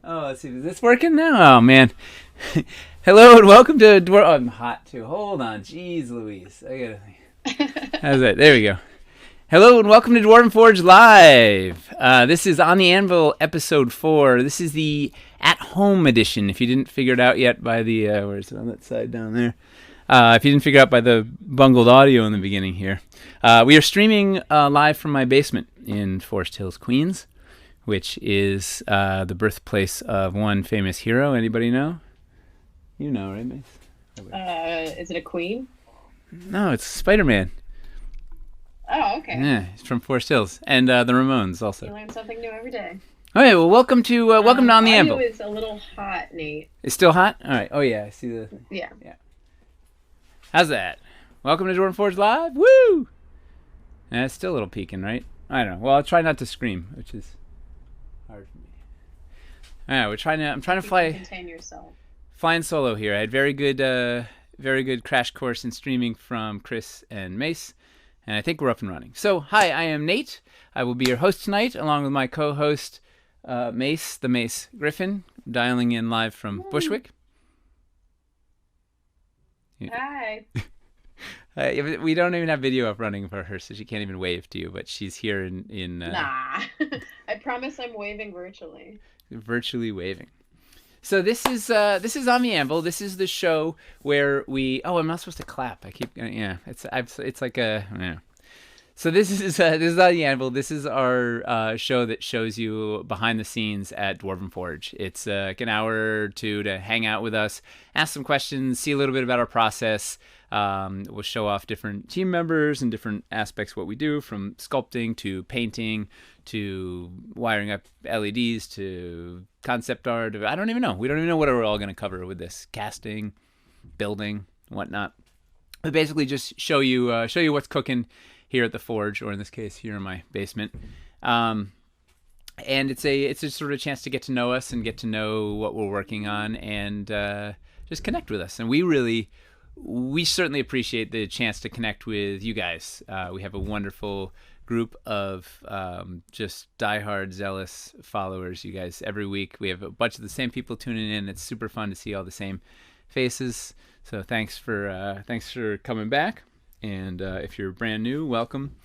Oh, let's see. Is this working now? Oh, man. Hello and welcome to Dwarf. Oh, I'm hot too. Hold on. Jeez Louise. I gotta think. How's that? There we go. Hello and welcome to Dwarven Forge Live. This is On the Anvil, episode 4. This is the at-home edition. If you didn't figure it out yet by the... where is it? On that side down there. If you didn't figure it out by the bungled audio in the beginning here. We are streaming live from my basement in Forest Hills, Queens, which is the birthplace of one famous hero. Anybody know? You know, right, Mace? Is it a queen? No, it's Spider-Man. Oh, okay. Yeah, he's from Forest Hills. And the Ramones also. You learn something new every day. All right, well, welcome to On the Anvil. Audio is a little hot, Nate. It's still hot? All right. Oh, yeah, I see the... Yeah. How's that? Welcome to Dwarven Forge Live. Woo! Yeah, it's still a little peaking, right? I don't know. Well, I'll try not to scream, which is hard for me. All right, I'm trying to Contain yourself. flying solo here. I had very good crash course in streaming from Chris and Mace, and I think we're up and running. So, hi, I am Nate. I will be your host tonight, along with my co-host, Mace, the Mace Griffin, dialing in live from Bushwick. Hi. We don't even have video up running for her, so she can't even wave to you, but she's here in Nah. I promise I'm waving virtually. virtually waving. So this is On the Anvil. This is the show where we... Oh, I'm not supposed to clap. I keep... Yeah, it's like a... Yeah. So this is On the Anvil. This is our show that shows you behind the scenes at Dwarven Forge. It's like an hour or two to hang out with us, ask some questions, see a little bit about our process. We'll show off different team members and different aspects of what we do, from sculpting to painting to wiring up LEDs to concept art. I don't even know. We don't even know what we're all going to cover with this. Casting, building, whatnot. We basically just show you what's cooking here at the forge, or in this case, here in my basement. And it's a sort of chance to get to know us and get to know what we're working on, and just connect with us. And we certainly appreciate the chance to connect with you guys. We have a wonderful group of just diehard, zealous followers. You guys, every week we have a bunch of the same people tuning in. It's super fun to see all the same faces. So thanks for coming back. And if you're brand new, welcome.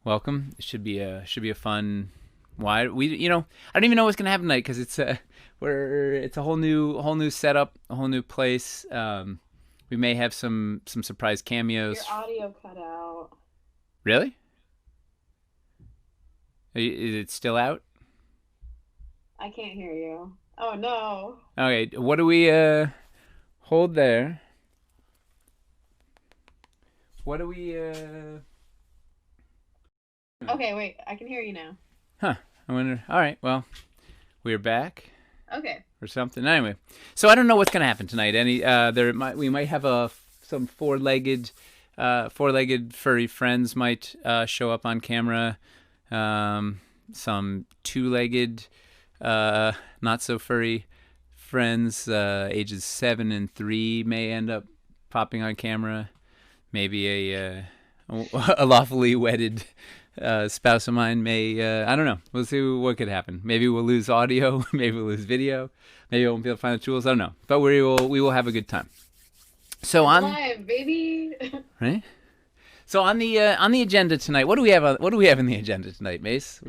It should be a fun. I don't even know what's gonna happen tonight, because it's a whole new setup, a whole new place. We may have some surprise cameos. Your audio cut out. Really? Is it still out? I can't hear you. Oh, no. Okay, what do we hold there? What do we Okay, wait. I can hear you now. Huh. I wonder. All right, well, we're back. Okay. Or something. Anyway, so I don't know what's gonna happen tonight. We might have some four-legged furry friends might show up on camera. Some two-legged, not so furry friends, ages 7 and 3, may end up popping on camera. Maybe a lawfully wedded spouse of mine may, I don't know. We'll see what could happen. Maybe we'll lose audio. Maybe we'll lose video. Maybe I won't be able to find the tools. I don't know. But we will have a good time. So Live, baby. Right? So on the agenda tonight, what do we have in the agenda tonight, Mace?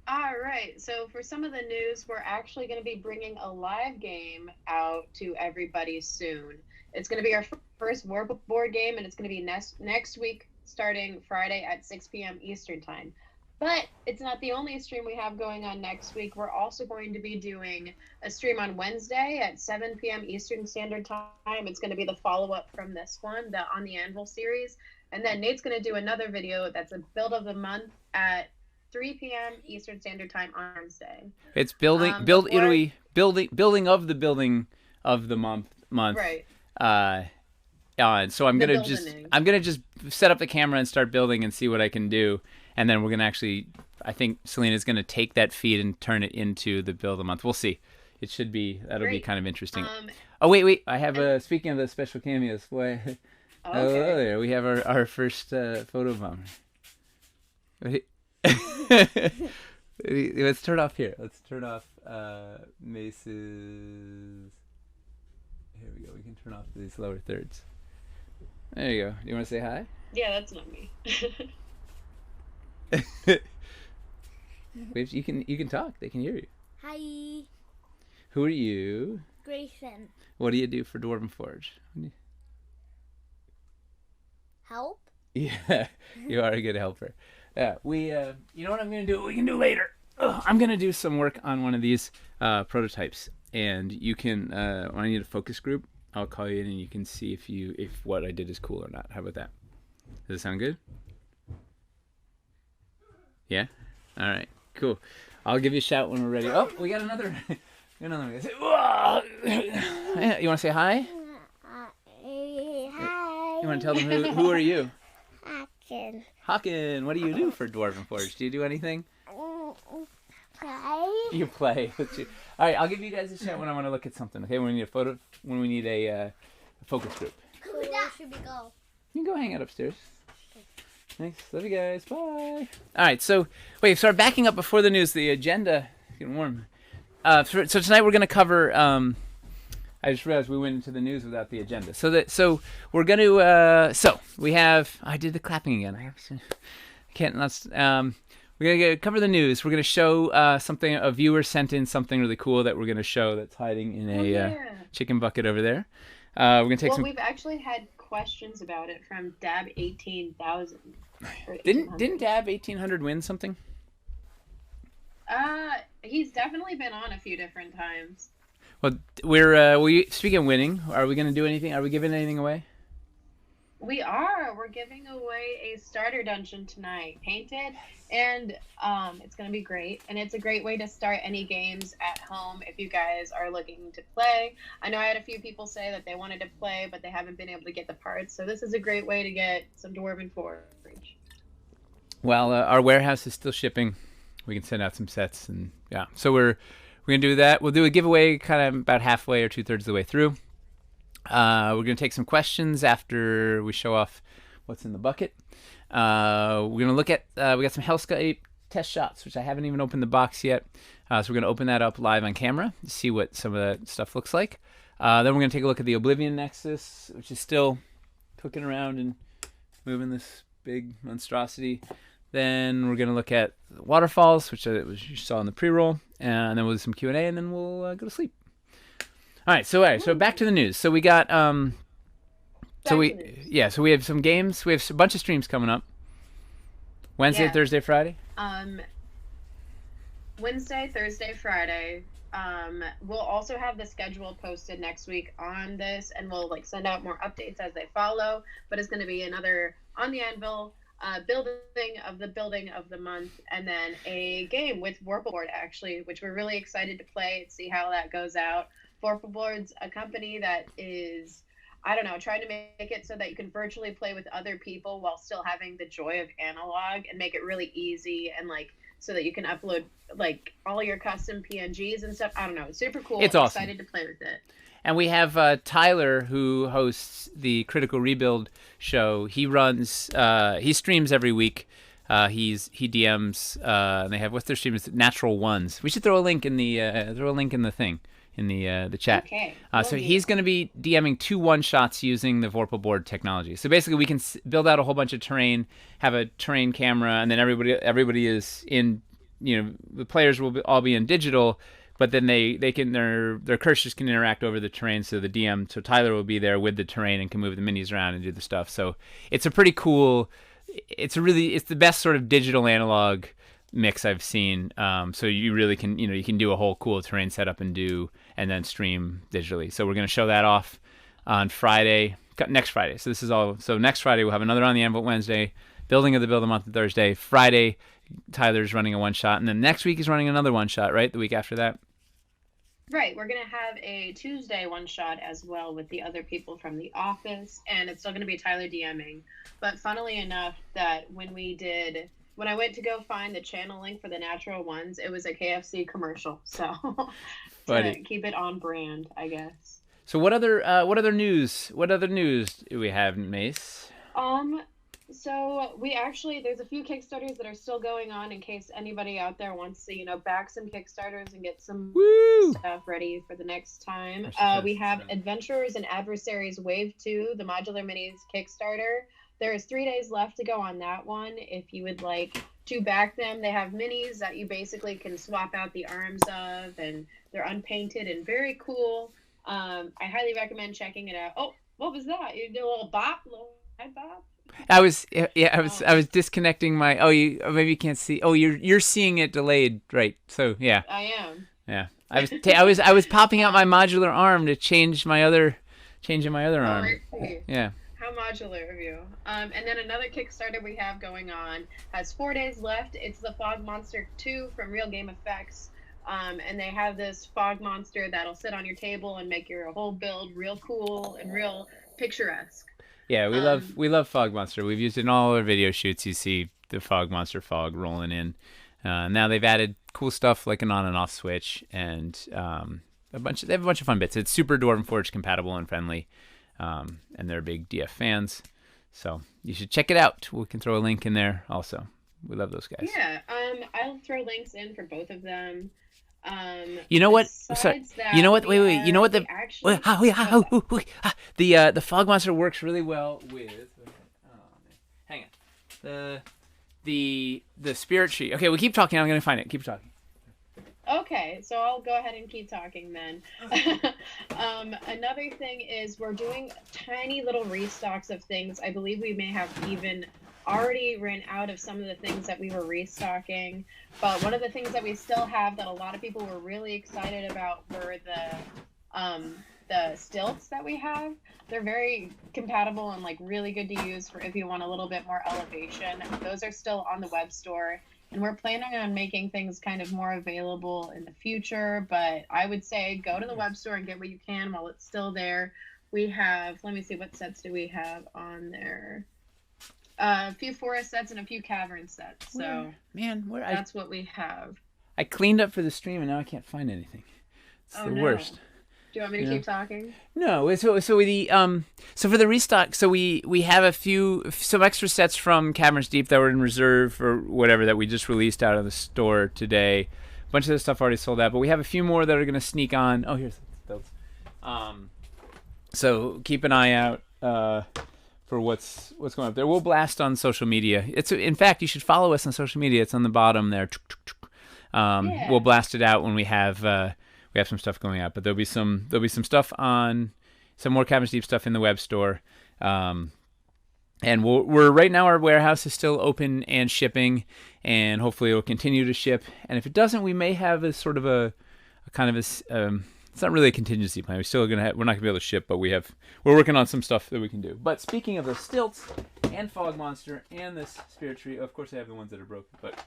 All right. So for some of the news, we're actually going to be bringing a live game out to everybody soon. It's going to be our first board game, and it's going to be next week, starting Friday at 6 p.m. Eastern Time. But it's not the only stream we have going on next week. We're also going to be doing a stream on Wednesday at 7 p.m. Eastern Standard Time. It's going to be the follow-up from this one, the On the Anvil series. And then Nate's going to do another video that's a build of the month at 3 p.m. Eastern Standard Time on Wednesday. It's building of the building of the month. Right. So I'm gonna just set up the camera and start building and see what I can do, and then we're gonna I think Selena's gonna take that feed and turn it into the build of the month. We'll see. That'll be kind of interesting. Oh wait, I have speaking of the special cameos. Boy, hello there. We have our first photo bomber. Let's turn off here. Let's turn off Mace's. Here we go. We can turn off these lower thirds. There you go. Do you want to say hi? Yeah, that's not me. You can talk. They can hear you. Hi, Who are you? Grayson. What do you do for Dwarven Forge? Help? Yeah, you are a good helper. Yeah, you know what I'm gonna do? What we can do later. I'm gonna do some work on one of these prototypes, and you can. When I need a focus group, I'll call you in, and you can see if what I did is cool or not. How about that? Does it sound good? Yeah. All right. Cool. I'll give you a shout when we're ready. Oh, we got another. Another one. Yeah, you want to say hi? Hi. You want to tell them who are you? Action. Hawken, what do you do for Dwarven Forge? Do you do anything? Play. You play. All right, I'll give you guys a shout when I want to look at something. Okay, when we need a photo, when we need a focus group. Where should we go? You can go hang out upstairs. Thanks. Love you guys. Bye. All right, so wait, start backing up before the news. The agenda is getting warm. So tonight we're going to cover. I just realized we went into the news without the agenda. So we're going to. So we have. I did the clapping again. I can't. Let's. We're going to cover the news. We're going to show something. A viewer sent in something really cool that we're going to show that's hiding in a chicken bucket over there. We're going to take some. We've actually had questions about it from Dab 18,000. Didn't Dab 1800 win something? He's definitely been on a few different times. Well, speaking of winning, are we going to do anything? Are we giving anything away? We are. We're giving away a starter dungeon tonight, painted, and it's going to be great. And it's a great way to start any games at home if you guys are looking to play. I know I had a few people say that they wanted to play, but they haven't been able to get the parts. So this is a great way to get some Dwarven Forge. Well, our warehouse is still shipping. We can send out some sets, and yeah. So we're gonna do that. We'll do a giveaway kind of about halfway or 2/3 of the way through. We're gonna take some questions after we show off what's in the bucket. We're gonna look at we got some Hellscape test shots, which I haven't even opened the box yet. So we're gonna open that up live on camera to see what some of that stuff looks like. Then we're gonna take a look at the Oblivion Nexus, which is still cooking around and moving this big monstrosity. Then we're going to look at waterfalls, which you saw in the pre-roll, and then we'll do some Q&A, and then we'll go to sleep. All right, so back to the news. So we got so we have some games. We have a bunch of streams coming up. Wednesday, Thursday, Friday. Wednesday, Thursday, Friday. We'll also have the schedule posted next week on this, and we'll send out more updates as they follow. But it's going to be another on the Anvil. Building of the month, and then a game with Warpleboard, actually, which we're really excited to play and see how that goes out. Warpleboard's a company that is, I don't know, trying to make it so that you can virtually play with other people while still having the joy of analog, and make it really easy, and so that you can upload all your custom PNGs and stuff. I don't know, it's super cool. It's I'm awesome. Excited to play with it. And we have Tyler, who hosts the Critical Rebuild show. He streams every week. He DMs. And they have, what's their stream? It's Natural Ones. We should throw a link in the thing in the chat. Okay. So he's going to be DMing 2 one-shots using the Vorpal technology. So basically, we can build out a whole bunch of terrain, have a terrain camera, and then everybody is in. The players will all be in digital. But then their cursors can interact over the terrain, so Tyler will be there with the terrain and can move the minis around and do the stuff. So it's a pretty cool. It's the best sort of digital analog mix I've seen. So you really can you can do a whole cool terrain setup and then stream digitally. So we're going to show that off on next Friday. So this is all. So next Friday we'll have another on the Anvil Wednesday, building of the build a month on Thursday. Friday, Tyler's running a one-shot, and then next week he's running another one-shot, right? The week after that? Right, we're going to have a Tuesday one-shot as well with the other people from the office, and it's still going to be Tyler DMing. But funnily enough, that when I went to go find the channel link for the Natural Ones, it was a KFC commercial, so to keep it on brand, I guess. So what other news do we have, Mace? So we actually there's a few Kickstarters that are still going on in case anybody out there wants to, back some Kickstarters and get some Woo! stuff ready for the next time. Rush the We Fest, have right. Adventurers and Adversaries Wave 2, the Modular Minis Kickstarter. There is 3 days left to go on that one. If you would like to back them, they have minis that you basically can swap out the arms of, and they're unpainted and very cool. I highly recommend checking it out. Oh, what was that? You did a little bop, little head bop. I Um, was disconnecting my. Oh, you maybe you can't see. Oh, you're seeing it delayed, right? So yeah, I am. yeah. I was popping out my modular arm to changing my other Oh, arm. I see. Yeah. How modular of you. And then another Kickstarter we have going on has 4 days left. It's the Fog Monster 2 from Real Game Effects. And they have this fog monster that'll sit on your table and make your whole build real cool and real picturesque. Yeah, Um, we love Fog Monster. We've used it in all our video shoots. You see the Fog Monster fog rolling in. Now they've added cool stuff like an on and off switch and they have a bunch of fun bits. It's super Dwarven Forge compatible and friendly, and they're big DF fans. So you should check it out. We can throw a link in there also. We love those guys. yeah, I'll throw links in for both of them. You know what? Sorry. Besides You know that, what? Wait. You know what we wait, actually, how, okay. the fog monster works really well with. Hang on. The spirit tree. Okay, we keep talking. I'm gonna find it. Keep talking. Okay, so I'll go ahead and keep talking then. Another thing is we're doing tiny little restocks of things. I believe we may have even already ran out of some of the things that we were restocking. But one of the things that we still have that a lot of people were really excited about were the stilts that we have. They're very compatible and like really good to use for if you want a little bit more elevation. Those are still on the web store. And we're planning on making things kind of more available in the future, but I would say go to the web store and get what you can while it's still there. We have, let me see, what sets do we have on there? A few forest sets and a few cavern sets. So Where that's what we have. I cleaned up for the stream and now I can't find anything. It's Oh the no. worst. Do you want me to Yeah. keep talking? No, so for the restock, so we have some extra sets from Caverns Deep that were in reserve or whatever that we just released out of the store today. A bunch of the stuff already sold out, but we have a few more that are going to sneak on. Oh, here's those. So keep an eye out for what's going up there. We'll blast on social media. It's in fact you should follow us on social media. It's on the bottom there. Yeah. We'll blast it out when we have some stuff going out, but there'll be some stuff on some more Caverns Deep stuff in the web store. And we're right now our warehouse is still open and shipping, and hopefully it'll continue to ship. And if it doesn't, we may have a sort of a kind of it's not really a contingency plan. We're not gonna be able to ship, but we're working on some stuff that we can do. But speaking of the stilts and Fog Monster and this Spirit Tree, of course I have the ones that are broken, but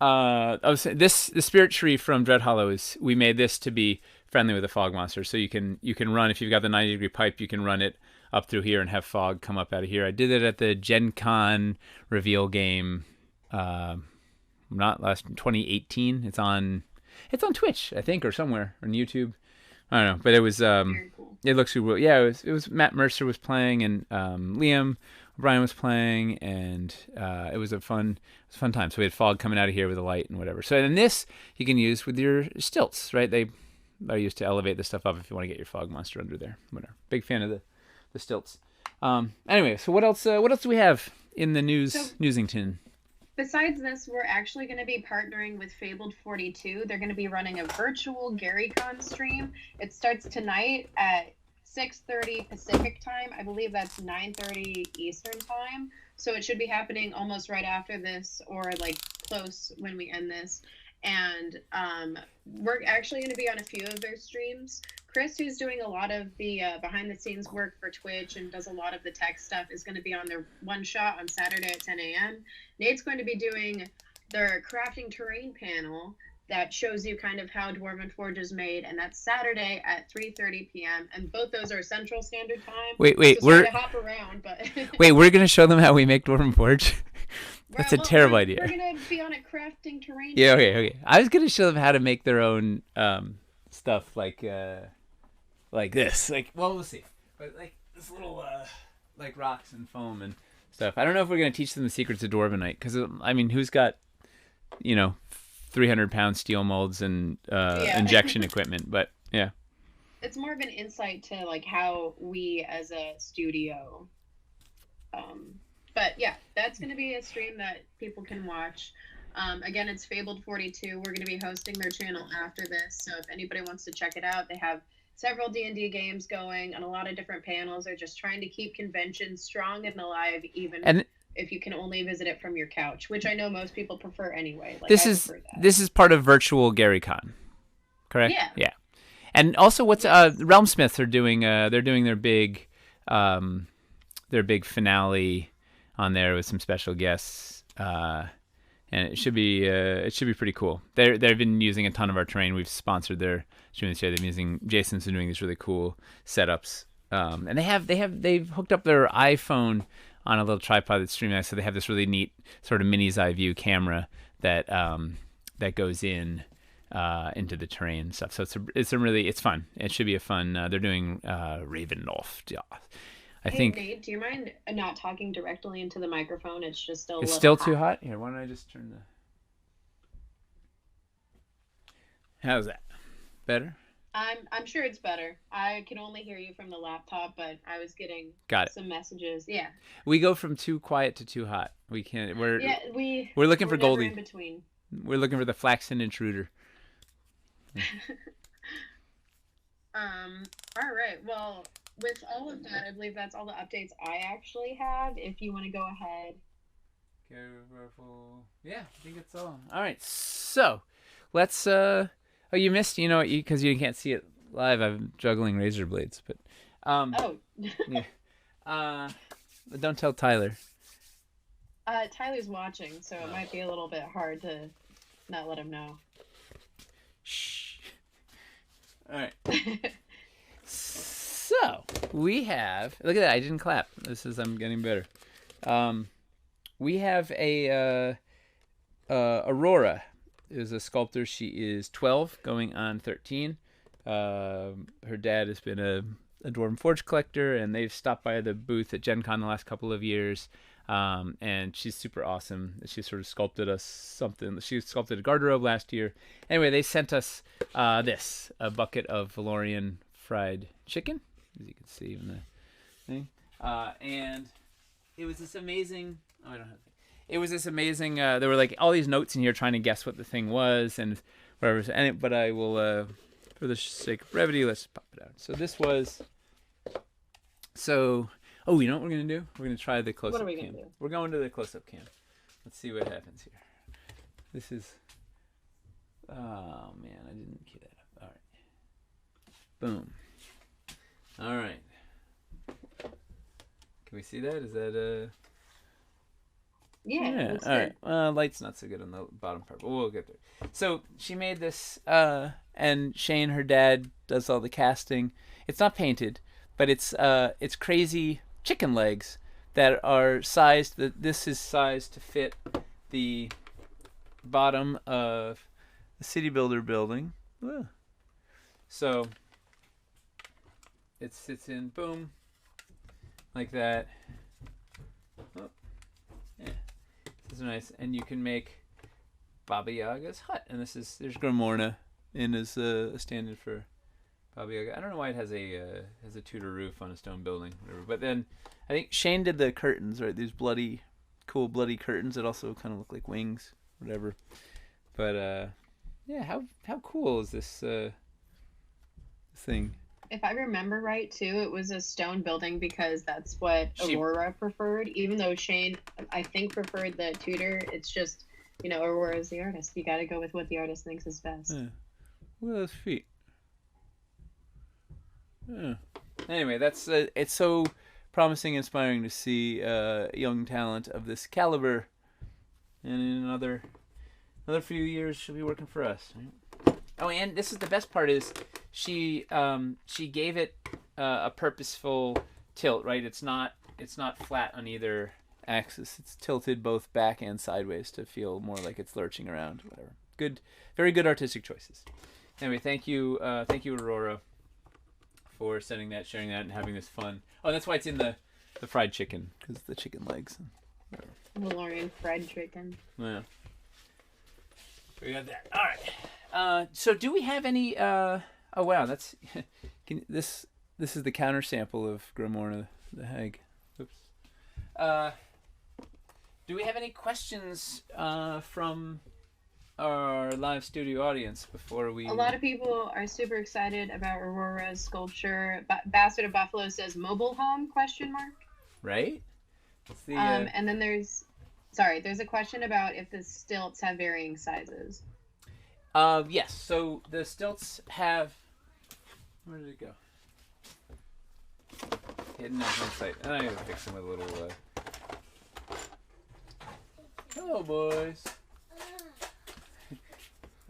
I was saying the Spirit Tree from Dread Hollow we made this to be friendly with the Fog Monster, so you can run if you've got the 90-degree pipe, you can run it up through here and have fog come up out of here. I did it at the Gen Con reveal game, not last 2018. It's on Twitch, I think, or somewhere on YouTube. I don't know, but it was Very cool. it looks super. Yeah, it was Matt Mercer was playing and Liam O'Brien was playing, and it was a fun time. So we had fog coming out of here with a light and whatever. So then this you can use with your stilts, right? They are used to elevate the stuff up if you want to get your fog monster under there. Whatever. Big fan of the stilts. Anyway, so what else do we have in the Newsington? Besides this, we're actually going to be partnering with Fabled 42. They're going to be running a virtual GaryCon stream. It starts tonight at 6:30 Pacific time. I believe that's 9:30 Eastern time. So it should be happening almost right after this, or like close when we end this. And we're actually going to be on a few of their streams. Chris, who's doing a lot of the behind the scenes work for Twitch and does a lot of the tech stuff, is going to be on their one shot on Saturday at 10 a.m. Nate's going to be doing their crafting terrain panel that shows you kind of how Dwarven Forge is made, and that's Saturday at 3:30 p.m. And both those are Central Standard Time. Wait, so sorry to hop around, but wait, we're gonna show them how we make Dwarven Forge. That's a terrible idea. We're gonna be on a crafting terrain. Yeah, okay. I was gonna show them how to make their own stuff like this. Like, well, we'll see. But like this little like rocks and foam and stuff. I don't know if we're gonna teach them the secrets of Dwarvenite because I mean, who's got 300-pound steel molds and injection equipment? But yeah, it's more of an insight to like how we as a studio. But yeah, that's going to be a stream that people can watch. Again, it's Fabled 42. We're going to be hosting their channel after this, so if anybody wants to check it out, they have several D&D games going and a lot of different panels. They're just trying to keep conventions strong and alive, even if you can only visit it from your couch, which I know most people prefer anyway. Like, this is part of virtual GaryCon, correct? Yeah. And also, what's Realmsmiths are doing? They're doing their big finale on there with some special guests, and it should be pretty cool. They've been using a ton of our terrain. We've sponsored their stream this year. They've been using Jason's been doing these really cool setups, and they've hooked up their iPhone on a little tripod that's streaming. So they have this really neat sort of mini's eye view camera that goes into the terrain and stuff. So it's fun. It should be a fun. They're doing Ravenloft. Yeah. I think. Nate, do you mind not talking directly into the microphone? It's just still. It's still too hot. Here, why don't I just turn the. How's that? Better? I'm sure it's better. I can only hear you from the laptop, but I was getting some messages. Yeah. We go from too quiet to too hot. We can't. We're looking for never Goldie. in between. We're looking for the flaxen intruder. All right. Well, with all of that, I believe that's all the updates I actually have. If you want to go ahead. Careful. Yeah, I think it's all. All right. So, let's. Oh, you missed. Because you can't see it live. I'm juggling razor blades, but. Yeah. But don't tell Tyler. Tyler's watching, so it might be a little bit hard to not let him know. Shh. All right. So we have. Look at that! I didn't clap. I'm getting better. We have a Aurora is a sculptor. She is 12, going on 13. Her dad has been a Dwarven Forge collector, and they've stopped by the booth at Gen Con the last couple of years. And she's super awesome. She sort of sculpted us something. She sculpted a garderobe last year. Anyway, they sent us a bucket of Valorian fried chicken, as you can see in the thing. And it was this amazing. Oh, I don't have. It was this amazing. There were like all these notes in here trying to guess what the thing was and whatever. But I will, for the sake of brevity, let's pop it out. So this was. So. Oh, you know what we're going to do? We're going to try the close-up cam. What are we going to do? We're going to the close-up cam. Let's see what happens here. This is... Oh, man, I didn't cue that up. All right. Boom. All right. Can we see that? Is that... Yeah, all right. Light's not so good on the bottom part, but we'll get there. So she made this, and Shane, her dad, does all the casting. It's not painted, but it's crazy... chicken legs that are sized. This is sized to fit the bottom of the City Builder building. Ugh. So it sits in, boom, like that. Oh, yeah, this is nice, and you can make Baba Yaga's hut. And there's Grimorna in as a stand-in for Baba Yaga. I don't know why it has a Tudor roof on a stone building, whatever. But then I think Shane did the curtains, right? These cool bloody curtains that also kind of look like wings, whatever. But yeah, how cool is this thing? If I remember right, too, it was a stone building because that's what Aurora preferred. Even though Shane, I think, preferred the Tudor, it's just, Aurora's the artist. You got to go with what the artist thinks is best. Yeah. Look at those feet. Yeah. Anyway, that's it's so promising, inspiring to see young talent of this caliber, and in another few years she'll be working for us. Right? Oh, and this is the best part is she gave it a purposeful tilt. Right, it's not flat on either axis. It's tilted both back and sideways to feel more like it's lurching around. Whatever. Good, very good artistic choices. Anyway, thank you, Aurora, for sending that, sharing that, and having this fun. Oh, that's why it's in the The fried chicken, because the chicken legs. Valorian fried chicken. Yeah. We got that. All right. So do we have any? Oh wow, that's this is the counter sample of Grimoire the Hag. Oops. Do we have any questions from our live studio audience before we? A lot of people are super excited about Aurora's sculpture. Bastard of Buffalo says mobile home ? Right. Let's see. And then there's a question about if the stilts have varying sizes. Yes. So the stilts have. Where did it go? Hidden on one side. I gotta fix them with a little. Hello, boys.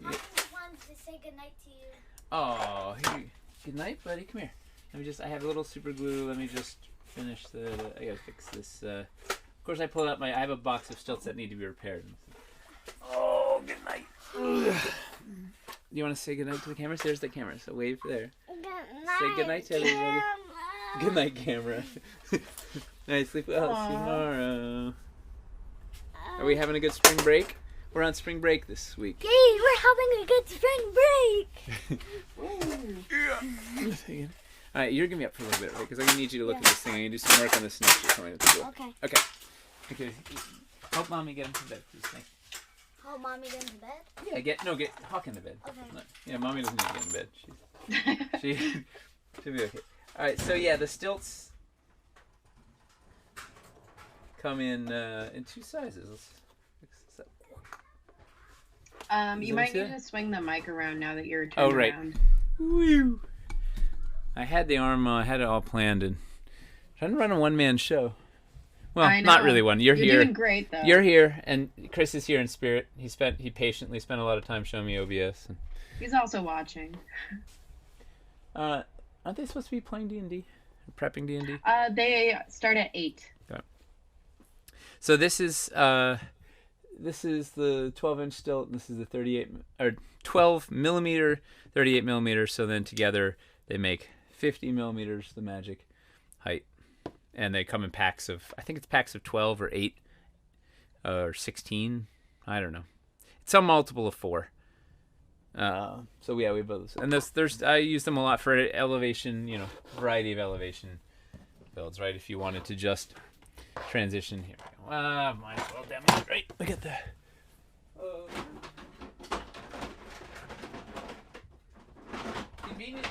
I just wanted to say goodnight to you. Oh, here. Good night, buddy. Come here. I have a little super glue. Let me just finish I gotta fix this. Of course, I have a box of stilts that need to be repaired. Oh, good night. You want to say good night to the camera? There's the camera, so wave there. Good night. Say good night to everybody. Good night, camera. Night, sleep well. Aww. See you tomorrow. Are we having a good spring break? We're on spring break this week. Yay, we're having a good spring break. All right, you're gonna be up for a little bit, right? Because I'm gonna need you to look at this thing. I'm gonna do some work on this next year coming to school. Okay. Okay. Help mommy get into bed, please. Thank you. Help mommy get into bed? Yeah, get Hawk into bed. Okay. No, yeah, mommy doesn't need to get in bed. She'll be okay. All right, so yeah, the stilts come in two sizes. Let's fix this up. You might need to swing the mic around now that you're Oh, turned right. around. Woo! I had the arm. I had it all planned and trying to run a one-man show. Well, I know. not really one. You're here. Doing great though. You're here, and Chris is here in spirit. He patiently spent a lot of time showing me OBS. And, He's also watching. aren't they supposed to be playing D&D? Prepping D&D? They start at 8. Okay. So this is the 12-inch stilt, and this is the 12 millimeter, 38 millimeter. So then together they make 50 millimeters, the magic height, and they come in packs of, I think it's packs of 12 or 8 or 16. I don't know. It's some multiple of 4. So yeah, we have those, and I use them a lot for elevation, variety of elevation builds, right? If you wanted to just transition here, might as well demonstrate. Look at that. Conveniently,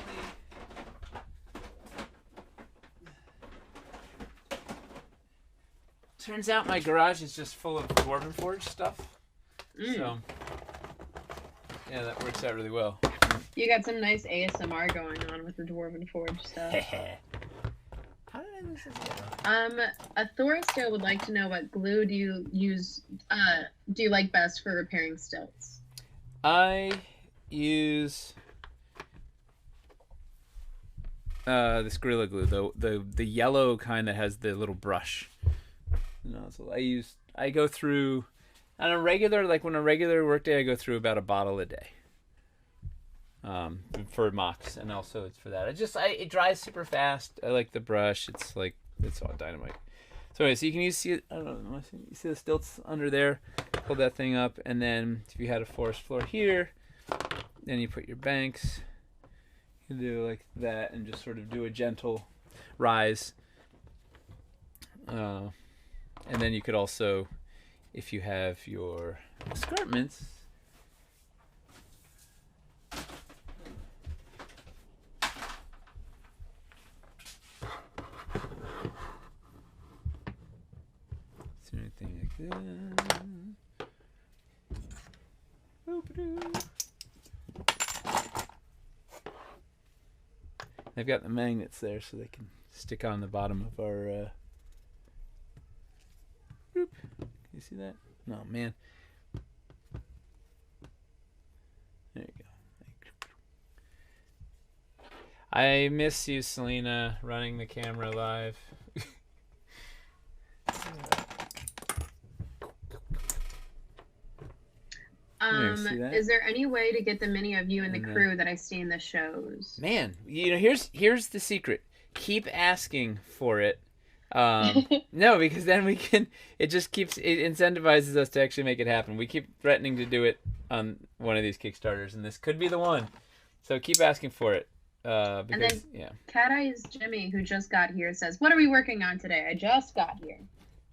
turns out my garage is just full of Dwarven Forge stuff. So yeah, that works out really well. You got some nice ASMR going on with the Dwarven Forge stuff. How did I lose this? Authorista would like to know what glue do you use? Do you like best for repairing stilts? I use this Gorilla Glue, the yellow kind that has the little brush nozzle. I go through on a regular workday. I go through about a bottle a day. For mocks, and also it's for that. It dries super fast. I like the brush. It's all dynamite. So anyway, so you can see it. I don't know. You see the stilts under there. Pull that thing up, and then if you had a forest floor here, then you put your banks. You do like that, and just sort of do a gentle rise. And then you could also, if you have your escarpments. Anything like that. They've got the magnets there so they can stick on the bottom of our Can you see that? No, man. There you go. I miss you, Selena, running the camera live. Is there any way to get the many of you in the crew that I see in the shows? Man, here's the secret. Keep asking for it. No, because then we can. It just keeps. It incentivizes us to actually make it happen. We keep threatening to do it on one of these Kickstarters, and this could be the one. So keep asking for it. Because And then yeah. Cat Eyes Jimmy, who just got here, says, "What are we working on today? I just got here."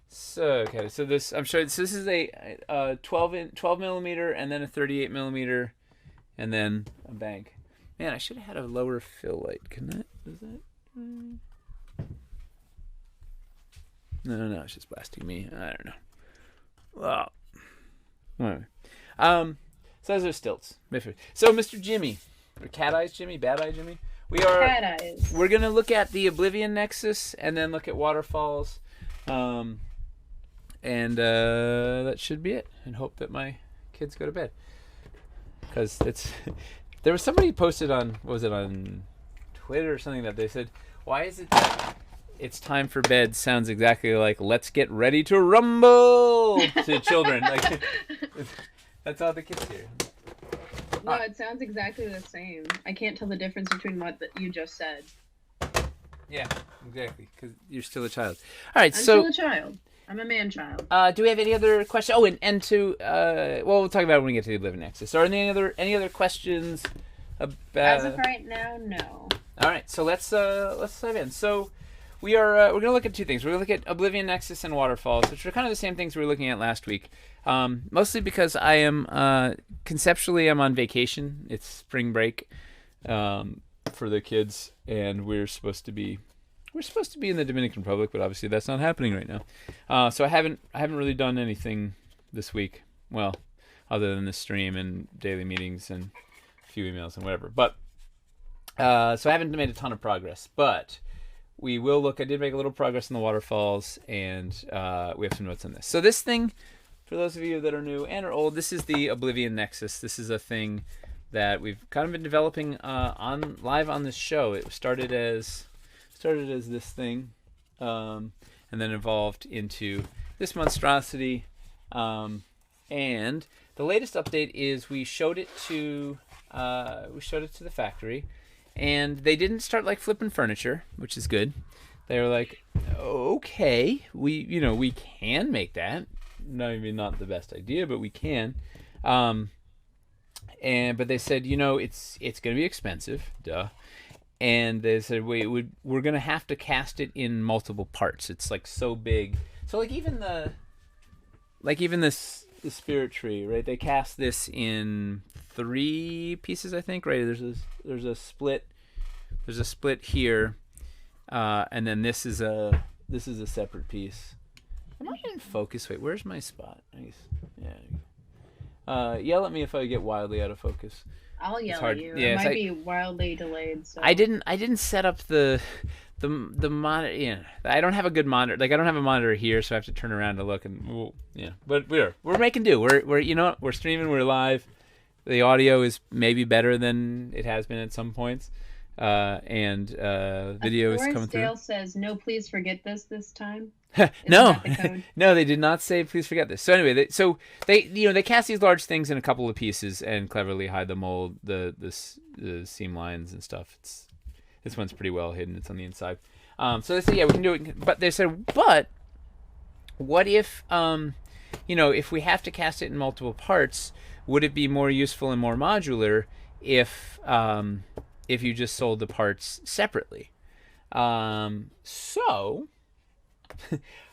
So okay, so this I'm sure this is a 12 millimeter, and then a 38 millimeter, and then a bank. Man, I should have had a lower fill light. Can that? Does that? No, it's just blasting me. I don't know. Well, anyway. So those are stilts. So Mr. Jimmy, or Cat Eyes Jimmy, Bad Eye Jimmy, Cat Eyes. we're gonna look at the Oblivion Nexus and then look at Waterfalls, and that should be it. And hope that my kids go to bed, because it's. There was somebody posted on, what was it, on Twitter or something, that they said, why is it that it's time for bed sounds exactly like let's get ready to rumble to children. Like, that's all the kids hear. No, it sounds exactly the same. I can't tell the difference between what you just said. Yeah, exactly, because you're still a child. All right, I'm so still a child. I'm a man-child. do we have any other questions? Oh, and to well, we'll talk about it when we get to the Oblivion Nexus. Are there any other questions about? As of right now, no. All right, so let's dive in. So we're going to look at two things. We're going to look at Oblivion Nexus and Waterfalls, which are kind of the same things we were looking at last week. Mostly because I am conceptually I'm on vacation. It's spring break for the kids, and we're supposed to be in the Dominican Republic, but obviously that's not happening right now. So I haven't really done anything this week. Well, other than the stream and daily meetings and a few emails and whatever. But so I haven't made a ton of progress, but we will look. I did make a little progress in the Waterfalls, and we have some notes on this. So this thing, for those of you that are new and are old, this is the Oblivion Nexus. This is a thing that we've kind of been developing live on this show. It started as this thing, and then evolved into this monstrosity. And the latest update is we showed it to the factory, and they didn't start like flipping furniture, which is good. They were like, okay, we can make that. Maybe not the best idea, but we can. But they said, it's going to be expensive, duh. And they said, we're going to have to cast it in multiple parts. It's like so big. So like even the spirit tree, right? They cast this in 3 pieces, I think, right? There's a split here, and then this is a separate piece. Am I in focus? Wait, where's my spot? I guess, yeah. Yell at me if I get wildly out of focus. I'll yell at you. Yeah, it might be wildly delayed. So. I didn't set up the monitor. Yeah, I don't have a good monitor. Like I don't have a monitor here, so I have to turn around to look. And yeah, but we're making do. We're streaming. We're live. The audio is maybe better than it has been at some points, and video is coming through. Dale says, "No, please forget this time." No, no, they did not say please forget this. So anyway, they cast these large things in a couple of pieces and cleverly hide the mold, the seam lines and stuff. This one's pretty well hidden. It's on the inside. So they said, yeah, we can do it. But they said, but what if if we have to cast it in multiple parts, would it be more useful and more modular if you just sold the parts separately? So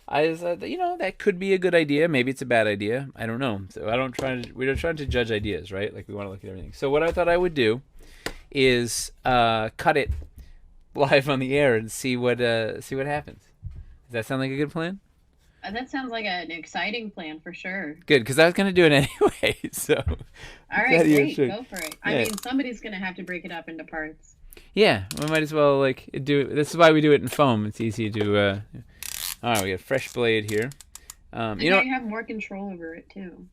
I thought that could be a good idea. Maybe it's a bad idea. I don't know. So we're trying to judge ideas, right? Like we want to look at everything. So what I thought I would do is cut it live on the air and see what happens. Does that sound like a good plan? That sounds like an exciting plan for sure. Good, because I was going to do it anyway. So. All right, great. Go for it. I mean, somebody's going to have to break it up into parts. Yeah, we might as well do it. This is why we do it in foam. It's easy to. All right, we have fresh blade here. You have more control over it too.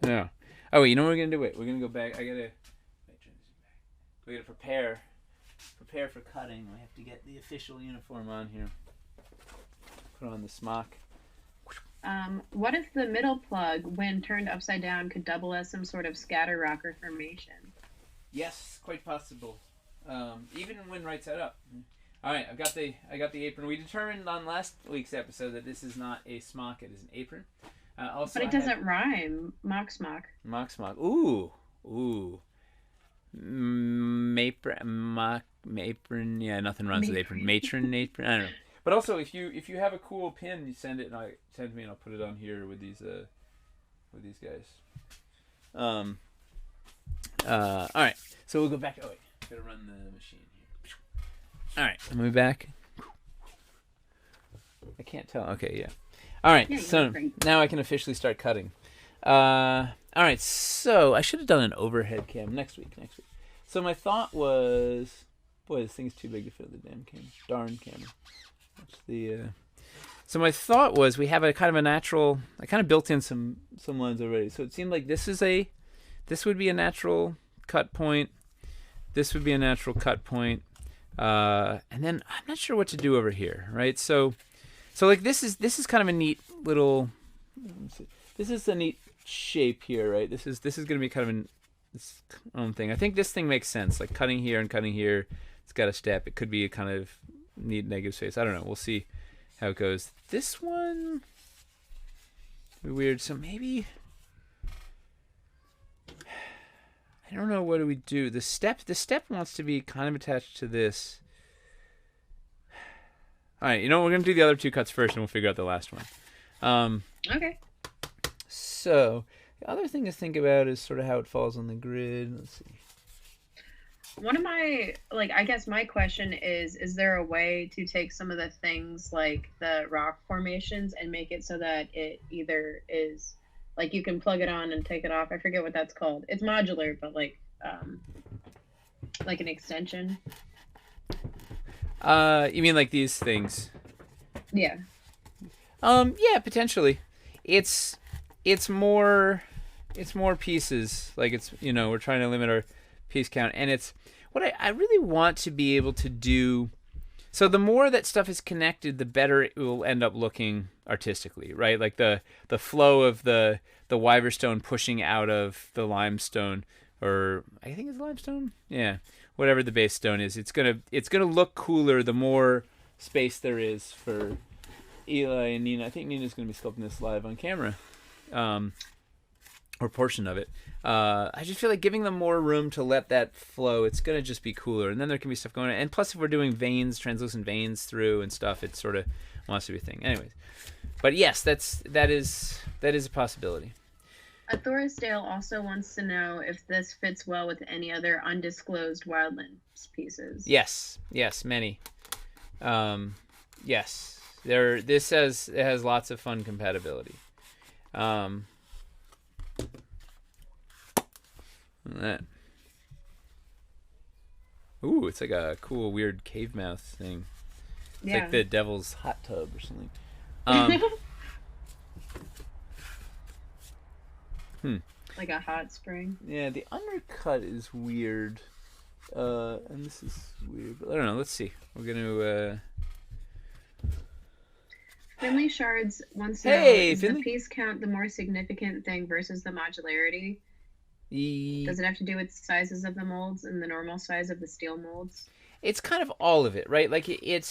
Yeah. Oh, wait, you know what we're gonna do? Wait, we're gonna go back. We gotta prepare for cutting. We have to get the official uniform on here. Put on the smock. What if the middle plug, when turned upside down, could double as some sort of scatter rocker formation? Yes, quite possible. Even when right side up. All right, I got the apron. We determined on last week's episode that this is not a smock; it is an apron. Also, But it doesn't rhyme. Mock smock. Mock smock. Ooh. Apron. Yeah, nothing runs with apron. Matron apron. I don't know. But also, if you have a cool pin, you send it and send me, and I'll put it on here with these guys. All right. So we'll go back. Oh wait, gotta run the machine here. All right, am I back? I can't tell. Okay, yeah. All right, Yeah, so now I can officially start cutting. All right, so I should have done an overhead cam next week. So my thought was, boy, this thing's too big to fit in the damn camera. Darn camera. That's the. So my thought was we have a kind of a natural. I kind of built in some lines already. So it seemed like this would be a natural cut point. This would be a natural cut point. And then I'm not sure what to do over here, right? So like this is kind of a neat little. This is a neat shape here, right? This is going to be kind of its own thing. I think this thing makes sense, like cutting here and cutting here. It's got a step. It could be a kind of neat negative space. I don't know. We'll see how it goes. This one weird. So maybe I don't know. What do we do? The step wants to be kind of attached to this. All right, we're gonna do the other two cuts first, and we'll figure out the last one. Okay. So the other thing to think about is sort of how it falls on the grid. Let's see. One of my, I guess my question is there a way to take some of the things like the rock formations and make it so that it either is, like, you can plug it on and take it off? I forget what that's called. It's modular, but like an extension. You mean like these things? Yeah. Yeah, potentially. It's more pieces. Like it's, we're trying to limit our piece count, and it's what I really want to be able to do. So the more that stuff is connected, the better it will end up looking artistically, right? Like the flow of the Wyverstone pushing out of the limestone, or I think it's limestone. Yeah, whatever the base stone is, it's gonna look cooler the more space there is for Eli and Nina. I think Nina's gonna be sculpting this live on camera, or portion of it. I just feel like giving them more room to let that flow, it's gonna just be cooler, and then there can be stuff going on. And plus, if we're doing veins, translucent veins through and stuff, it sort of wants to be a thing. Anyways, but yes, that is a possibility. A Thorisdale also wants to know if this fits well with any other undisclosed Wildlands pieces. Yes, many. Yes, it has lots of fun compatibility. That. Ooh, it's like a cool, weird cave mouth thing. It's like the devil's hot tub or something. Like a hot spring. Yeah, the undercut is weird. And this is weird. But I don't know. Let's see. We're going to... Finley Shards wants to know, is the piece count the more significant thing versus the modularity? Does it have to do with sizes of the molds and the normal size of the steel molds? It's kind of all of it, right? Like the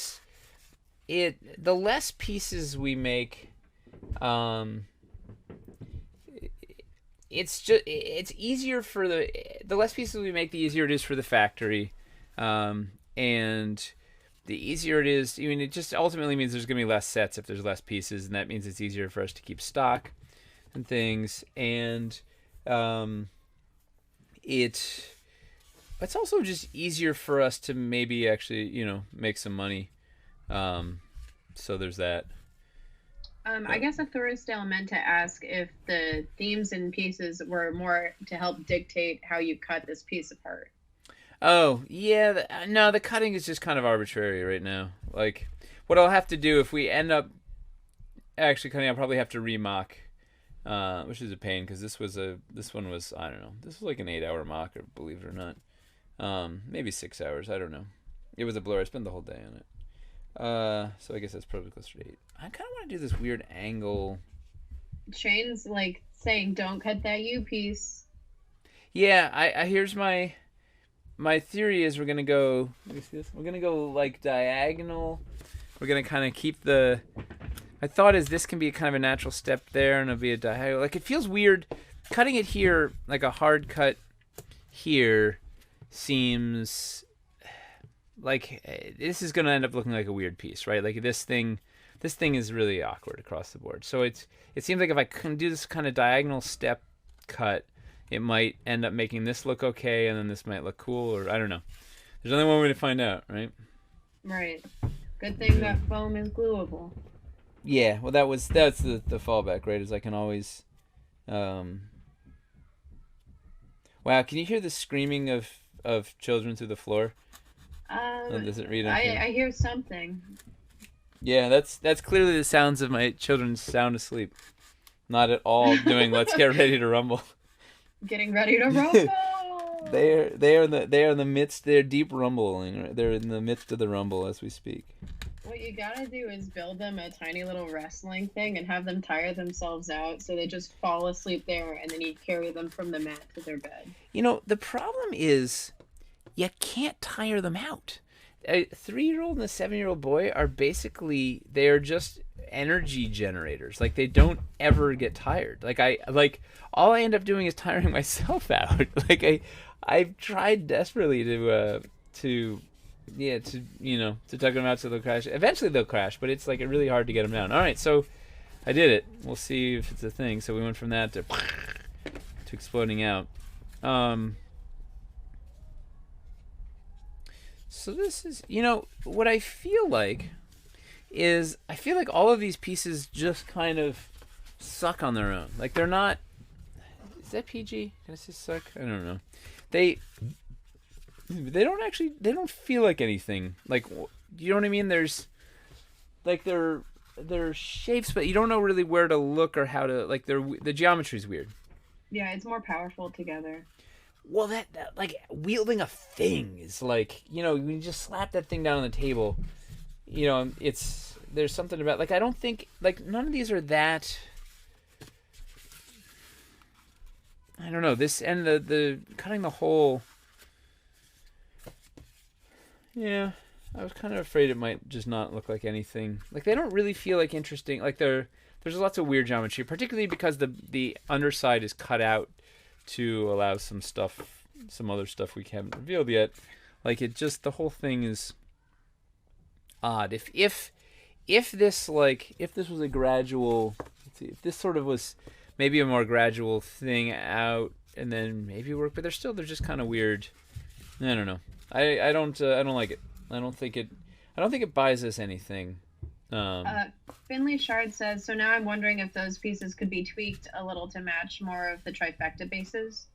less pieces we make, it's easier for the less pieces we make, the easier it is for the factory, and the easier it is. I mean, it just ultimately means there's going to be less sets if there's less pieces, and that means it's easier for us to keep stock and things, and it's also just easier for us to maybe actually, make some money. So there's that. I guess a Thorisdale meant to ask if the themes and pieces were more to help dictate how you cut this piece apart. Oh, yeah. No, the cutting is just kind of arbitrary right now. Like, what I'll have to do if we end up actually cutting, I'll probably have to remock. Which is a pain because this one was, I don't know, this was like an 8-hour mock, or believe it or not, maybe 6 hours, I don't know. It was a blur. I spent the whole day on it, so I guess that's probably closer to 8. I kind of want to do this weird angle. Shane's saying, "Don't cut that U piece." Yeah, I here's my my theory is we're gonna go. Let me see this. We're gonna go like diagonal. We're gonna kind of keep the. My thought is this can be kind of a natural step there, and it'll be a diagonal. Like it feels weird, cutting it here like a hard cut here seems like this is gonna end up looking like a weird piece, right? Like this thing is really awkward across the board. So it seems like if I can do this kind of diagonal step cut, it might end up making this look okay, and then this might look cool, or I don't know. There's only one way to find out, right? Right. Good thing that foam is gluable. Yeah, well that's the fallback, right? Is I can always wow, can you hear the screaming of children through the floor? Does it read on here? I hear something. Yeah, that's clearly the sounds of my children sound asleep. Not at all doing let's get ready to rumble. Getting ready to rumble. They are in the midst. They're deep rumbling. They're in the midst of the rumble as we speak. What you gotta do is build them a tiny little wrestling thing and have them tire themselves out, so they just fall asleep there, and then you carry them from the mat to their bed. You know, the problem is you can't tire them out. A 3-year-old and a 7-year-old boy are basically, they are just energy generators. Like they don't ever get tired. All I end up doing is tiring myself out. I've tried desperately to tug them out so they'll crash. Eventually they'll crash, but it's like really hard to get them down. All right, so I did it. We'll see if it's a thing. So we went from that to exploding out. So this is, what I feel like is all of these pieces just kind of suck on their own. Like they're not. Is that PG? Can I say suck? I don't know. They don't feel like anything. Like, you know what I mean? There's like they're shapes, but you don't know really where to look or how to, like, the geometry's weird. Yeah, it's more powerful together. Well, that like wielding a thing is like, when you just slap that thing down on the table, there's something about, like, I don't think, like, none of these are that. I don't know, this and the cutting the hole. Yeah, I was kind of afraid it might just not look like anything. Like, they don't really feel like interesting. Like, there's lots of weird geometry, particularly because the underside is cut out to allow some other stuff we haven't revealed yet. Like, the whole thing is odd. If this was a gradual, let's see, if this sort of was maybe a more gradual thing out and then maybe work, but they're just kind of weird. I don't know. I don't like it. I don't think it buys us anything. Finley Shard says, so now I'm wondering if those pieces could be tweaked a little to match more of the trifecta bases.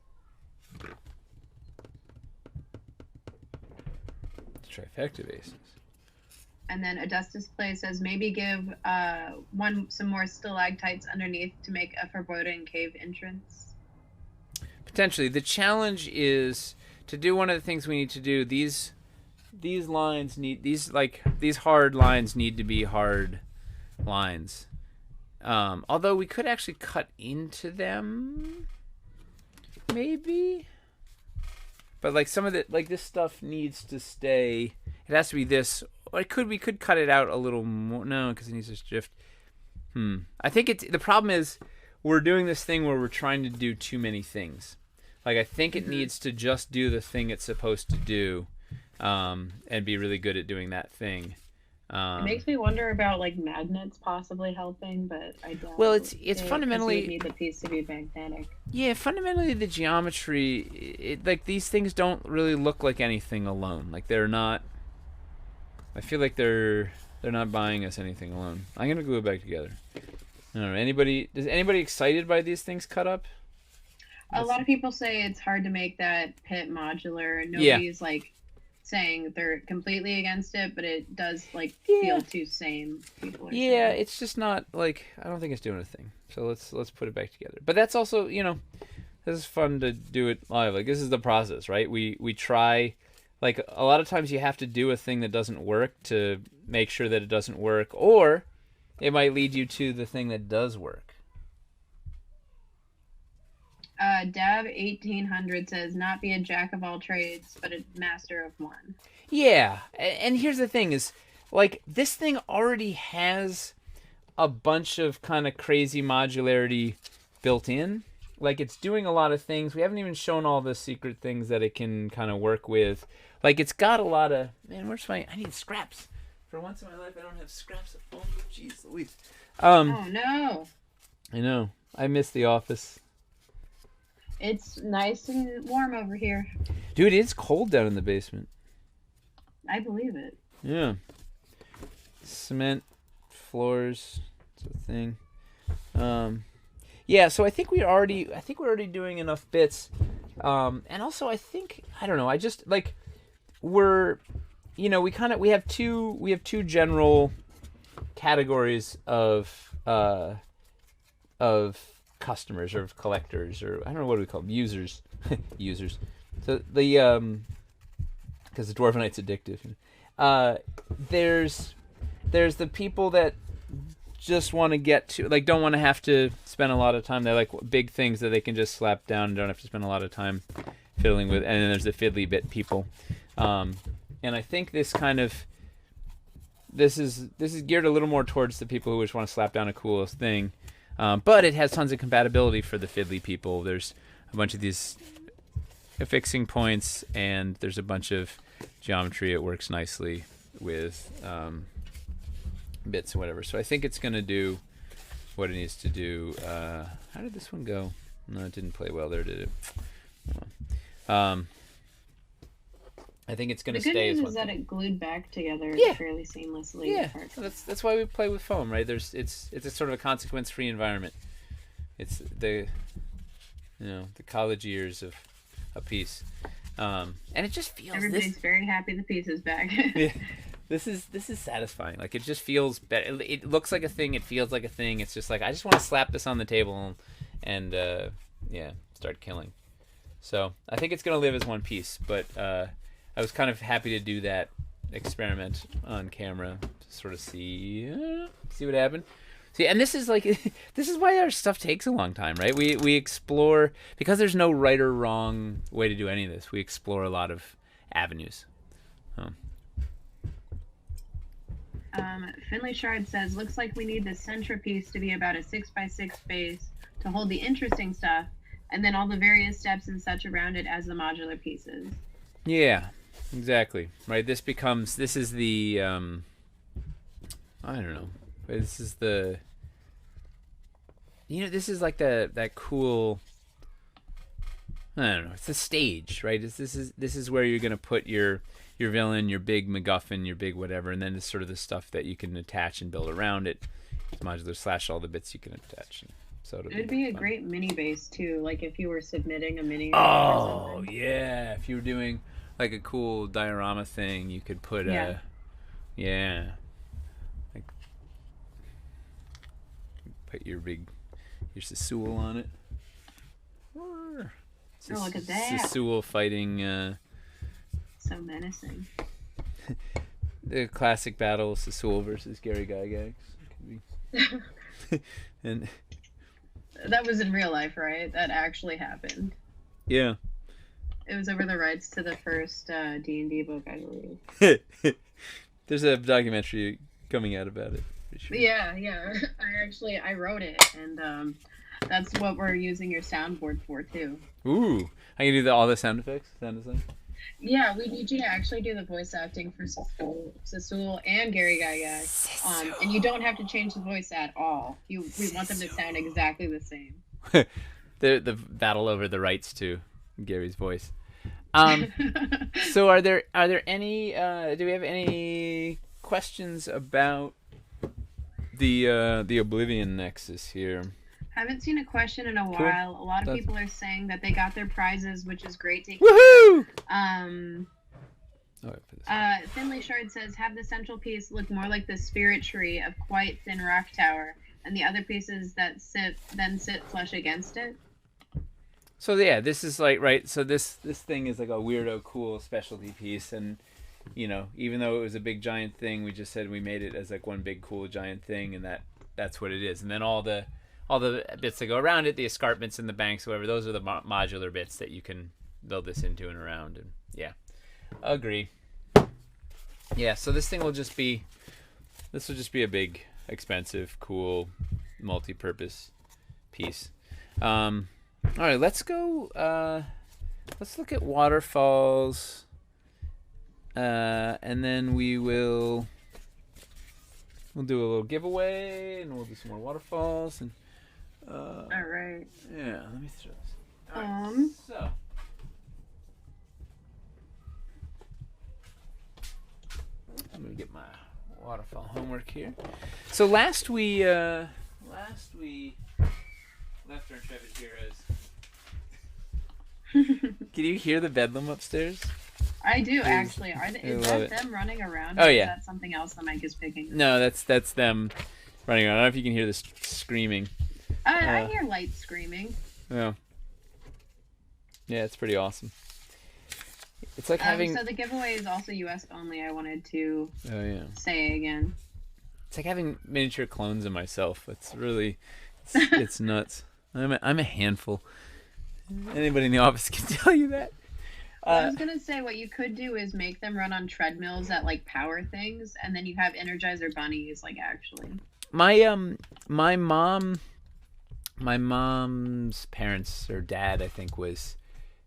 Trifecta bases. And then Augustus Play says, maybe give some more stalactites underneath to make a foreboding cave entrance. Potentially. The challenge is to do one of the things we need to do. These lines need, these hard lines need to be hard lines. Although we could actually cut into them, maybe. But like some of the, like, this stuff needs to stay. It has to be this. Or we could cut it out a little more. No, because it needs to shift. I think the problem is we're doing this thing where we're trying to do too many things. Like, I think it needs to just do the thing it's supposed to do, and be really good at doing that thing. It makes me wonder about, like, magnets possibly helping, but I don't. Well, it's fundamentally, you need the piece to be magnetic. Yeah, fundamentally the geometry, like, these things don't really look like anything alone. Like, they're not. I feel like they're not buying us anything alone. I'm gonna glue it back together. I don't know. Is anybody excited by these things cut up? A lot of people say it's hard to make that pit modular. Nobody's like saying they're completely against it, but it does feel too same. People are saying. It's just not like, I don't think it's doing a thing. So let's put it back together. But that's also, this is fun to do it live. Like, this is the process, right? We try. Like, a lot of times you have to do a thing that doesn't work to make sure that it doesn't work, or it might lead you to the thing that does work. Dab 1800 says, not be a jack of all trades, but a master of one. Yeah, and here's the thing is, like, this thing already has a bunch of kind of crazy modularity built in. Like, it's doing a lot of things. We haven't even shown all the secret things that it can kind of work with. Like, it's got a lot of... Man, where's my... I need scraps. For once in my life, I don't have scraps. Oh, jeez Louise. Oh, no. I know. I miss the office. It's nice and warm over here. Dude, it's cold down in the basement. I believe it. Yeah. Cement floors. It's a thing. Yeah, so I think we're already doing enough bits. And also I don't know, I just like we have two general categories of customers or of collectors, or I don't know, what do we call them? Users. Users. So the because the Dwarvenite's addictive. There's the people that just want to get to, like, don't want to have to spend a lot of time. They like big things that they can just slap down and don't have to spend a lot of time fiddling with. And then there's the fiddly bit people. And I think this is geared a little more towards the people who just want to slap down a coolest thing. But it has tons of compatibility for the fiddly people. There's a bunch of these affixing points, and there's a bunch of geometry. It works nicely with bits or whatever. So I think it's going to do what it needs to do. How did this one go? No, it didn't play well there, did it? I think it's going to stay. The as good one news is that thing. it glued back together fairly seamlessly. Yeah, that's why we play with foam, right? It's a sort of a consequence-free environment. It's the college years of a piece, and it just feels. Everybody's very happy the piece is back. Yeah. This is satisfying. Like, it just feels better. It looks like a thing. It feels like a thing. It's just like, I just want to slap this on the table and start killing. So I think it's gonna live as one piece. But I was kind of happy to do that experiment on camera to sort of see what happened. See, and this is like this is why our stuff takes a long time, right? We explore, because there's no right or wrong way to do any of this. We explore a lot of avenues. Finley Shard says, looks like we need the centerpiece to be about a 6x6 base to hold the interesting stuff, and then all the various steps and such around it as the modular pieces. Yeah, exactly. Right. This is the I don't know. This is the, this is like that cool, I don't know. It's the stage, right? This is where you're gonna put your villain, your big MacGuffin, your big whatever, and then it's sort of the stuff that you can attach and build around it. It's modular / all the bits you can attach. So it'd be a great mini base too, like if you were submitting a mini. Oh yeah, if you were doing like a cool diorama thing, you could put like put your Sassoul on it. Look at that. Sassoul fighting. So menacing. The classic battle, Sassoul versus Gary Gygax. And that was in real life, right? That actually happened. Yeah. It was over the rights to the first D&D book, I believe. There's a documentary coming out about it. For sure. Yeah. I wrote it, and that's what we're using your soundboard for too. Ooh, I can do all the sound effects. Sound design. Yeah, we need you to actually do the voice acting for Sassoul and Gary Gygax. And you don't have to change the voice at all. We want them to sound exactly the same. the battle over the rights to Gary's voice. So are there any do we have any questions about the Oblivion Nexus here? Haven't seen a question in a while. A lot of people are saying that they got their prizes, which is great to hear. Woohoo! Finley Shard says, have the central piece look more like the spirit tree of quite thin rock tower, and the other pieces that sit flush against it. So yeah, this is like, right, so this thing is like a weirdo cool specialty piece, and even though it was a big giant thing, we just said we made it as like one big cool giant thing, and that's what it is. And then all the all the bits that go around it, the escarpments and the banks, whatever. Those are the modular bits that you can build this into and around. And yeah, agree. Yeah, so this thing will just be a big, expensive, cool, multi-purpose piece. All right, let's go. Let's look at waterfalls, and then we'll do a little giveaway, and we'll do some more waterfalls. And All right. yeah, let me throw this. All right, so. I'm gonna get my waterfall homework here. So last we left our intrepid heroes. Can you hear the bedlam upstairs? I do actually. Is that it. them running around? Oh, or yeah. Is that something else the mic is picking? No, that's them running around. I don't know if you can hear this screaming. I hear light screaming. Yeah. Yeah, it's pretty awesome. It's like having. So the giveaway is also U.S. only. I wanted to Oh yeah. say again. It's like having miniature clones of myself. It's really, it's nuts. I'm a handful. Anybody in the office can tell you that. I was gonna say what you could do is make them run on treadmills that like power things, and then you have Energizer bunnies. Like actually, my mom's parents or dad, I think, was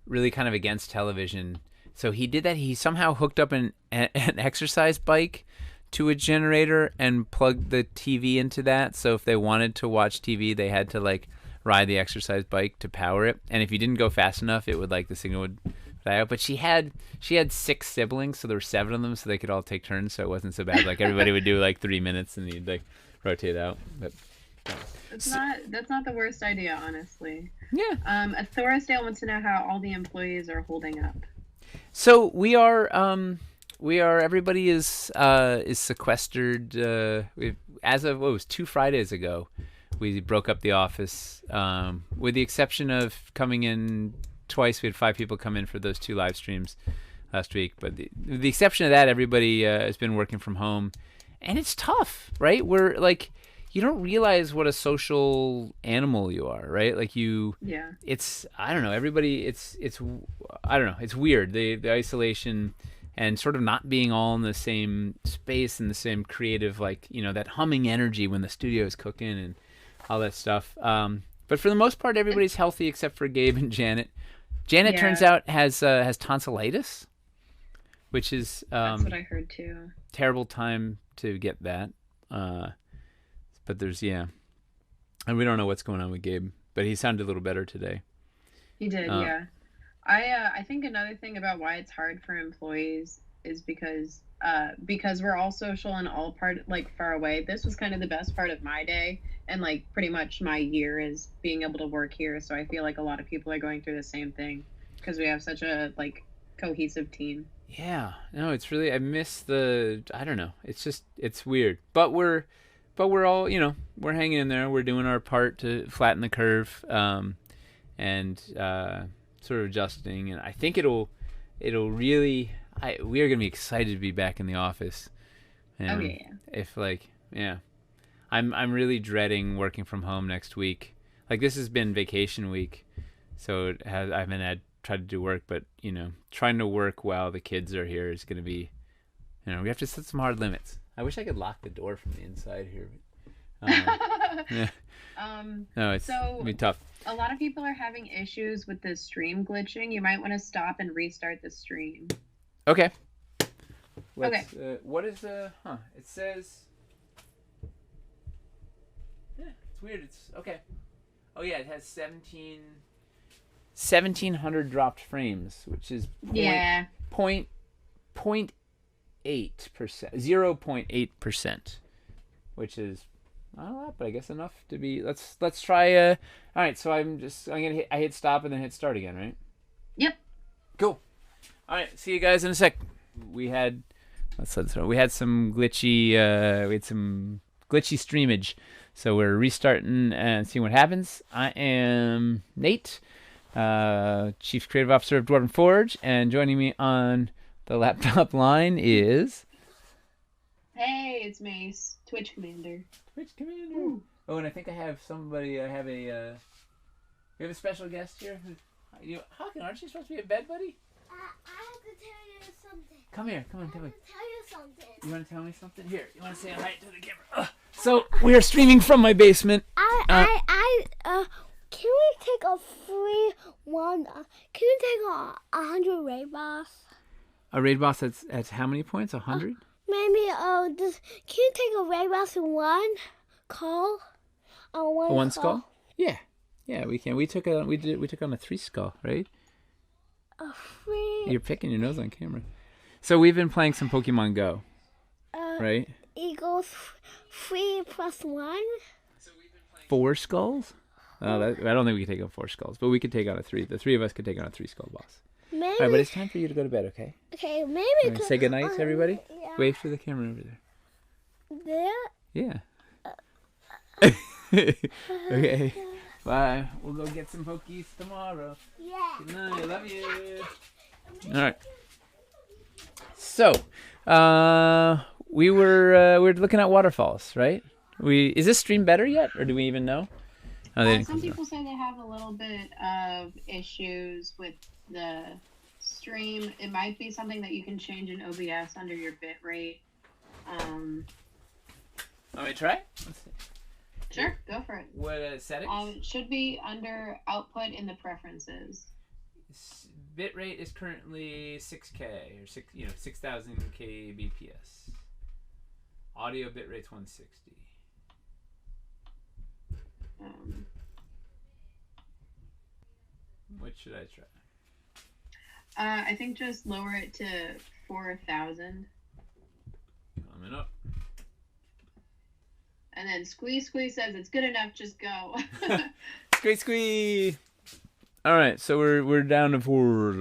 really kind of against television. So he did that. He somehow hooked up an exercise bike to a generator and plugged the TV into that. So if they wanted to watch TV, they had to like ride the exercise bike to power it. And if you didn't go fast enough, it would like the signal would die out. But she had 6 siblings, so there were 7 of them, so they could all take turns. So it wasn't so bad. Like everybody would do like 3 minutes, and you'd like rotate out. But that's not the worst idea, honestly. yeah. Thorisdale wants to know how all the employees are holding up. So we are everybody is sequestered. As of it was 2 Fridays ago, we broke up the office. With the exception of coming in twice, we had 5 people come in for those 2 live streams last week. But with the exception of that, everybody has been working from home, and it's tough, right? We're like, you don't realize what a social animal you are, right? Like you. Yeah. It's I don't know. Everybody. It's I don't know. It's weird. The isolation and sort of not being all in the same space and the same creative, like, you know, that humming energy when the studio is cooking and all that stuff. But for the most part, everybody's healthy except for Gabe and Janet. Janet turns out has tonsillitis, which is that's what I heard too. Terrible time to get that. But there's and we don't know what's going on with Gabe, but he sounded a little better today. He did, yeah. I think another thing about why it's hard for employees is because we're all social and all far away. This was kind of the best part of my day, and like pretty much my year is being able to work here. So I feel like a lot of people are going through the same thing because we have such a like cohesive team. Yeah, no, it's really, I miss I don't know. It's weird, but we're all, you know, we're hanging in there. We're doing our part to flatten the curve, and sort of adjusting. And I think it'll really, we are gonna be excited to be back in the office. And if I'm really dreading working from home next week. Like this has been vacation week, so I haven't tried to do work, but you know, trying to work while the kids are here is gonna be, you know, we have to set some hard limits. I wish I could lock the door from the inside here. Yeah. No, it's gonna be tough. A lot of people are having issues with the stream glitching. You might want to stop and restart the stream. Okay. Okay. What is It says. Yeah, it's weird. It's okay. Oh yeah, it has 1700 dropped frames, which is 0.8%, 0.8%, which is not a lot, but I guess enough to be. Let's try. All right, so I hit stop and then hit start again, right? Yep. Cool. All right, see you guys in a sec. We had some glitchy streamage, so we're restarting and seeing what happens. I am Nate, Chief Creative Officer of Dwarven Forge, and joining me on the laptop line is... Hey, it's Mace, Twitch Commander. Oh, and I think I have somebody. I have a. We have a special guest here. Hawken, aren't you supposed to be in bed, buddy? I have to tell you something. Come here. Come on, tell me. Tell you something. You want to tell me something? Here, you want to say hi to the camera? So we are streaming from my basement. Can we take a free one? Can we take 100 raid boss? A raid boss that's how many points? 100? Maybe can you take a raid boss in one call? One skull? Yeah, we can. We took on a 3 skull, right? A free. You're picking your nose on camera. So we've been playing some Pokemon Go, right? Equals 3 plus 1. 4 skulls? Oh, I don't think we can take on 4 skulls, but we could take on a 3. The 3 of us could take on a 3 skull boss. Maybe. All right, but it's time for you to go to bed, okay? Okay, maybe. Right, say goodnight to everybody. Yeah. Wave to the camera over there. There? Yeah. Okay. Bye. We'll go get some Pokies tomorrow. Yeah. Good night. I love you. All right. So, we were looking at waterfalls, right? Is this stream better yet, or do we even know? Oh, they didn't Some close it people say they have a little bit of issues with the stream. It might be something that you can change in OBS under your bit rate. Want me to try? Let's see. Sure, go for it. What settings? It should be under output in the preferences. Bit rate is currently 6K or 6,000 kbps. Audio bit rate's 160. What should I try? I think just lower it to 4,000. Coming up. And then Squee says it's good enough, just go. Squee. All right, so we're down to 4.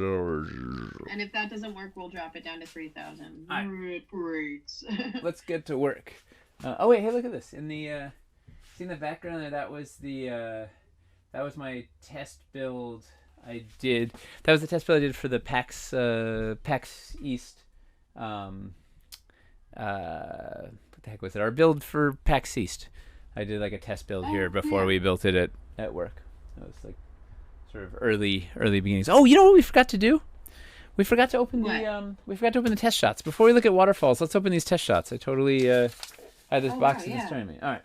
And if that doesn't work, we'll drop it down to 3,000. All right. Great. Let's get to work. Oh wait, hey, look at this. In the see in the background there, that was my test build I did. That was the test build I did for the PAX East. What the heck was it? Our build for PAX East. I did like a test build here before we built it at work. That was like sort of early beginnings. Oh, you know what we forgot to do? We forgot to open the test shots. Before we look at waterfalls, let's open these test shots. I totally had this box in destroying me. All right.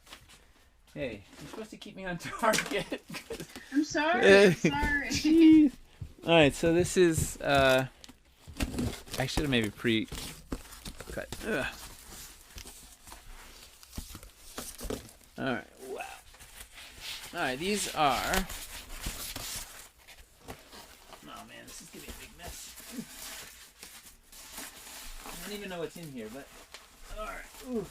Hey, you're supposed to keep me on target. I'm sorry. Jeez. All right, so this is I should have maybe pre-cut. Ugh. All right. Wow. All right, these are. Oh man, this is gonna be a big mess. I don't even know what's in here, but all right. Ooh.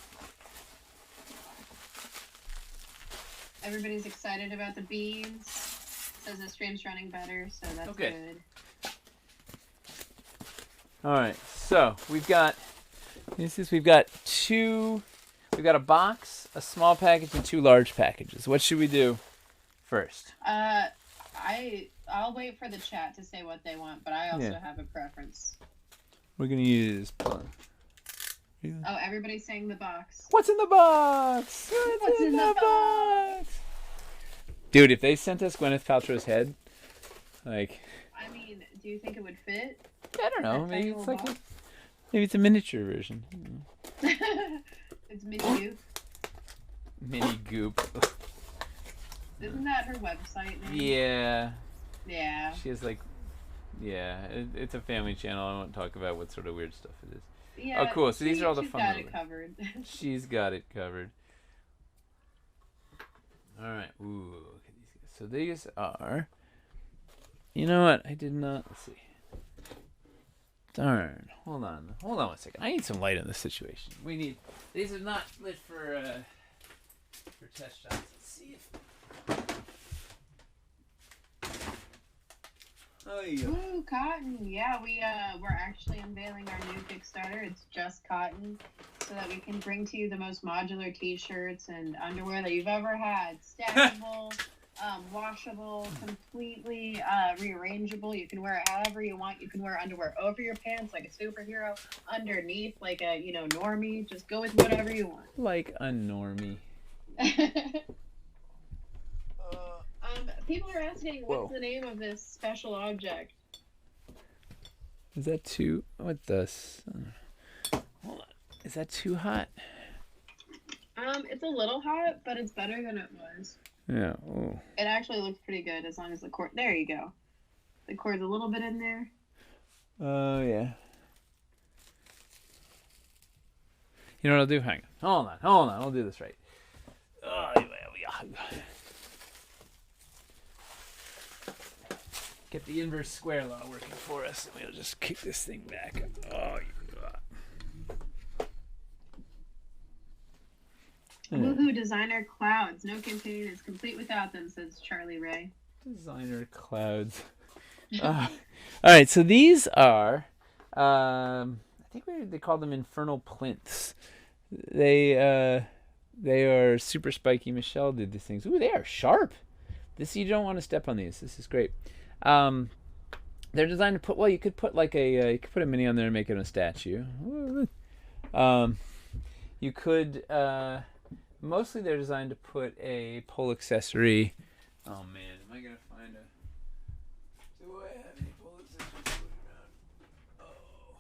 Everybody's excited about the beans. Says the stream's running better, so that's good. All right, so we've got a box, a small package, and 2 large packages. What should we do first? I'll wait for the chat to say what they want, but I also have a preference. We're gonna use plum. Oh, everybody's saying the box. What's in the box? What's in the box? Dude, if they sent us Gwyneth Paltrow's head, like. I mean, do you think it would fit? I don't know. Maybe it's like maybe it's a miniature version. It's mini goop. Mini goop. Isn't that her website name? Yeah. Yeah. She has like. Yeah, it's a family channel. I won't talk about what sort of weird stuff it is. Yeah, oh, cool. So these are all the she's fun. got it covered. She's got it covered. All right. Ooh, look at these guys. So these are. You know what? I did not. Let's see. Darn. Hold on 1 second. I need some light in this situation. We need. These are not lit for test shots. Let's see if. Oh, yeah. Ooh, cotton. Yeah, we're actually unveiling our new Kickstarter. It's just cotton, so that we can bring to you the most modular T-shirts and underwear that you've ever had. Stackable, washable, completely rearrangeable. You can wear it however you want. You can wear underwear over your pants like a superhero, underneath like a normie. Just go with whatever you want. Like a normie. People are asking, Whoa. what's the name of this special object? Is that too? What this? Hold on. Is that too hot? It's a little hot, but it's better than it was. Yeah. Oh. It actually looks pretty good as long as the cord. There you go. The cord's a little bit in there. Oh yeah. You know what I'll do? Hang on. Hold on. I'll do this right. Oh, get the inverse square law working for us, and we'll just kick this thing back. Oh, Woohoo! Designer clouds. No campaign is complete without them, says Charlie Ray. Designer clouds. All right, so these are, I think they call them infernal plinths. They are super spiky. Michelle did these things. Ooh, they are sharp. You don't want to step on these. This is great. They're designed to put. Well, you could put like you could put a mini on there and make it a statue. You could. Mostly, they're designed to put a pole accessory. Oh man, am I gonna find a? Do I have any pole accessories floating around? Oh,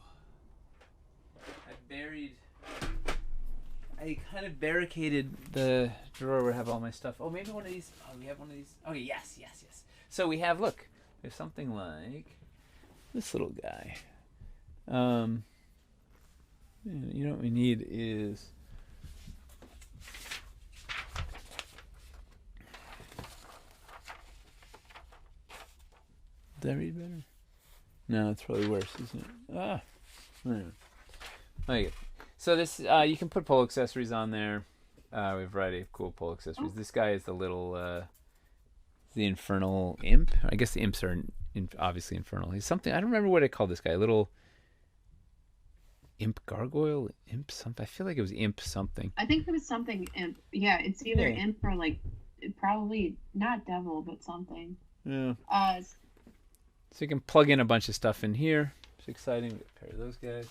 I kind of barricaded the drawer where I have all my stuff. Oh, maybe one of these. Oh, we have one of these. Okay, yes. So we have. Look, there's something like this little guy. You know what we need is. Did I read better? No, it's probably worse, isn't it? Okay. So this, you can put pole accessories on there. We have a variety of cool pole accessories. This guy is the little, the infernal imp. I guess the imps are obviously infernal. He's something. I don't remember what I called this guy. A little imp gargoyle, imp something. I feel like it was imp something. I think it was something imp. Yeah, it's either imp or like probably not devil, but something. Yeah. So you can plug in a bunch of stuff in here. It's exciting. We got a pair of those guys.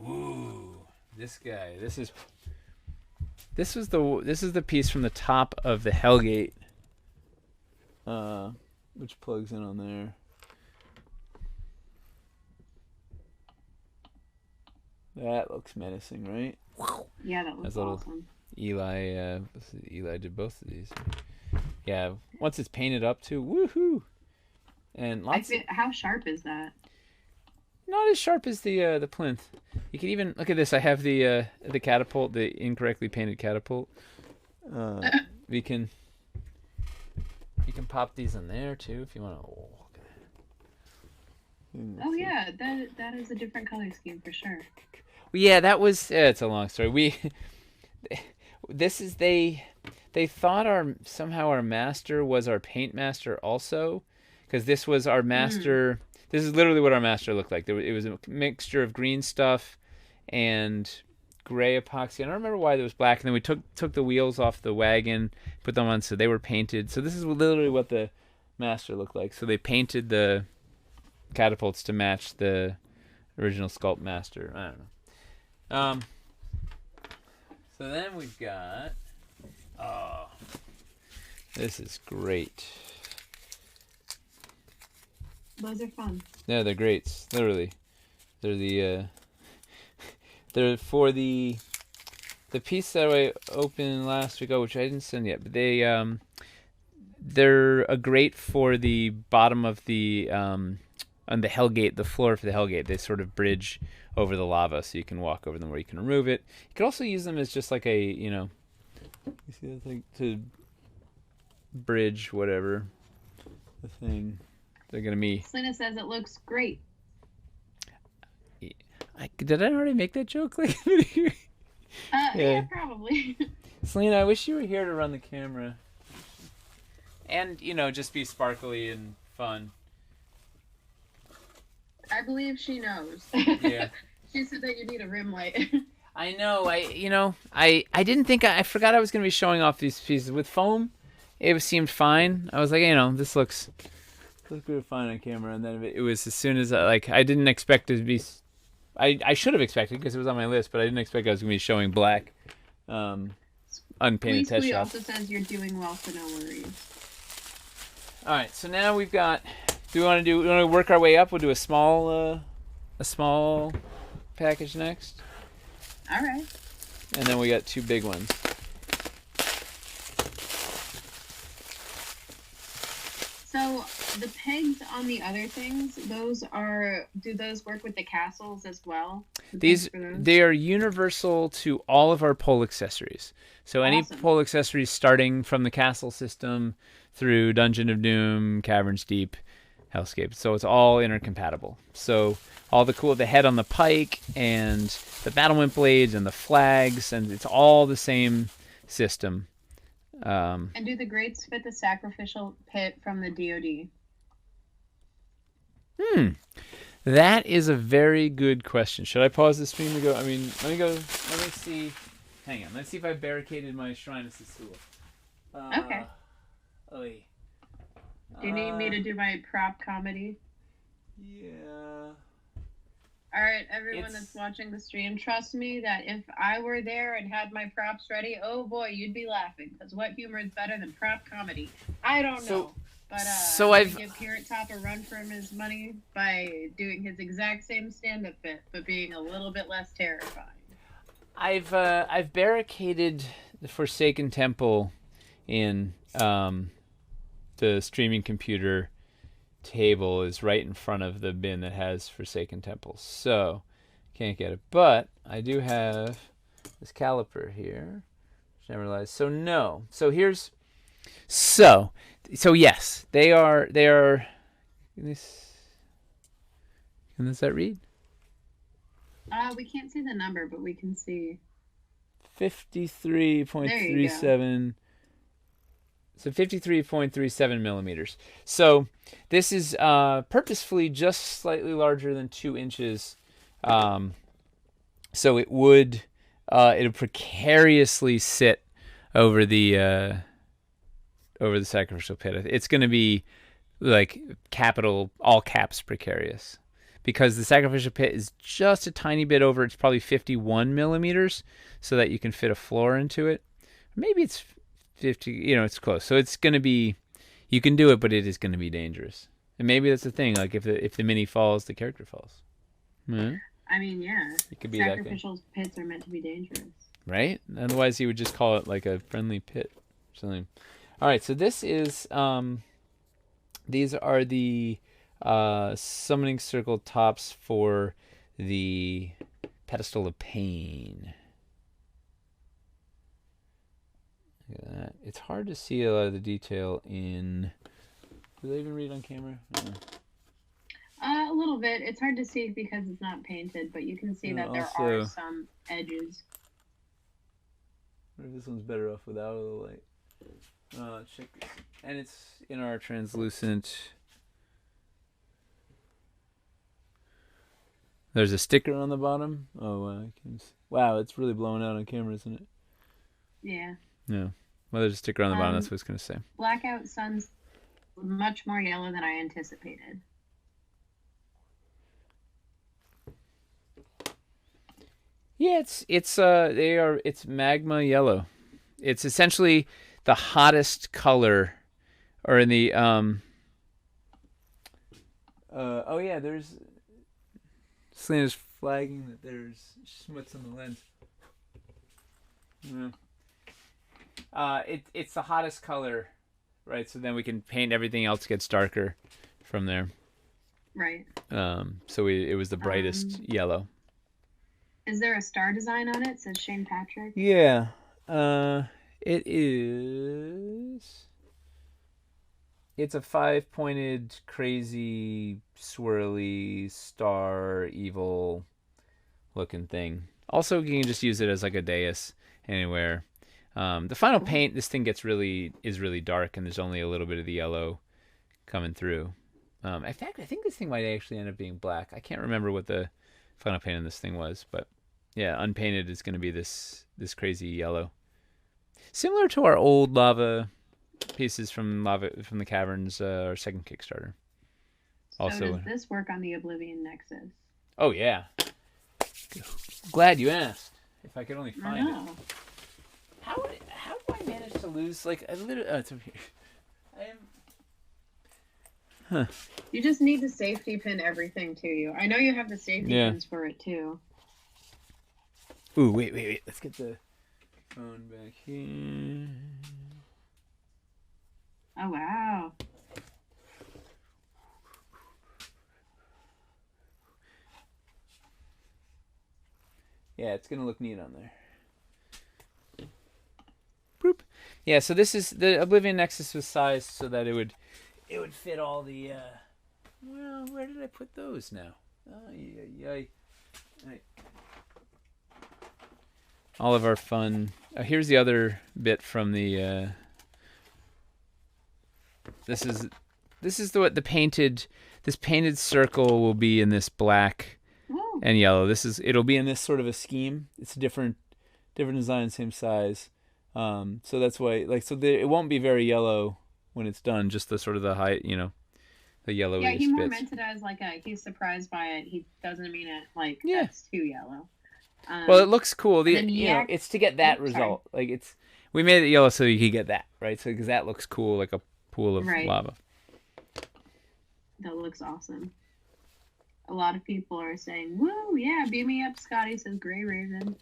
Ooh, this guy. This is the piece from the top of the Hellgate, which plugs in on there. That looks menacing, right? Yeah, that looks awesome. Eli did both of these. Yeah, once it's painted up too, woohoo! And how sharp is that? Not as sharp as the plinth. You can even look at this. I have the catapult, the incorrectly painted catapult. You can pop these in there too if you want to. Oh yeah, that is a different color scheme for sure. Well, yeah, that was. It's a long story. They thought somehow our master was our paint master also, because this was our master. This is literally what our master looked like. It was a mixture of green stuff and gray epoxy. I don't remember why there was black. And then we took the wheels off the wagon, put them on, so they were painted. So this is literally what the master looked like. So they painted the catapults to match the original sculpt master. I don't know. So then we've got. Oh, this is great. Those are fun. Yeah, they're great. Literally, they're for the piece that I opened last week. Oh, which I didn't send yet, but they're a grate for the bottom of the on the Hellgate, the floor for the Hellgate. They sort of bridge over the lava, so you can walk over them where you can remove it. You can also use them as just like a, you see that thing to bridge whatever the thing. They're gonna be. Selena says it looks great. Did I already make that joke? Yeah, probably. Selena, I wish you were here to run the camera. And, just be sparkly and fun. I believe she knows. Yeah. She said that you need a rim light. I know. I didn't think I forgot I was going to be showing off these pieces with foam. It seemed fine. I was like, this looks good fine on camera. And then it was as soon as I didn't expect it to be. I should have expected because it was on my list, but I didn't expect I was going to be showing black, unpainted test shots. Also says you're doing well, so no worries. All right, so now we've got. Do we want to work our way up? We'll do a small package next, All right. and then we got 2 big ones. So the pegs on the other things, do those work with the castles as well? They are universal to all of our pole accessories. So any Awesome. pole accessories starting from the castle system through Dungeon of Doom, Caverns Deep, Hellscape. So it's all intercompatible. So all the head on the pike and the battlement blades and the flags, and it's all the same system. And do the grates fit the sacrificial pit from the DoD? That is a very good question. Should I pause the stream to go? I mean, let me see. Hang on. Let's see if I barricaded my Shrine of Sisula. Okay. Oy. Do you need me to do my prop comedy? Yeah. All right, everyone that's watching the stream, trust me that if I were there and had my props ready, oh boy, you'd be laughing. Because what humor is better than prop comedy? I don't know. But so I'm I've gonna give Carrot Top a run for his money by doing his exact same stand-up bit, but being a little bit less terrifying. I've barricaded the Forsaken Temple in the streaming computer table is right in front of the bin that has Forsaken Temples, so can't get it. But I do have this caliper here, which I never realized. So no. So here's so yes, they are. Can this that read? We can't see the number, but we can see 53.37. So 53.37 millimeters. So this is purposefully just slightly larger than 2 inches. So it'll precariously sit over the sacrificial pit. It's going to be like capital, all caps, precarious. Because the sacrificial pit is just a tiny bit over. It's probably 51 millimeters, so that you can fit a floor into it. Maybe it's 50, it's close. So it's going to be, you can do it, but it is going to be dangerous. And maybe that's the thing. Like if the mini falls, the character falls. Mm-hmm. I mean, yeah. It could be sacrificial pits are meant to be dangerous. Right? Otherwise, he would just call it like a friendly pit or something. All right. So this is, these are the summoning circle tops for the pedestal of pain. Look at that. It's hard to see a lot of the detail in. Do they even read on camera? A little bit. It's hard to see because it's not painted, but you can see that there are some edges. I wonder if this one's better off without the light. Check this. And it's in our translucent. There's a sticker on the bottom. Oh wow! Wow, it's really blowing out on camera, isn't it? Yeah. Yeah. Well, there's a sticker on the bottom. That's what it's gonna say. Blackout Sun's much more yellow than I anticipated. Yeah, it's magma yellow. It's essentially the hottest color, or in the oh yeah, there's Selena's flagging that there's schmutz on the lens. Yeah. It's the hottest color, right? So then we can paint everything else gets darker from there. Right. So it was the brightest yellow. Is there a star design on it? It says Shane Patrick. Yeah. It is. It's a 5-pointed, crazy, swirly, star, evil looking thing. Also, you can just use it as like a dais anywhere. The final paint, this thing is really dark, and there's only a little bit of the yellow coming through. In fact, I think this thing might actually end up being black. I can't remember what the final paint on this thing was, but yeah, unpainted is going to be this crazy yellow, similar to our old lava pieces from the caverns, our second Kickstarter. Also, so does this work on the Oblivion Nexus? Oh yeah. Glad you asked. If I could only find it. How do I manage to lose like a little? Oh, it's over here. You just need to safety pin everything to you. I know you have the safety Yeah. pins for it too. Ooh, wait. Let's get the phone back here. Oh wow. Yeah, it's gonna look neat on there. Boop. Yeah, so this is the Oblivion Nexus was sized so that it would fit all the. Well, where did I put those now? Ay. All of our fun. Here's the other bit from the. This is the painted. This painted circle will be in this black Ooh. and yellow. It'll be in this sort of a scheme. It's a different design, same size. So that's why, it won't be very yellow when it's done. Just the sort of the high, the yellowish Yeah, he more bits. meant it as like he's surprised by it. He doesn't mean it like Yeah. that's too yellow. Well, it looks cool. then It's to get that Oops, result. We made it yellow so you could get that, right? So because that looks cool, like a pool of Right. lava. That looks awesome. A lot of people are saying, "Woo, yeah, beam me up, Scotty," says Gray Raven.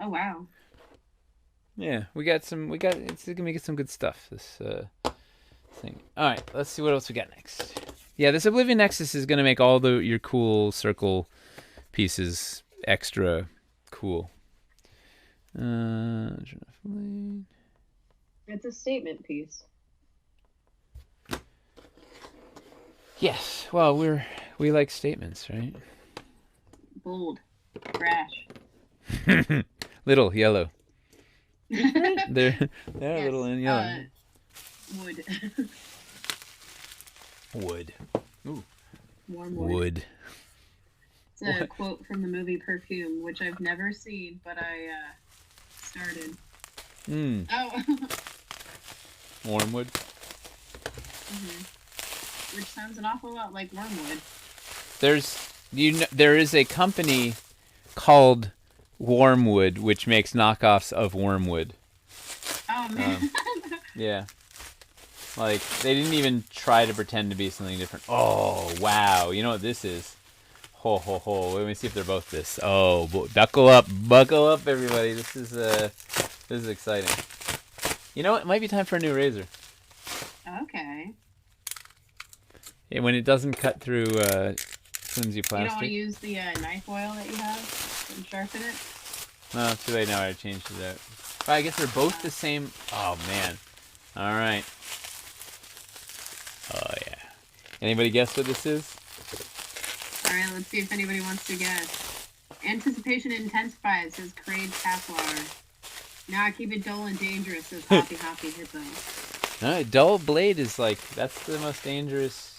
Oh wow. Yeah, it's gonna make some good stuff. This thing. All right, let's see what else we got next. Yeah, this Oblivion Nexus is gonna make all your cool circle pieces extra cool. It's a statement piece. Yes. Well, we like statements, right? Bold. Brash. Little yellow. They're Yes, little and yellow. Wood. Wood. Ooh. Warm wood. Wood. It's a quote from the movie Perfume, which I've never seen, but I started. Oh. Wormwood. Which sounds an awful lot like wormwood. There is a company called Wormwood which makes knockoffs of wormwood. Oh man. Yeah. Like they didn't even try to pretend to be something different. Oh wow! You know what this is? Ho ho ho! Let me see if they're both this. Oh, buckle up, everybody! This is exciting. You know what? It might be time for a new razor. Okay. Yeah, when it doesn't cut through flimsy plastic. You don't want to use the knife oil that you have and sharpen it? No, too late now. I changed it out. But I guess they're both the same. Oh man! All right. Oh yeah. Anybody guess what this is? All right, let's see if anybody wants to guess. Anticipation intensifies, says Crade Taplar. Nah, keep it dull and dangerous, says Hoppy Hippo. No, dull blade is that's the most dangerous.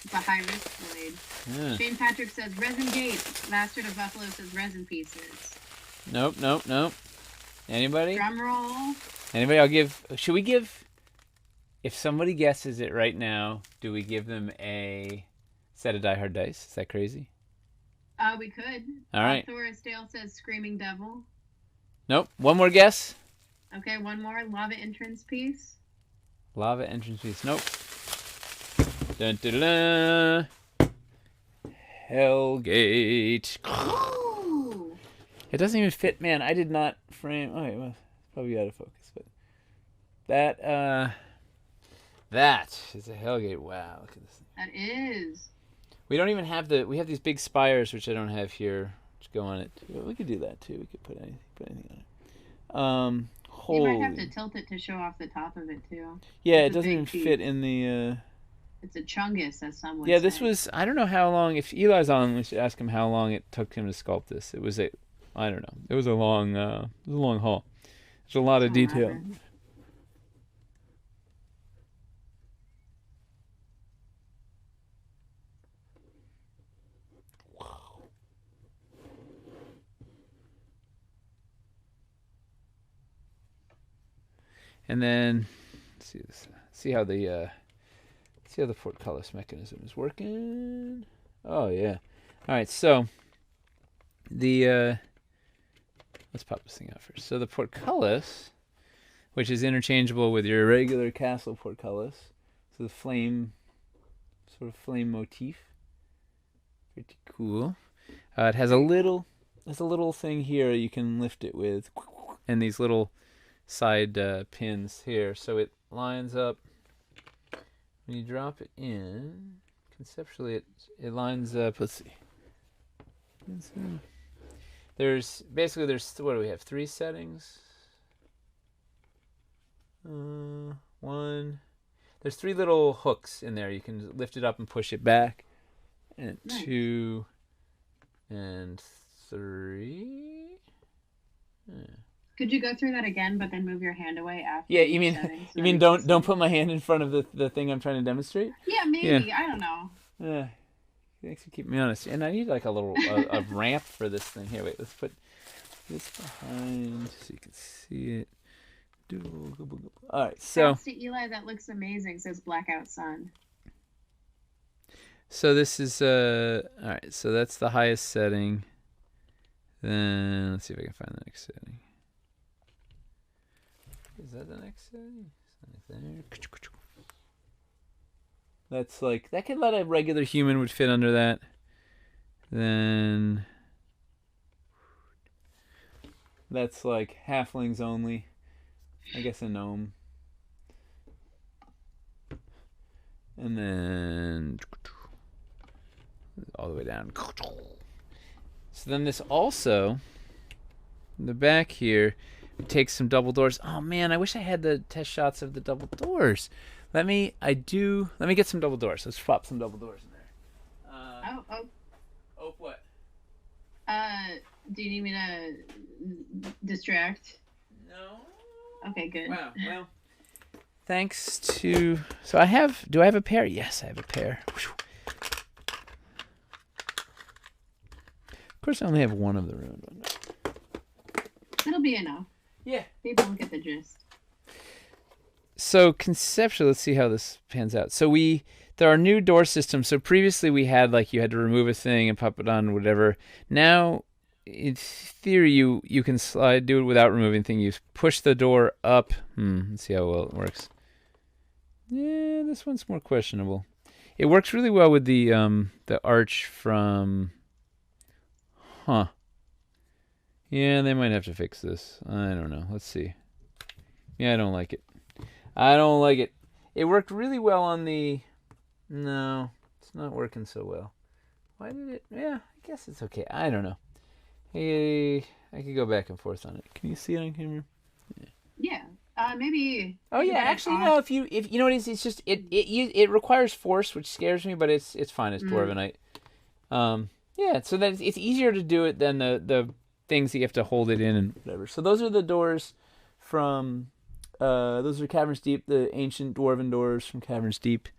It's a high risk blade. Yeah. Shane Patrick says resin gate. Bastard of Buffalo says resin pieces. Nope. Anybody? Drum roll. Anybody? Should we give? If somebody guesses it right now, do we give them a set of Die Hard dice? Is that crazy? We could. All right. Thoris Dale says Screaming Devil. Nope. One more guess. Okay, one more. Lava entrance piece. Lava entrance piece. Nope. Dun, dun, dun, dun. Hellgate. Ooh. It doesn't even fit, man. I did not frame. Oh, it was probably out of focus, but that is a Hellgate. Wow, look at this thing. That is. We don't even have we have these big spires, which I don't have here, which go on it. We could do that too. We could put anything on it. You might have to tilt it to show off the top of it too. Yeah, It's it a doesn't big even piece. fit in the. It's a chungus, as some would Yeah, say. this was. I don't know how long. If Eli's on, we should ask him how long it took him to sculpt this. It was I don't know. It was a long. Haul. There's a lot of detail. Elaborate. And then let's see this. See how the portcullis mechanism is working. Oh yeah. All right. So the let's pop this thing out first. So the portcullis which is interchangeable with your regular castle portcullis. So the flame, sort of flame motif. Pretty cool. It has a little thing here you can lift it with, and these little side pins here, so it lines up. When you drop it in, conceptually it lines up. Let's see. There's what do we have? 3 settings. One. There's 3 little hooks in there. You can lift it up and push it back. And Nice. 2 and 3. Could you go through that again, but then move your hand away after? Yeah, each you mean setting, so you that mean we don't can don't see? put my hand in front of the thing I'm trying to demonstrate? Yeah, maybe. I don't know. Yeah. Thanks for keeping me honest. And I need like a little a ramp for this thing. Here, wait. Let's put this behind so you can see it. All right, so Thanks to Eli, that looks amazing. Says Blackout Sun. so this is all right. So that's the highest setting. Then let's see if I can find the next setting. Is that the next setting? There. That's like that could let a regular human would fit under that. Then that's like halflings only. I guess a gnome. And then all the way down. So then this also, in the back here, takes some double doors. Oh man, I wish I had the test shots of the double doors. Let me get some double doors. Let's swap some double doors in there. Oh, what? Do you need me to distract? No. Okay, good. Wow. Well, thanks to do I have a pair? Yes, I have a pair. Of course, I only have one of the ruined ones. It'll be enough. Yeah. People will get the gist. So conceptually, let's see how this pans out. So there are new door systems. So previously we had like you had to remove a thing and pop it on, whatever. Now, in theory, you can do it without removing thing. You push the door up. Let's see how well it works. Yeah, this one's more questionable. It works really well with the arch from. Huh. Yeah, they might have to fix this. I don't know. Let's see. Yeah, I don't like it. It worked really well on the... No, it's not working so well. Why did it... Yeah, I guess it's okay. I don't know. Hey, I could go back and forth on it. Can you see it on camera? Yeah. Maybe. Oh yeah, actually no. If you know what it is, it's just it requires force, which scares me, but it's fine. It's dwarvenite. Yeah, so that it's easier to do it than the things that you have to hold it in and whatever. So those are the doors from. Those are Caverns Deep, the ancient dwarven doors from Caverns Deep.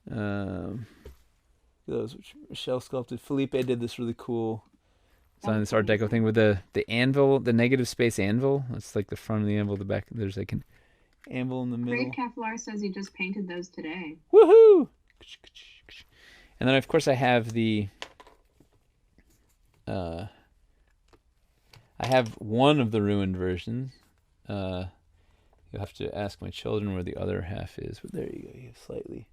Those which Michelle sculpted. Felipe did this really cool design, this Art Deco thing with the anvil, the negative space anvil. That's like the front of the anvil, the back. There's like an anvil in the middle. Great Kevlar says he just painted those today. Woohoo! And then of course I have the. I have one of the ruined versions. You'll have to ask my children where the other half is, but there you go. You have slightly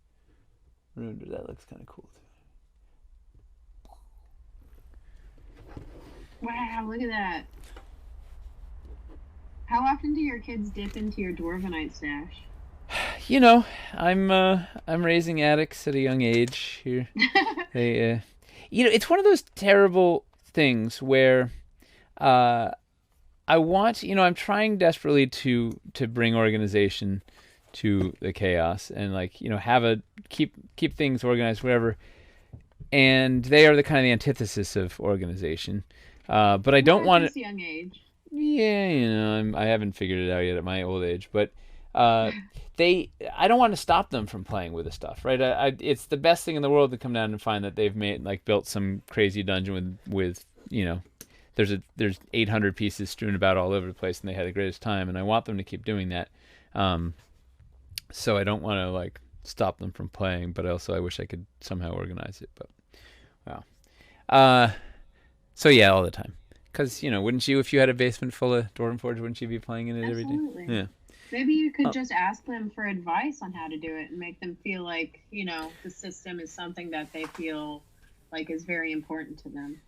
ruined it. That looks kind of cool too. Wow, look at that. How often do your kids dip into your dwarvenite stash? You know, I'm raising addicts at a young age here. They, it's one of those terrible things where, I want, I'm trying desperately to bring organization to the chaos and keep things organized, whatever. And they are the kind of the antithesis of organization. But I don't want it. Young age. Yeah, I haven't figured it out yet at my old age, but I don't want to stop them from playing with the stuff, right? It's the best thing in the world to come down and find that they've built some crazy dungeon with there's 800 pieces strewn about all over the place, and they had the greatest time, and I want them to keep doing that. So I don't want to stop them from playing, but also I wish I could somehow organize it. But wow. So yeah, all the time, because wouldn't you, if you had a basement full of Dwarven Forge, wouldn't you be playing in it every day? Absolutely. Yeah. Maybe you could just ask them for advice on how to do it and make them feel like, the system is something that they feel like is very important to them.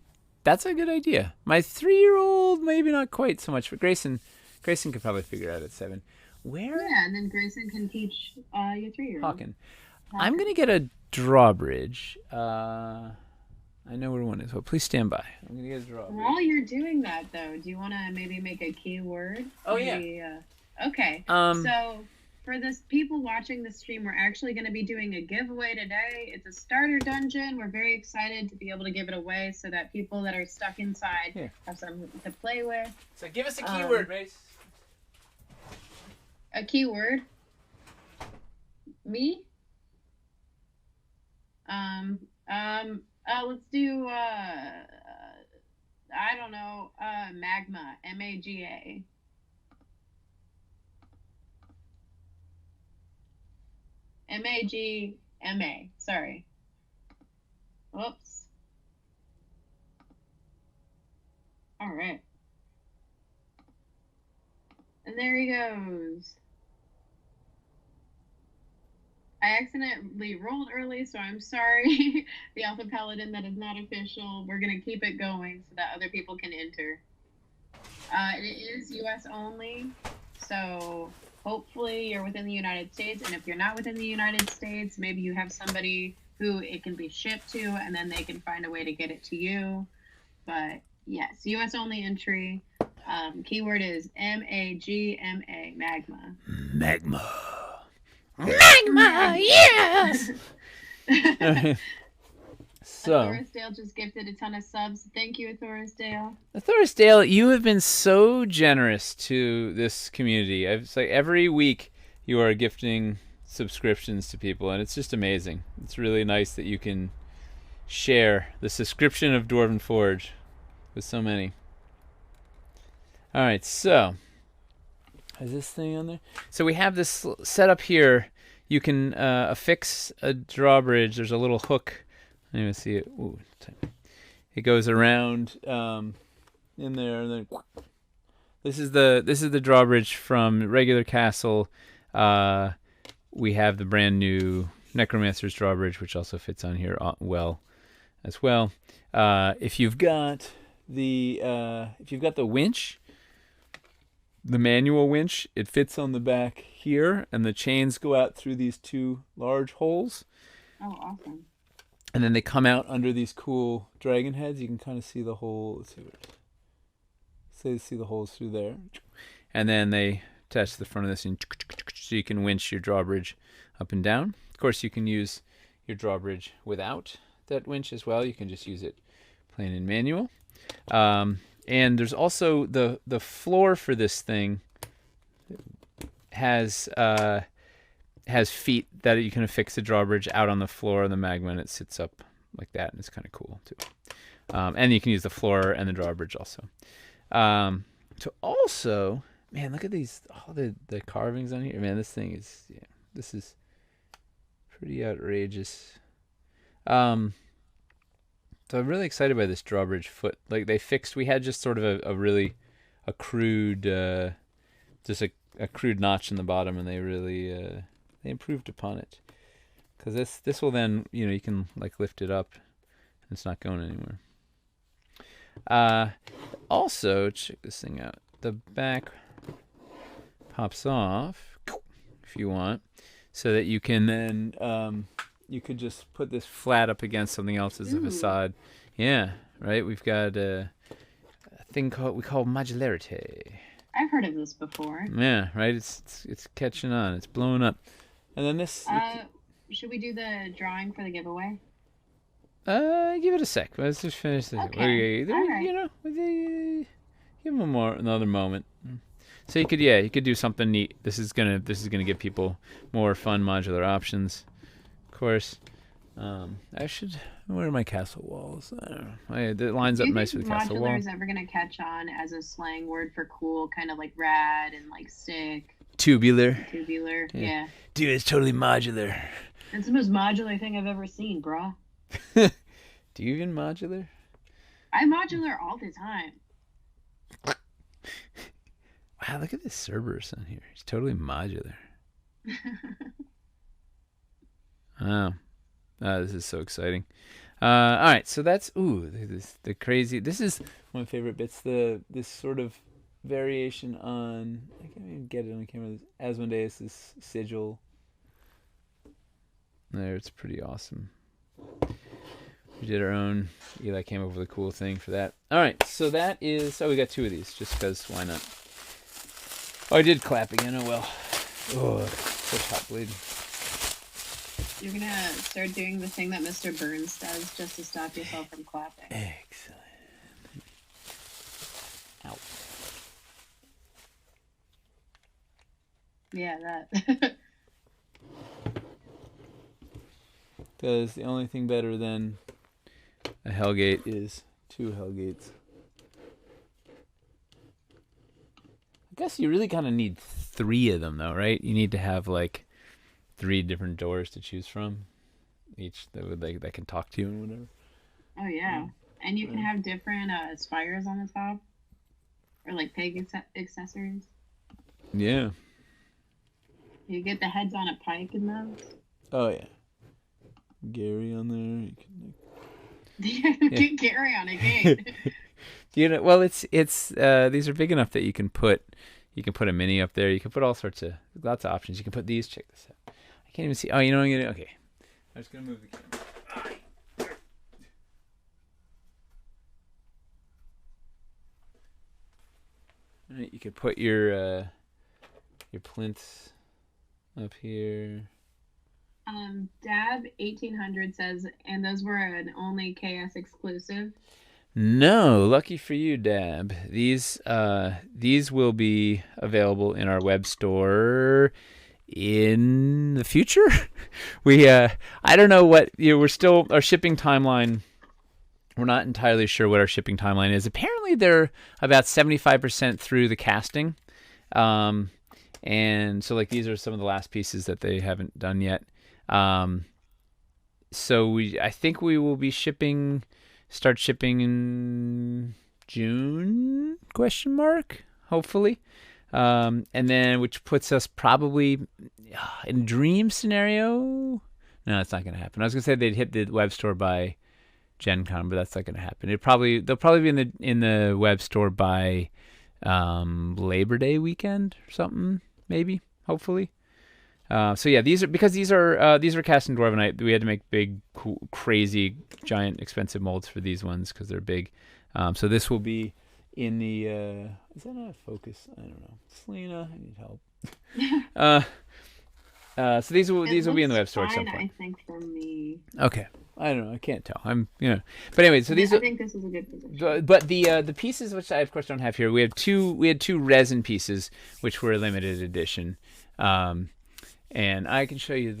That's a good idea. My 3-year-old, maybe not quite so much, but Grayson could probably figure it out at 7. Where? Yeah, and then Grayson can teach your 3-year-old. Hawken. I'm going to get a drawbridge. I know where one is, but please stand by. I'm going to get a drawbridge. While you're doing that, though, do you want to maybe make a keyword? Oh, maybe, yeah. Okay. So for this people watching the stream, we're actually going to be doing a giveaway today. It's a starter dungeon. We're very excited to be able to give it away so that people that are stuck inside have something to play with. So give us a keyword, Mace. A keyword? Me? Let's do, I don't know, magma, M-A-G-A. M-A-G-M-A, sorry. Whoops. All right. And there he goes. I accidentally rolled early, so I'm sorry. The Alpha Paladin, that is not official. We're going to keep it going so that other people can enter. It is US only, so hopefully you're within the United States. And if you're not within the United States, maybe you have somebody who it can be shipped to, and then they can find a way to get it to you. But yes, US only entry. Keyword is M-A-G-M-A, magma. Magma. Magma, yes! So, Thorisdale just gifted a ton of subs. Thank you, Thorisdale. Thorisdale, you have been so generous to this community. It's like every week you are gifting subscriptions to people, and it's just amazing. It's really nice that you can share the subscription of Dwarven Forge with so many. All right, so is this thing on there? So we have this set up here. You can affix a drawbridge. There's a little hook. I didn't even see it. Ooh, it goes around in there, and then this is the drawbridge from regular castle. We have the brand new Necromancer's drawbridge, which also fits on here well as well. If you've got the winch, the manual winch, it fits on the back here, and the chains go out through these two large holes. Oh, awesome. And then they come out under these cool dragon heads. You can kind of see the hole. Let's see see the holes through there. And then they attach to the front of this, and so you can winch your drawbridge up and down. Of course, you can use your drawbridge without that winch as well. You can just use it plain in manual. And there's also the floor for this thing has feet that you can affix the drawbridge out on the floor of the magma, and it sits up like that, and it's kind of cool too. And you can use the floor and the drawbridge also. So also, man, look at all the carvings on here. Man, this thing is, this is pretty outrageous. So I'm really excited by this drawbridge foot. Like we had just sort of a really crude, just a crude notch in the bottom, and they really they improved upon it. Because this will then, you can like lift it up, and it's not going anywhere. Also, check this thing out. The back pops off if you want, so that you can then you could just put this flat up against something else as a facade. Yeah, right. We've got a thing we call modularity. I've heard of this before. Yeah, right. It's catching on. It's blowing up. And then this. Should we do the drawing for the giveaway? Give it a sec. Let's just finish this. Okay. All right. Give them another moment. So you could do something neat. This is gonna give people more fun modular options. Of course. Where are my castle walls? I don't know. It lines up nice with the castle wall. Modular is ever gonna catch on as a slang word for cool, kind of like rad and like sick. Tubular. Yeah. Dude, it's totally modular. It's the most modular thing I've ever seen, bruh. Do you even modular? I modular all the time. Wow, look at this Cerberus on here. It's totally modular. Wow. This is so exciting. All right, so that's the crazy. This is one of my favorite bits. This sort of variation on, I can't even get it on camera. Asmodeus' sigil. There, it's pretty awesome. We did our own. Eli came up with a cool thing for that. All right, so that is. Oh, we got 2 of these, just because. Why not? Oh, I did clap again. Oh well. Oh, such hot bleeding. You're gonna start doing the thing that Mr. Burns does just to stop yourself from clapping. Excellent. Ow. Yeah, that. Because the only thing better than a Hellgate is 2 Hellgates. I guess you really kind of need 3 of them, though, right? You need to have like 3 different doors to choose from, each that can talk to you and whatever. Oh yeah, and you can have different spires on the top, or like peg accessories. Yeah. You get the heads on a pike in those. Oh yeah. Gary on there. You can, Get Gary on a gate. Well, it's these are big enough that you can put a mini up there. You can put all sorts of lots of options. You can put these. Check this out. I can't even see. Oh, you know what I'm gonna. Okay, I'm just gonna move the camera. All right, you could put your plinths up here. Dab 1800 says, and those were an only KS exclusive. No, lucky for you, Dab. These will be available in our web store in the future. We I don't know what we're still our shipping timeline. We're not entirely sure what our shipping timeline is. Apparently, they're about 75% through the casting, and so like these are some of the last pieces that they haven't done yet. So I think we will be start shipping in June, ? Hopefully. And then, which puts us probably in dream scenario. No, it's not going to happen. I was going to say they'd hit the web store by Gen Con, but that's not going to happen. They'll probably be in the web store by Labor Day weekend or something, maybe, hopefully. So yeah, these are cast in Dwarvenite. We had to make big, cool, crazy, giant, expensive molds for these ones because they're big. So this will be in the. Is that not a focus? I don't know. Selena, I need help. So these will be in the web store at some point. I think for me. Okay, I don't know. I can't tell. But anyway, so these. I think this is a good position. But the pieces which I of course don't have here, we had two resin pieces which were limited edition. And I can show you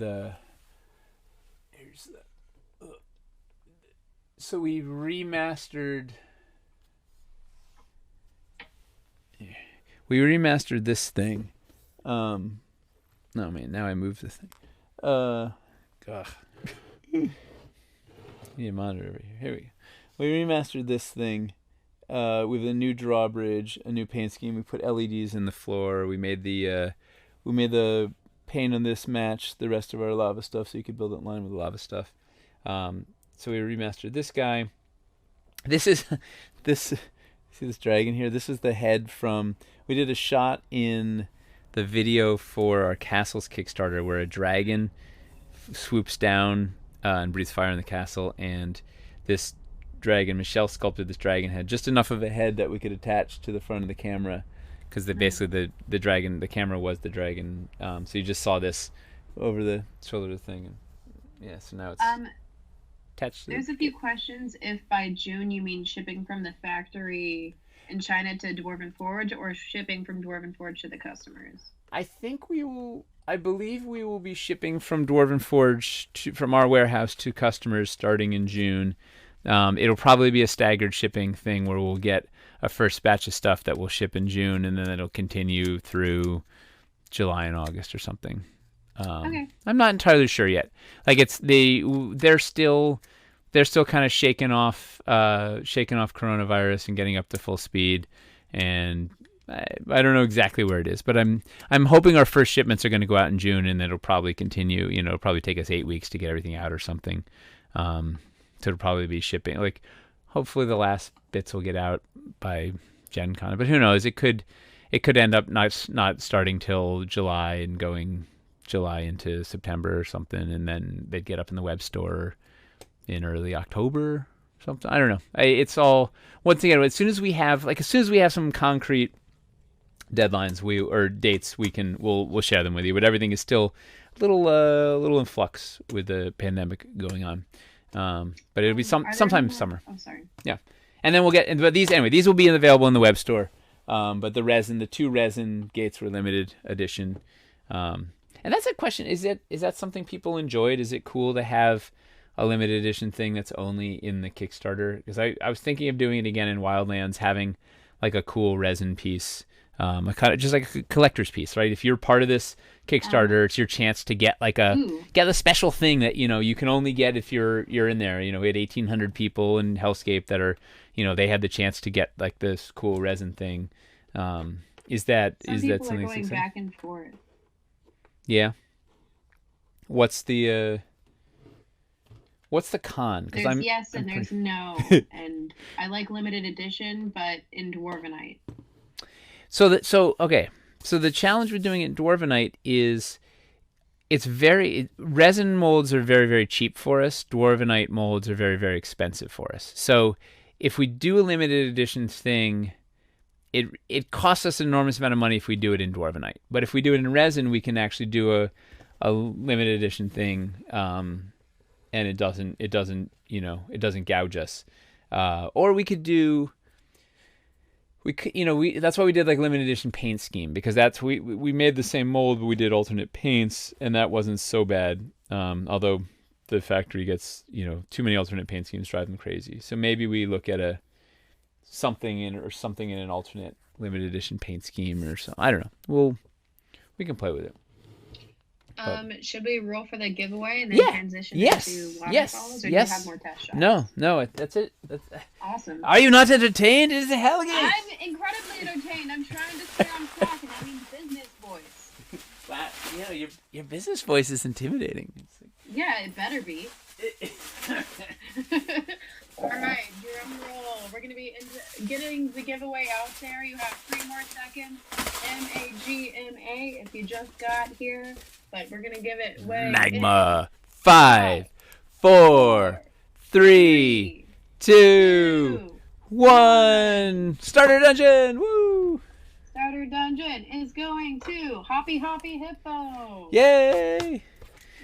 so we remastered this thing. Oh man, now I moved the thing. Need a monitor over here. Here we go. We remastered this thing with a new drawbridge, a new paint scheme. We put LEDs in the floor. We made the paint on this match the rest of our lava stuff, so you could build it in line with the lava stuff. So we remastered this guy. This is see this dragon here. This is the head from. We did a shot in the video for our castles Kickstarter where a dragon swoops down and breathes fire in the castle, and this dragon, Michelle sculpted this dragon head, just enough of a head that we could attach to the front of the camera. Because basically the dragon, the camera was the dragon, so you just saw this over the shoulder of the thing, and yeah. So now it's attached. There's a few questions. If by June you mean shipping from the factory in China to Dwarven Forge, or shipping from Dwarven Forge to the customers? I believe we will be shipping from Dwarven Forge from our warehouse to customers starting in June. It'll probably be a staggered shipping thing where we'll get a first batch of stuff that will ship in June, and then it'll continue through July and August or something. Okay. I'm not entirely sure yet. Like they're still kind of shaking off coronavirus and getting up to full speed, and I don't know exactly where it is, but I'm hoping our first shipments are going to go out in June, and it'll probably continue. It'll probably take us 8 weeks to get everything out or something. So it'll probably be shipping. Like, hopefully the last bits will get out by Gen Con, but who knows? It could end up not starting till July and going July into September or something, and then they'd get up in the web store in early October. Something, I don't know. It's all, once again, as soon as we have some concrete deadlines or dates, we'll share them with you. But everything is still a little in flux with the pandemic going on. But it'll be sometime summer. Oh, sorry. Yeah, and then but these will be available in the web store. But the 2 resin gates were limited edition. And that's a question: is that something people enjoyed? Is it cool to have a limited edition thing that's only in the Kickstarter? Because I was thinking of doing it again in Wildlands, having like a cool resin piece, just like a collector's piece, right? If you're part of this Kickstarter, it's your chance to get get a special thing that you can only get if you're in there. We had 1,800 people in Hellscape that are they had the chance to get like this cool resin thing. Is that something are going back and forth? Yeah. What's the con? There's yes and there's no, and I like limited edition, but in Dwarvenite. So the challenge with doing it in Dwarvenite is resin molds are very, very cheap for us. Dwarvenite molds are very, very expensive for us. So if we do a limited edition thing, it costs us an enormous amount of money if we do it in Dwarvenite. But if we do it in resin, we can actually do a limited edition thing. And it doesn't gouge us. Or we could do, that's why we did like limited edition paint scheme, because we made the same mold, but we did alternate paints, and that wasn't so bad. Although the factory gets, too many alternate paint schemes drive them crazy. So maybe we look at something in an alternate limited edition paint scheme or something. I don't know. We can play with it. Should we roll for the giveaway and then transition into waterfalls, or do you have more test shots? No, that's it. That's awesome. Are you not entertained? It is a hell game. I'm incredibly entertained. I'm trying to stay on track, and I mean business voice. Wow, your business voice is intimidating. Yeah, it better be. All right, drum roll. We're going to be getting the giveaway out there. You have 3 more seconds. MAGMA if you just got here. But we're going to give it away. Magma. 5, 4, 3, 2, 1. Starter Dungeon. Woo! Starter Dungeon is going to Hoppy Hippo. Yay!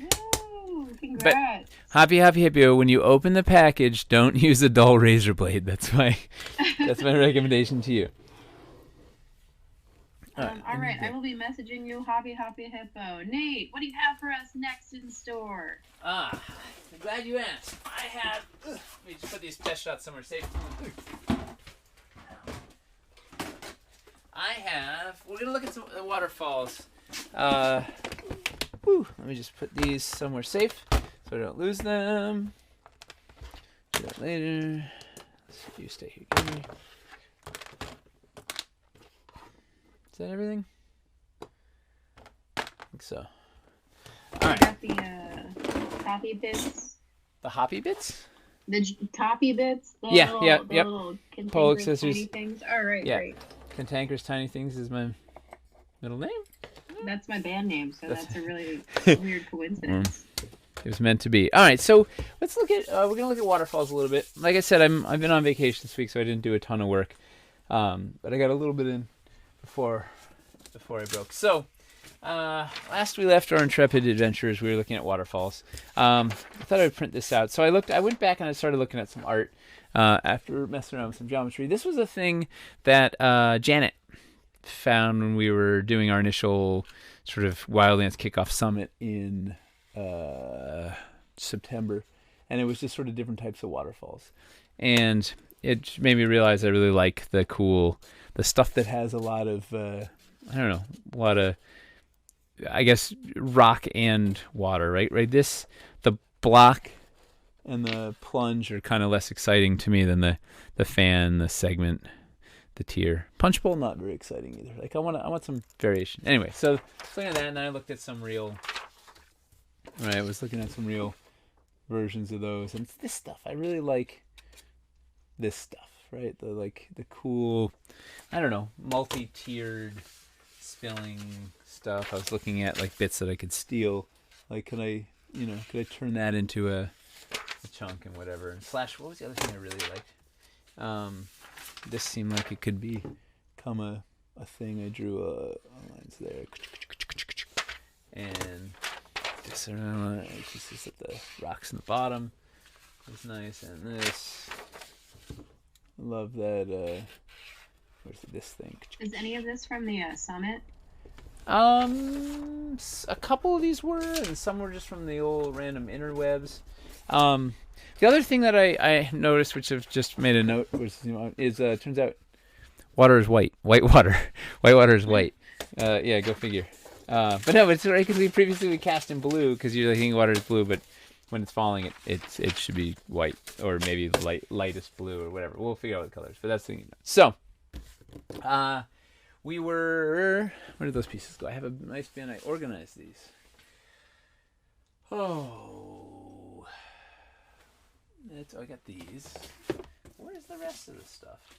Woo! Congrats. But Hoppy Hippo, when you open the package, don't use a dull razor blade. That's my recommendation to you. All right, I will be messaging you, Hoppy Hippo. Nate, what do you have for us next in store? I'm glad you asked. I have. Let me just put these test shots somewhere safe. We're gonna look at some waterfalls. Let me just put these somewhere safe so I don't lose them. Do that later. Let's see, you stay here. Give me. Is that everything? I think so. All right. I got the toppy bits. The hoppy bits? The toppy bits? Yep. Little Pole cantankerous accessories. tiny things. All right, Yeah. great. Cantankerous Tiny Things is my middle name. That's my band name, so that's a really weird coincidence. It was meant to be. All right, so let's look at. We're gonna look at waterfalls a little bit. Like I said, I've been on vacation this week, so I didn't do a ton of work. But I got a little bit in before I broke. So last we left our intrepid adventurers, we were looking at waterfalls. I thought I'd print this out. So I went back and I started looking at some art after messing around with some geometry. This was a thing that Janet found when we were doing our initial sort of Wildlands kickoff summit in September, and it was just sort of different types of waterfalls, and it made me realize I really like the stuff that has a lot of I guess rock and water, right? The block and the plunge are kind of less exciting to me than the fan, the segment, the tier. Punch bowl, not very exciting either. Like I want some variation. Anyway, so looking at that, and then I looked at some real. Right, I was looking at some real versions of those, and it's this stuff. I really like this stuff, right? The cool, I don't know, multi-tiered spilling stuff. I was looking at like bits that I could steal. Like, could I turn that into a chunk and whatever? And Slash, what was the other thing I really liked? This seemed like it could become a thing. I drew lines there, and this just at the rocks in the bottom. It's nice, and this. I love that. Where's this thing? Is any of this from the summit? A couple of these were, and some were just from the old random interwebs. The other thing that I noticed, which I've just made a note, was turns out water is white. White water is white. Yeah, go figure. But no, it's right because previously we cast in blue because you're thinking water is blue, but when it's falling, it should be white or maybe lightest blue or whatever. We'll figure out what the colors. But that's the thing. So, we were. Where did those pieces go? I have a nice bin. I organized these. Oh, I got these. Where's the rest of the stuff?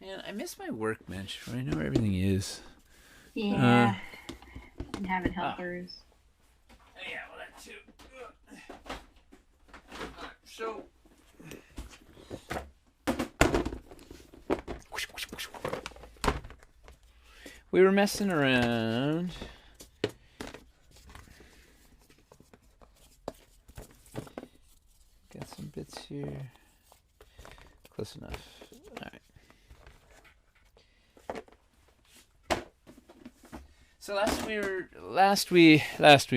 Man, I miss my workbench where I know where everything is. Yeah. And having helpers. Yeah, well, that too. Alright, so. We were messing around. Got some bits here. Close enough. Alright. So last we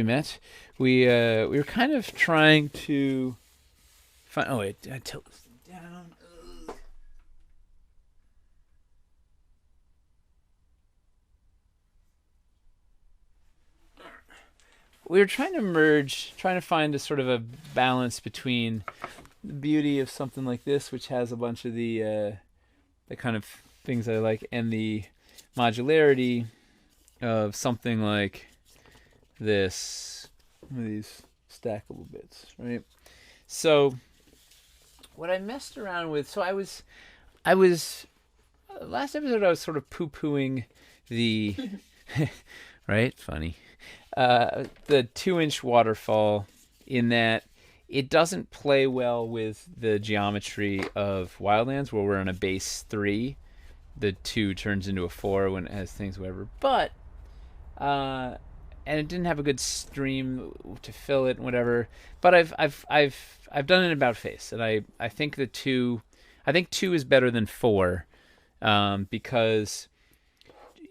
met, we were kind of trying to find. Oh wait, I tilt this thing down. Ugh. We were trying to find a sort of a balance between the beauty of something like this, which has a bunch of the kind of things I like, and the modularity of something like this, these stackable bits, right? So what I messed around with, so I was last episode I was sort of poo-pooing the right, funny, the 2-inch waterfall, in that it doesn't play well with the geometry of Wildlands, where we're on a base 3. The 2 turns into a 4 when it has things, whatever. But and it didn't have a good stream to fill it and whatever. But I've done an about face, and I think 2 is better than 4, because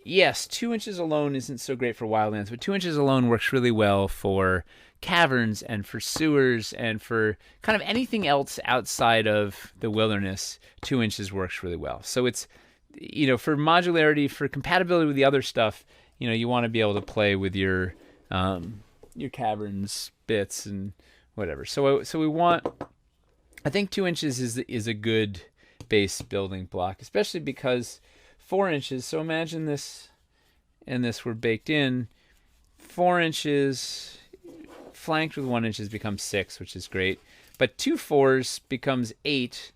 yes, 2 inches alone isn't so great for Wildlands, but 2 inches alone works really well for caverns and for sewers and for kind of anything else outside of the wilderness. 2 inches works really well. So it's, for modularity, for compatibility with the other stuff, you want to be able to play with your caverns bits and whatever. So we want, I think 2 inches is a good base building block, especially because 4 inches. So imagine this and this were baked in. 4 inches flanked with 1 inches becomes 6, which is great. But 2 4s becomes 8.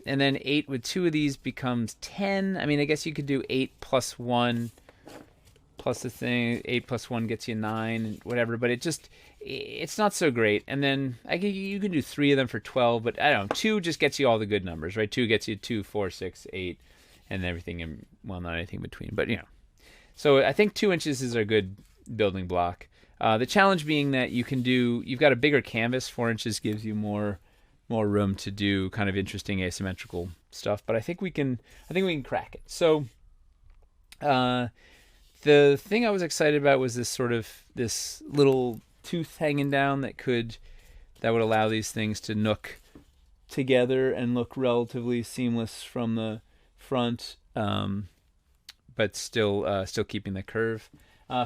And then 8 with 2 of these becomes 10. I mean, I guess you could do 8 plus 1 plus the thing. 8 plus 1 gets you 9 and whatever. But it's not so great. And then you can do 3 of them for 12. But I don't know. 2 just gets you all the good numbers, right? 2 gets you 2, 4, 6, 8, and everything in, well, not anything between. But, So I think 2 inches is a good building block. The challenge being that you've got a bigger canvas. 4 inches gives you more room to do kind of interesting asymmetrical stuff, but I think we can crack it. So the thing I was excited about was this little tooth hanging down that would allow these things to nook together and look relatively seamless from the front, but still keeping the curve.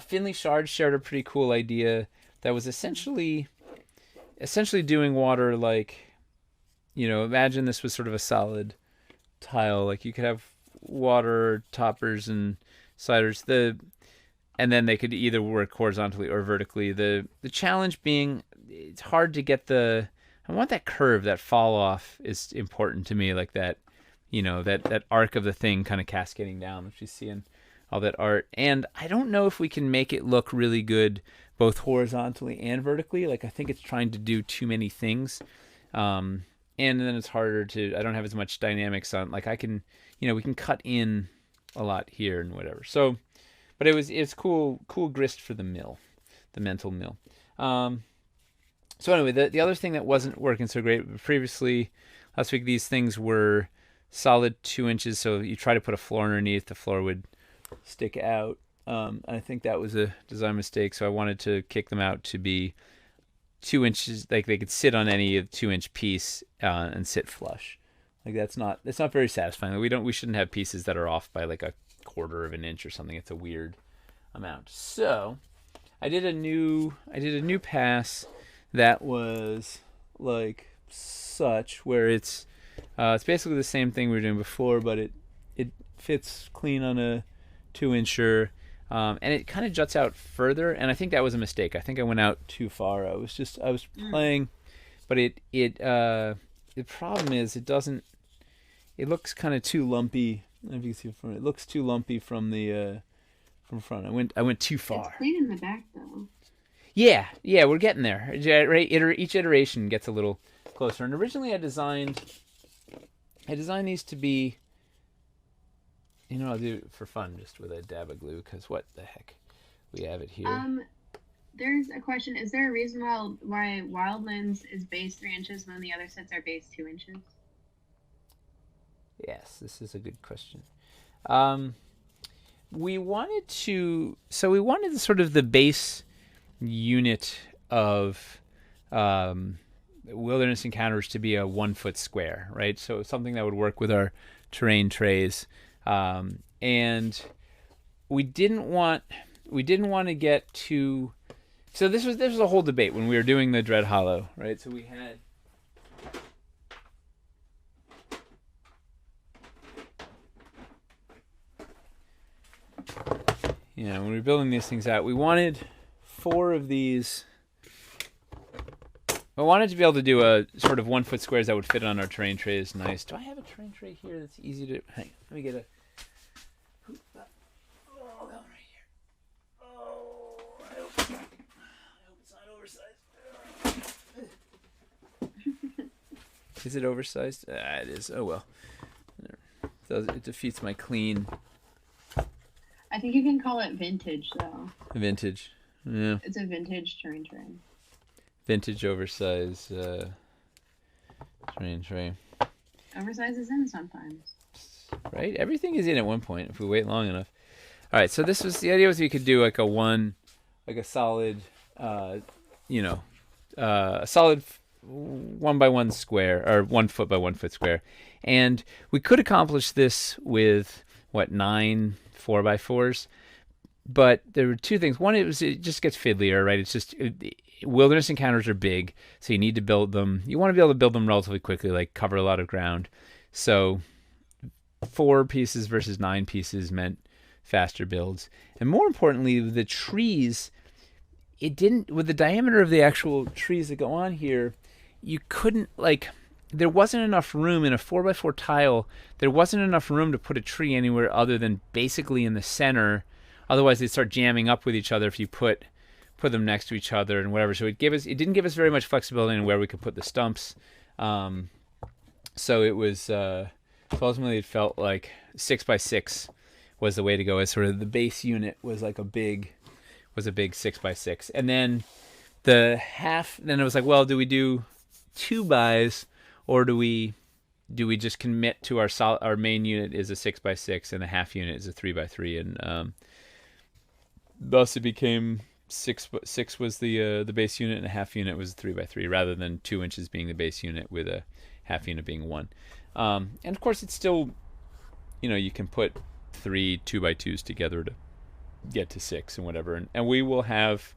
Finley Shard shared a pretty cool idea that was essentially doing water like, imagine this was sort of a solid tile. Like you could have water toppers and sliders. And then they could either work horizontally or vertically. The challenge being, it's hard to get I want that curve, that fall off is important to me, like that, that arc of the thing kind of cascading down, which you see in all that art. And I don't know if we can make it look really good both horizontally and vertically. Like I think it's trying to do too many things. And then it's harder I don't have as much dynamics on, like I can, we can cut in a lot here and whatever. So, but it's cool grist for the mental mill. So anyway, the other thing that wasn't working so great previously, last week, these things were solid 2 inches. So you try to put a floor underneath, the floor would stick out. And I think that was a design mistake. So I wanted to kick them out to be 2 inches, like they could sit on any 2-inch piece and sit flush. Like that's not very satisfying. We shouldn't have pieces that are off by like a quarter of an inch or something. It's a weird amount. So I did a new pass that was like such, where it's basically the same thing we were doing before, but it fits clean on a 2-incher, and it kind of juts out further. And I think that was a mistake. I think I went out too far. I was playing, but the problem is it looks kind of too lumpy. I don't know if you can see it from it looks too lumpy from the from front. I went too far. It's clean in the back though. Yeah, we're getting there. Right, each iteration gets a little closer. And originally, I designed these to be, I'll do it for fun, just with a dab of glue, because what the heck, we have it here. There's a question: is there a reason why Wildlands is base 3 inches when the other sets are base 2 inches? Yes, this is a good question. We wanted sort of the base unit of Wilderness Encounters to be a 1 foot square, right? So something that would work with our terrain trays, and we didn't want to get too. So this was a whole debate when we were doing the Dread Hollow, right? So we had. When we were building these things out, we wanted 4 of these. I wanted to be able to do a sort of 1 foot squares that would fit on our terrain trays. Nice. Do I have a terrain tray here that's easy to? Hang on, let me get a. Oh, that one right here. Oh, I hope it's not oversized. Is it oversized? It is. Oh well. It defeats my clean. I think you can call it vintage, though. Vintage, yeah. It's a vintage terrain tray. Vintage oversized terrain tray. Oversized is in sometimes. Right? Everything is in at one point if we wait long enough. All right, so the idea was we could do like a solid, a solid 1 by 1 square, or 1 foot by 1 foot square. And we could accomplish this with, 9 4x4s, but there were 2 things. One, it just gets fiddlier, right? It's just Wilderness Encounters are big, so you need to build them. You want to be able to build them relatively quickly, like cover a lot of ground. So 4 pieces versus 9 pieces meant faster builds, and more importantly, the trees. With the diameter of the actual trees that go on here, you couldn't there wasn't enough room in a 4x4 tile. There wasn't enough room to put a tree anywhere other than basically in the center. Otherwise, they'd start jamming up with each other if you put them next to each other and whatever. So it didn't give us very much flexibility in where we could put the stumps. So it was so ultimately it felt like 6x6 was the way to go. As sort of the base unit was like a big 6x6, and then the half. Then it was like, well, do we do 2 bys? Or do we just commit to our main unit is a 6x6 and the half unit is a 3x3, and thus it became 6 was the base unit and a half unit was a 3x3, rather than 2 inches being the base unit with a half unit being 1. And of course it's still, you can put 3 2x2s together to get to 6 and whatever, and we'll have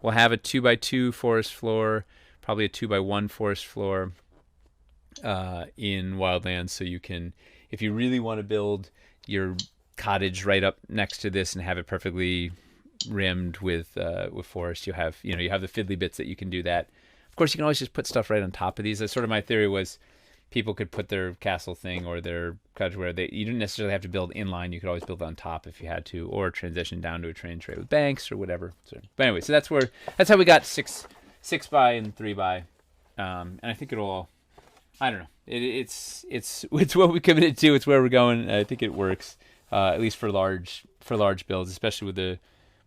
a 2x2 forest floor, probably a 2x1 forest floor. in wildlands, so you can, if you really want to build your cottage right up next to this and have it perfectly rimmed with forest, you have the fiddly bits that you can do that. Of course, you can always just put stuff right on top of these. That's sort of my theory was people could put their castle thing or their cottage where you didn't necessarily have to build inline. You could always build on top if you had to, or transition down to a train tray with banks or whatever. But anyway, so that's how we got 6 by and 3 by, and I think it'll all. I don't know. It's what we committed to. It's where we're going. I think it works, at least for large builds, especially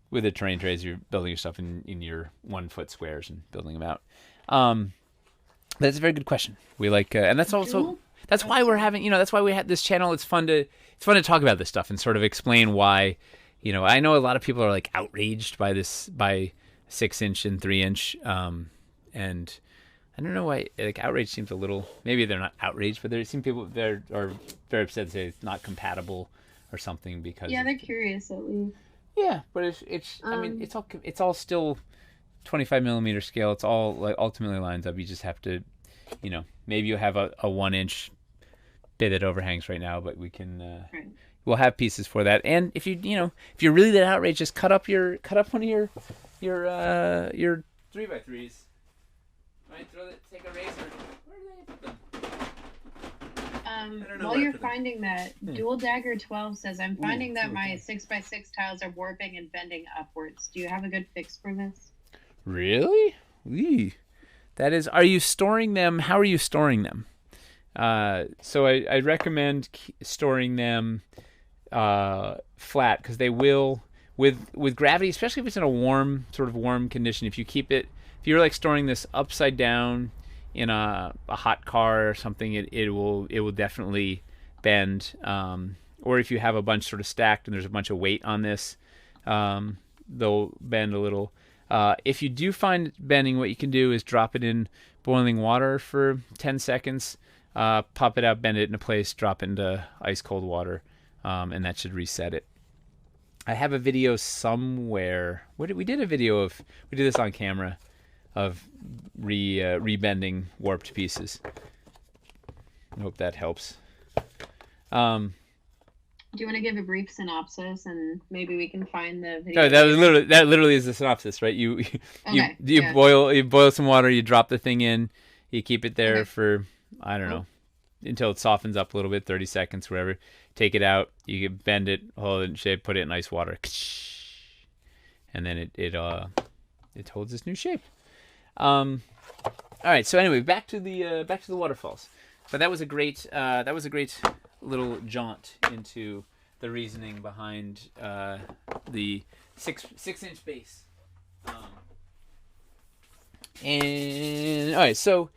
with the terrain trays. You're building your stuff in your 1 foot squares and building them out. That's a very good question. We like, and that's also that's why we're having. That's why we had this channel. It's fun to talk about this stuff and sort of explain why. I know a lot of people are like outraged by 6-inch and 3-inch, and I don't know why. Like outrage seems a little. Maybe they're not outraged, but there seem people that are very upset to say it's not compatible or something because. Yeah, they're curious at least. Yeah, but it's. I mean, it's all still 25 millimeter scale. It's all like ultimately lines up. You just have to, maybe you have a 1-inch bit that overhangs right now, but we can. Right. We'll have pieces for that. And if if you're really that outraged, just cut up one of your 3x3s. Right, take a razor. Where do they put them? While you're finding that, Dual Dagger 12 says, I'm finding that my 6x6 tiles are warping and bending upwards. Do you have a good fix for this? Really? Eee. That is, are you storing them? How are you storing them? So I recommend storing them flat, because they will, with gravity, especially if it's in a warm condition, if you're like storing this upside down in a hot car or something, it will definitely bend. Or if you have a bunch sort of stacked and there's a bunch of weight on this, they'll bend a little. If you do find bending, what you can do is drop it in boiling water for 10 seconds, pop it out, bend it into place, drop it into ice cold water, and that should reset it. I have a video somewhere. We did this on camera of rebending warped pieces. I hope that helps. Do you want to give a brief synopsis, and maybe we can find the video? No, that literally is the synopsis, right? You boil some water, you drop the thing in, you keep it there for I don't know until it softens up a little bit, 30 seconds, whatever. Take it out, you can bend it, hold it in shape, put it in ice water, and then it holds its new shape. All right. So anyway, back to the waterfalls. But that was a great little jaunt into the reasoning behind the 6-inch base. And all right. So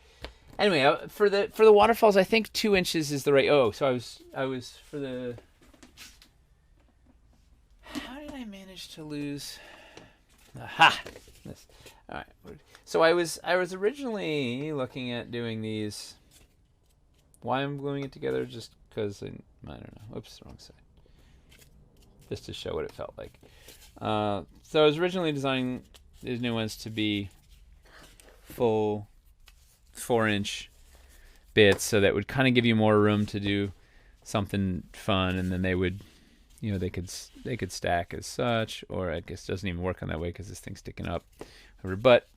anyway, for the waterfalls, I think 2 inches is the right. Oh, so I was for the. How did I manage to lose? Aha. This. All right. So I was originally looking at doing these. Why I'm gluing it together? Just because I don't know. Oops, wrong side. Just to show what it felt like. So I was originally designing these new ones to be full 4-inch bits, so that would kind of give you more room to do something fun, and then they would, they could stack as such, or I guess it doesn't even work on that way because this thing's sticking up. But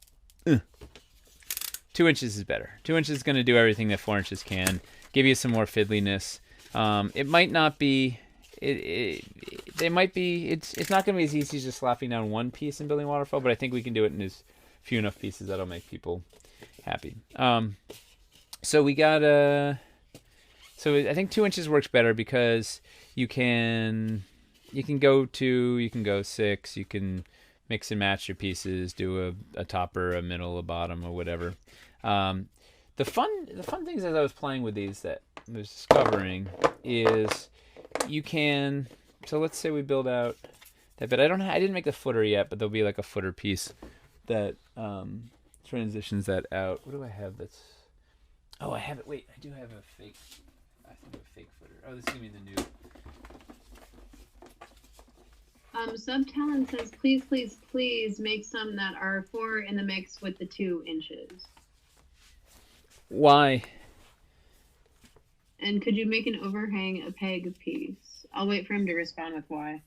2 inches is better. 2 inches is going to do everything that 4 inches can. Give you some more fiddliness. It might not be. They might be. It's not going to be as easy as just slapping down one piece and building a waterfall. But I think we can do it in as few enough pieces that'll make people happy. So we got So I think 2 inches works better because you can go 2, you can go 6, you can mix and match your pieces, do a topper, a middle, a bottom, or whatever. The fun things as I was playing with these that I was discovering is you can. So let's say we build out that bit. I didn't make the footer yet, but there'll be like a footer piece that transitions that out. What do I have? Oh, I have it. Wait, I do have a fake. I think a fake footer. Oh, this is gonna be the new. Subtalent says, please make some that are 4 in the mix with the 2 inches. Why? And could you make an overhang a peg piece? I'll wait for him to respond with why.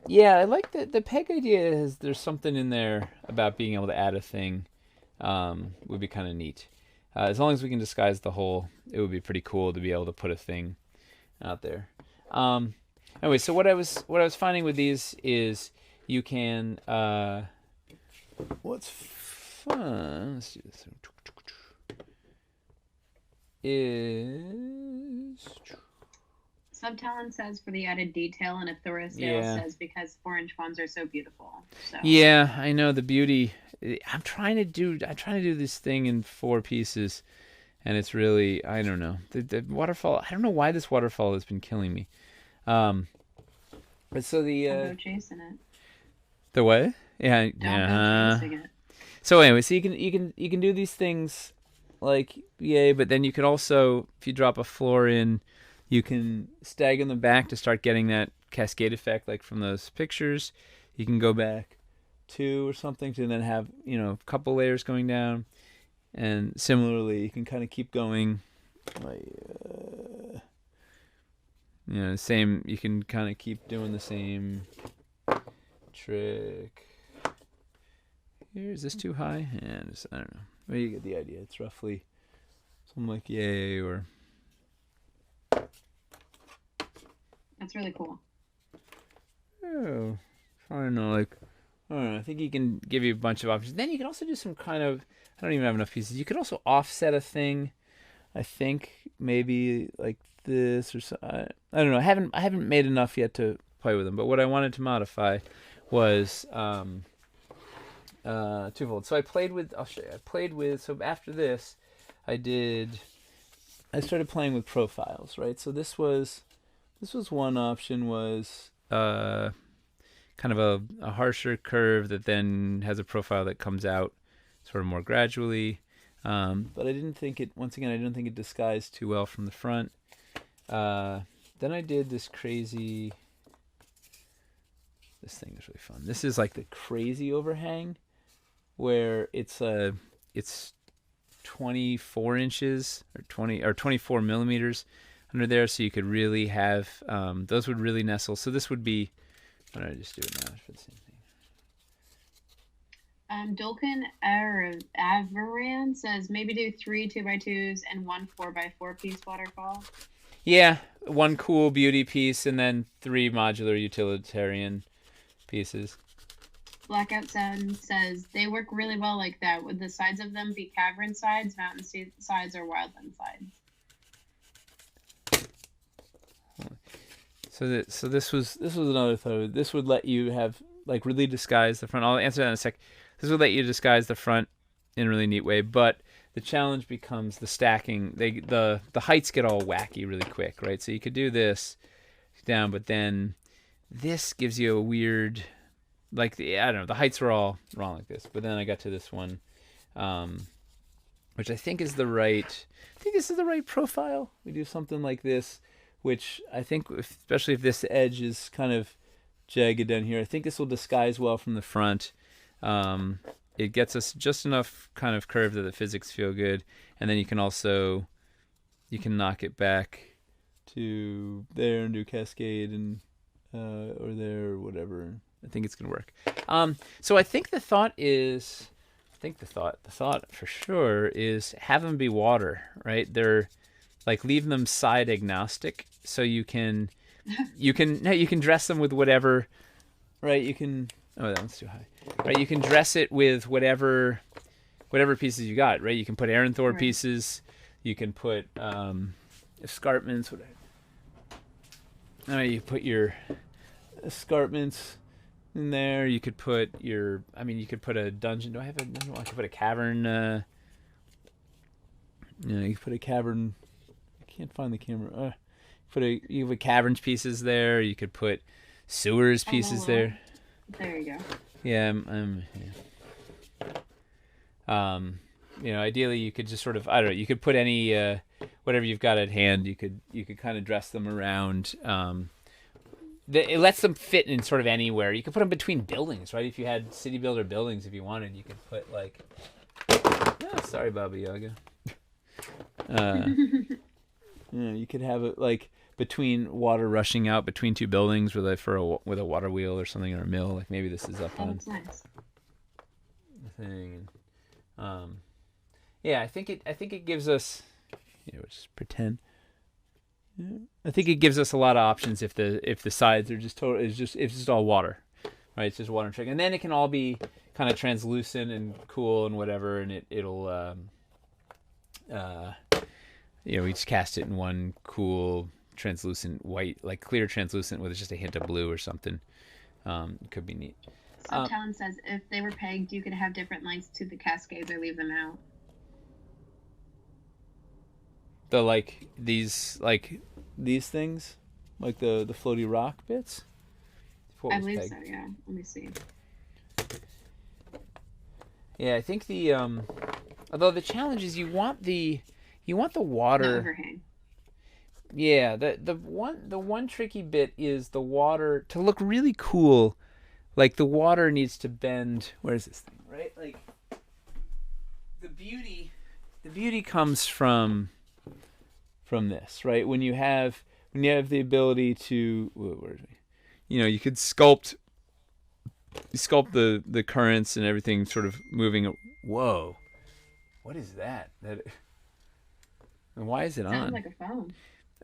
Yeah, I like the peg idea. Is there's something in there about being able to add a thing? Would be kind of neat. As long as we can disguise the hole, it would be pretty cool to be able to put a thing out there. Anyway, so what I was finding with these is you can. What's fun? Let's do this. Is Subtalon says for the added detail, and Authora Yeah. says because 4-inch ones are so beautiful. So Yeah, I know the beauty. I'm trying to do this thing in 4 pieces, and it's really, I don't know. The waterfall. I don't know why this waterfall has been killing me. But so I'll go chasing it. the what? Yeah, Don't go chasing it. So anyway, so you can do these things like yay, but then you can also, if you drop a floor in, you can stagger them back to start getting that cascade effect like from those pictures. You can go back 2 or something to then have, a couple layers going down. And similarly, you can kind of keep going like same, you can kind of keep doing the same trick. Here, is this too high? Yeah, I don't know. Well, you get the idea. It's roughly something like yay or... That's really cool. Oh, I don't know. I don't know. I think you can give you a bunch of options. Then you can also do some kind of... I don't even have enough pieces. You could also offset a thing. I think maybe like this or so. I don't know. I haven't made enough yet to play with them. But what I wanted to modify was twofold. So I played with. I'll show you. So after this, I started playing with profiles. Right. So this was one option, was kind of a harsher curve that then has a profile that comes out sort of more gradually. But I didn't think it disguised too well from the front. Then I did this crazy... This thing is really fun. This is like the crazy overhang, where it's 24 inches or 24 millimeters under there, so you could really have those would really nestle. So this would be... Why don't I just do it now for the same thing? Dolkin Avaran says maybe do 3 2x2s and 1 4x4 piece waterfall. Yeah, 1 cool beauty piece and then 3 modular utilitarian pieces. Blackout Sun says they work really well like that. Would the sides of them be cavern sides, mountain sides, or wildland sides? So this was another thought. This would let you have like really disguise the front. I'll answer that in a sec. This would let you disguise the front in a really neat way, but the challenge becomes the stacking. The heights get all wacky really quick, right? So you could do this down, but then this gives you a weird, I don't know, the heights were all wrong like this. But then I got to this one, which I think is the right. I think this is the right profile. We do something like this, which I think, especially if this edge is kind of jagged down here, I think this will disguise well from the front. It gets us just enough kind of curve that the physics feel good, and then you can knock it back to there and do cascade and or there or whatever. I think it's gonna work. So I think the thought for sure is have them be water, right? They're like, leave them side agnostic, so you can dress them with whatever, right? You can. Oh, that one's too high. Right, you can dress it with whatever pieces you got, right? You can put Aaron Thor pieces. You can put escarpments. You put your escarpments in there. You could put you could put a dungeon. Do I have a dungeon? I could put a cavern. You could put a cavern. I can't find the camera. You could put caverns pieces there. You could put sewers pieces there. There you go. Yeah, ideally you could just sort of, I don't know, you could put any whatever you've got at hand. You could kind of dress them around. It lets them fit in sort of anywhere. You could put them between buildings, right? If you had city builder buildings, if you wanted, you could put like. Oh, sorry, Baba Yaga. You could have it like between water rushing out between two buildings with with a water wheel or something, or a mill. Like maybe this is up That on looks nice. the thing. Yeah, I think it gives us. Just pretend. Yeah. I think it gives us a lot of options if the sides are just total. It's just all water, right? It's just water and trick, and then it can all be kind of translucent and cool and whatever, and it'll we just cast it in one cool translucent white, like clear translucent with just a hint of blue or something. It could be neat. Talon says if they were pegged, you could have different lengths to the cascades or leave them out. The these things, like the floaty rock bits. I believe so. Yeah. Let me see. Yeah, I think although the challenge is you want the water. The overhang. Yeah, the one tricky bit is the water to look really cool. Like the water needs to bend. Where's this thing? Right, like the beauty comes from this, right? When you have the ability to, you could sculpt the currents and everything sort of moving. Whoa, what is that? And why is it on? Sounds like a phone.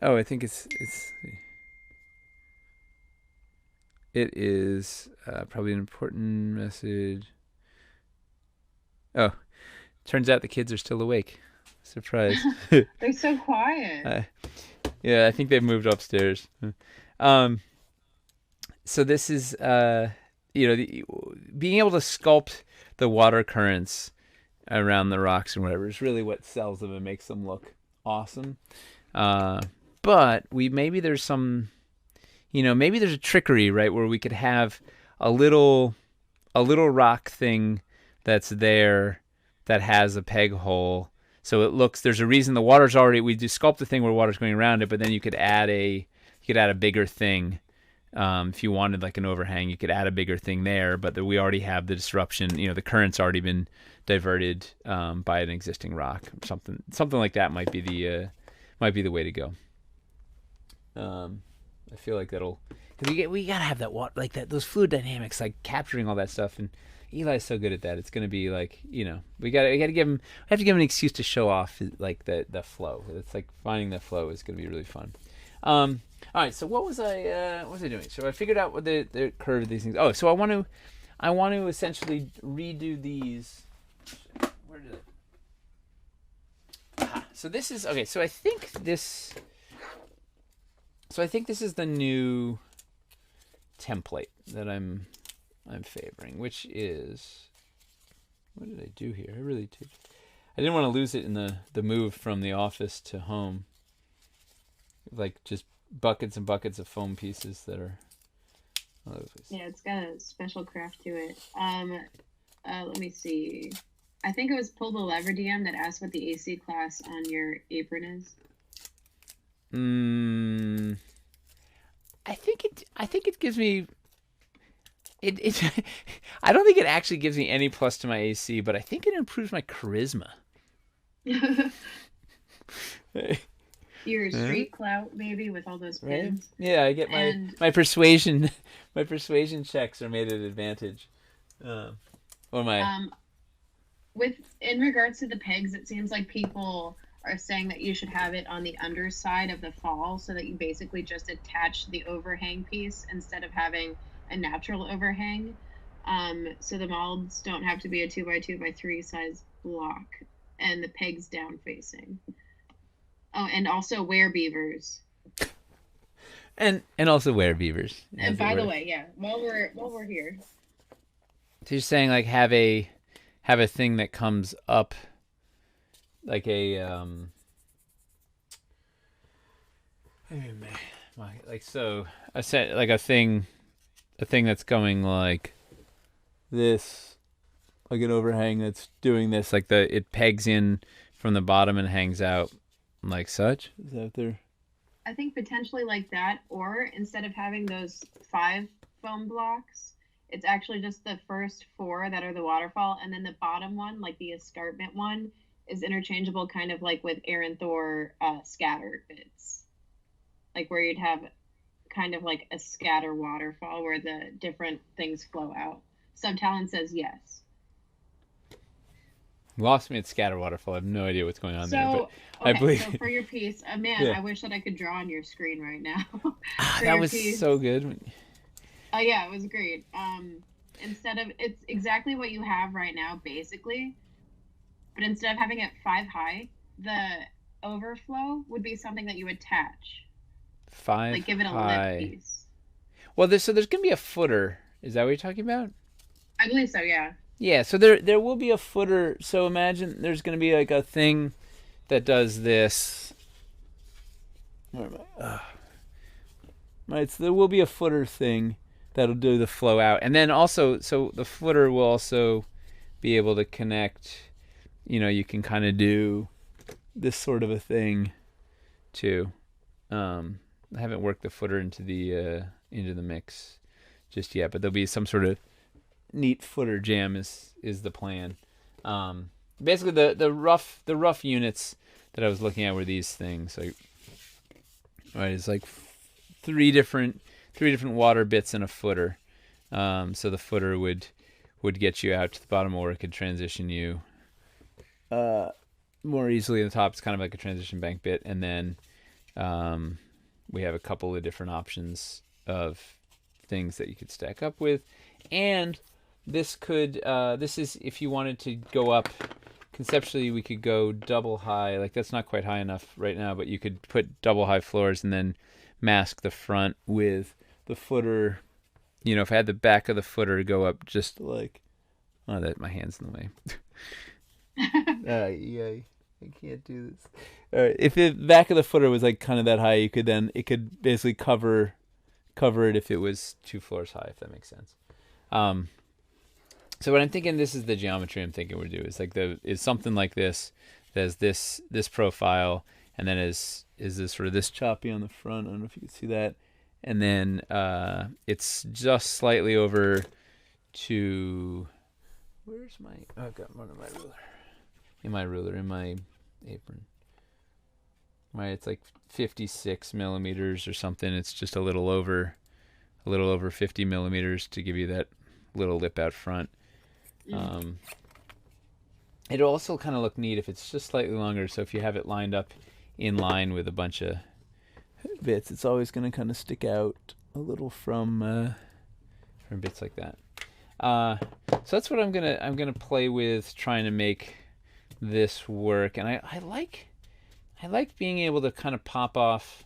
Oh, I think it is probably an important message. Oh, turns out the kids are still awake. Surprise. They're so quiet. Yeah, I think they've moved upstairs. So this is, being able to sculpt the water currents around the rocks and whatever is really what sells them and makes them look awesome. But maybe there's some, maybe there's a trickery, right, where we could have a little rock thing that's there that has a peg hole. So there's a reason the water's already, we do sculpt the thing where water's going around it, but then you could add a bigger thing. If you wanted like an overhang, you could add a bigger thing there, but we already have the disruption, the current's already been diverted by an existing rock. Something like that might be the way to go. I feel like we gotta have that water, like that, those fluid dynamics, like capturing all that stuff, and Eli's so good at that. It's gonna be like, we have to give him an excuse to show off like the flow. It's like finding the flow is gonna be really fun. All right, so what was I doing? So I figured out what the curve of these things. Oh, so I want to essentially redo these. Where did it? So this is okay. So I think this is the new template that I'm favoring, which is, what did I do here? I really did. I didn't want to lose it in the move from the office to home. Like just buckets and buckets of foam pieces that are all over the place. Yeah, it's got a special craft to it. Let me see. I think it was Pull the Lever DM that asked what the AC class on your apron is. I think it gives me it I don't think it actually gives me any plus to my AC, but I think it improves my charisma. Your street clout, maybe, with all those pins. Right? Yeah, I get my persuasion checks are made at advantage. Or my in regards to the pegs, it seems like people are saying that you should have it on the underside of the fall, so that you basically just attach the overhang piece instead of having a natural overhang. So the molds don't have to be a 2x2x3 size block, and the pegs down facing. Oh, and also wear beavers. And also wear beavers. And by the way, yeah, while we're here. So you're saying like have a thing that comes up like a like so a set, like a thing that's going like this, like an overhang that's doing this, like it pegs in from the bottom and hangs out like such. Is that there? I think potentially like that, or instead of having those 5 foam blocks, it's actually just the first 4 that are the waterfall, and then the bottom one, like the escarpment one, is interchangeable, kind of like with Aaron Thor scatter bits, like where you'd have kind of like a scatter waterfall where the different things flow out. Subtalon says yes. Lost me at Scatter Waterfall. I have no idea what's going on there, but So, I okay, believe so for your piece, man, Yeah. I wish that I could draw on your screen right now. For that your was piece. so good. Oh yeah, it was great. Instead of, it's exactly what you have right now, basically, but instead of having it 5 high, the overflow would be something that you attach, Five like give it a lip high. piece. Well, there's gonna be a footer. Is that what you're talking about? I believe so, yeah. Yeah. So there will be a footer. So imagine there's gonna be like a thing that does this. Where am I? Right. So there will be a footer thing that'll do the flow out, and then also, so the footer will also be able to connect. You can kind of do this sort of a thing too. I haven't worked the footer into the mix just yet, but there'll be some sort of neat footer jam is the plan. Basically, the rough units that I was looking at were these things. Like, right, it's like three different water bits in a footer. So the footer would get you out to the bottom, or it could transition you more easily in the top. It's kind of like a transition bank bit, and then we have a couple of different options of things that you could stack up with, and this is if you wanted to go up. Conceptually, we could go double high. Like, that's not quite high enough right now, but you could put double high floors and then mask the front with the footer. If I had the back of the footer go up just like, that my hand's in the way. Yay. I can't do this. All right. If the back of the footer was like kind of that high, it could basically cover it if it was 2 floors high, if that makes sense. So what I'm thinking, this is the geometry I'm thinking we'll do. Is like is something like this. There's this profile, and then is this sort of this choppy on the front. I don't know if you can see that. And then it's just slightly over to, where's my, I've got one of my ruler. In my apron. Right, it's like 56 millimeters or something. It's just a little over 50 millimeters to give you that little lip out front. It'll also kind of look neat if it's just slightly longer. So if you have it lined up in line with a bunch of bits, it's always going to kind of stick out a little from bits like that. So that's what I'm gonna play with, trying to make this work. And I like being able to kind of pop off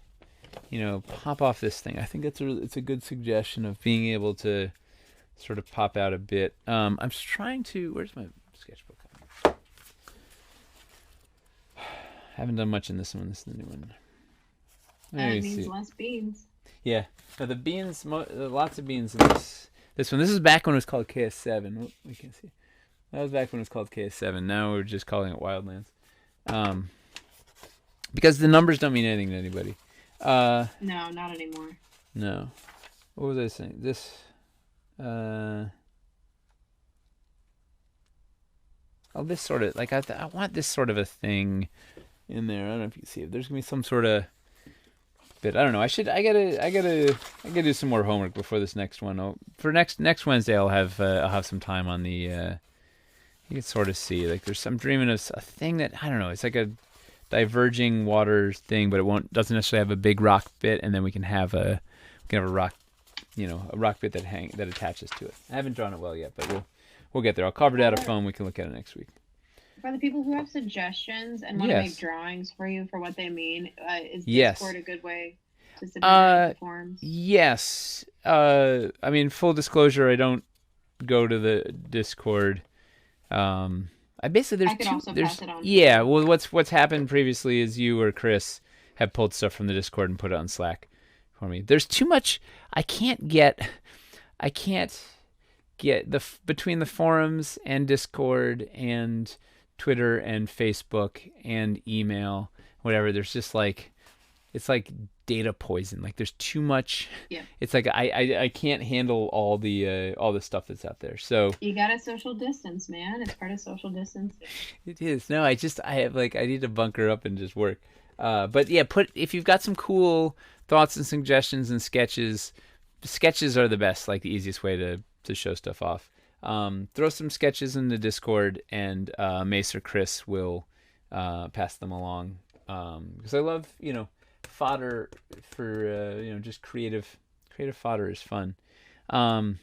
this thing. I think it's a good suggestion of being able to sort of pop out a bit. I'm just trying to, where's my sketchbook? Haven't done much in this one. This is the new one. It means less beans. Yeah. No, the beans, lots of beans in this one. This is back when it was called KS7. Oh, we can't see. That was back when it was called KS7. Now we're just calling it Wildlands. Because the numbers don't mean anything to anybody. No, not anymore. No. What was I saying? This. This sort of, like, I want this sort of a thing in there. I don't know if you can see it. There's gonna be some sort of bit. I don't know. I gotta do some more homework before this next one. For next Wednesday, I'll have some time on the. You can sort of see, like, I'm dreaming of a thing that, I don't know. It's like a diverging water thing, but doesn't necessarily have a big rock bit, and then we can have a rock, a rock bit that attaches to it. I haven't drawn it well yet, but we'll get there. I'll cover it out of foam. We can look at it next week. For the people who have suggestions and want to make drawings for you for what they mean, is Discord a good way to submit the forms? Yes. I mean, full disclosure, I don't go to the Discord. I basically, I could also pass it on. Yeah. Well, what's happened previously is you or Chris have pulled stuff from the Discord and put it on Slack for me. There's too much. I can't get between the forums and Discord and Twitter and Facebook and email, whatever. There's just like, it's like data poison. Like there's too much. Yeah. It's like I can't handle all the stuff that's out there. So You gotta social distance, man. It's part of social distancing. it is. No, I have like I need to bunker up and just work. But yeah, if you've got some cool thoughts and suggestions and sketches, sketches are the best, like the easiest way to show stuff off. Throw some sketches in the Discord, and Mace or Chris will pass them along. Because I love, fodder for just creative fodder is fun. I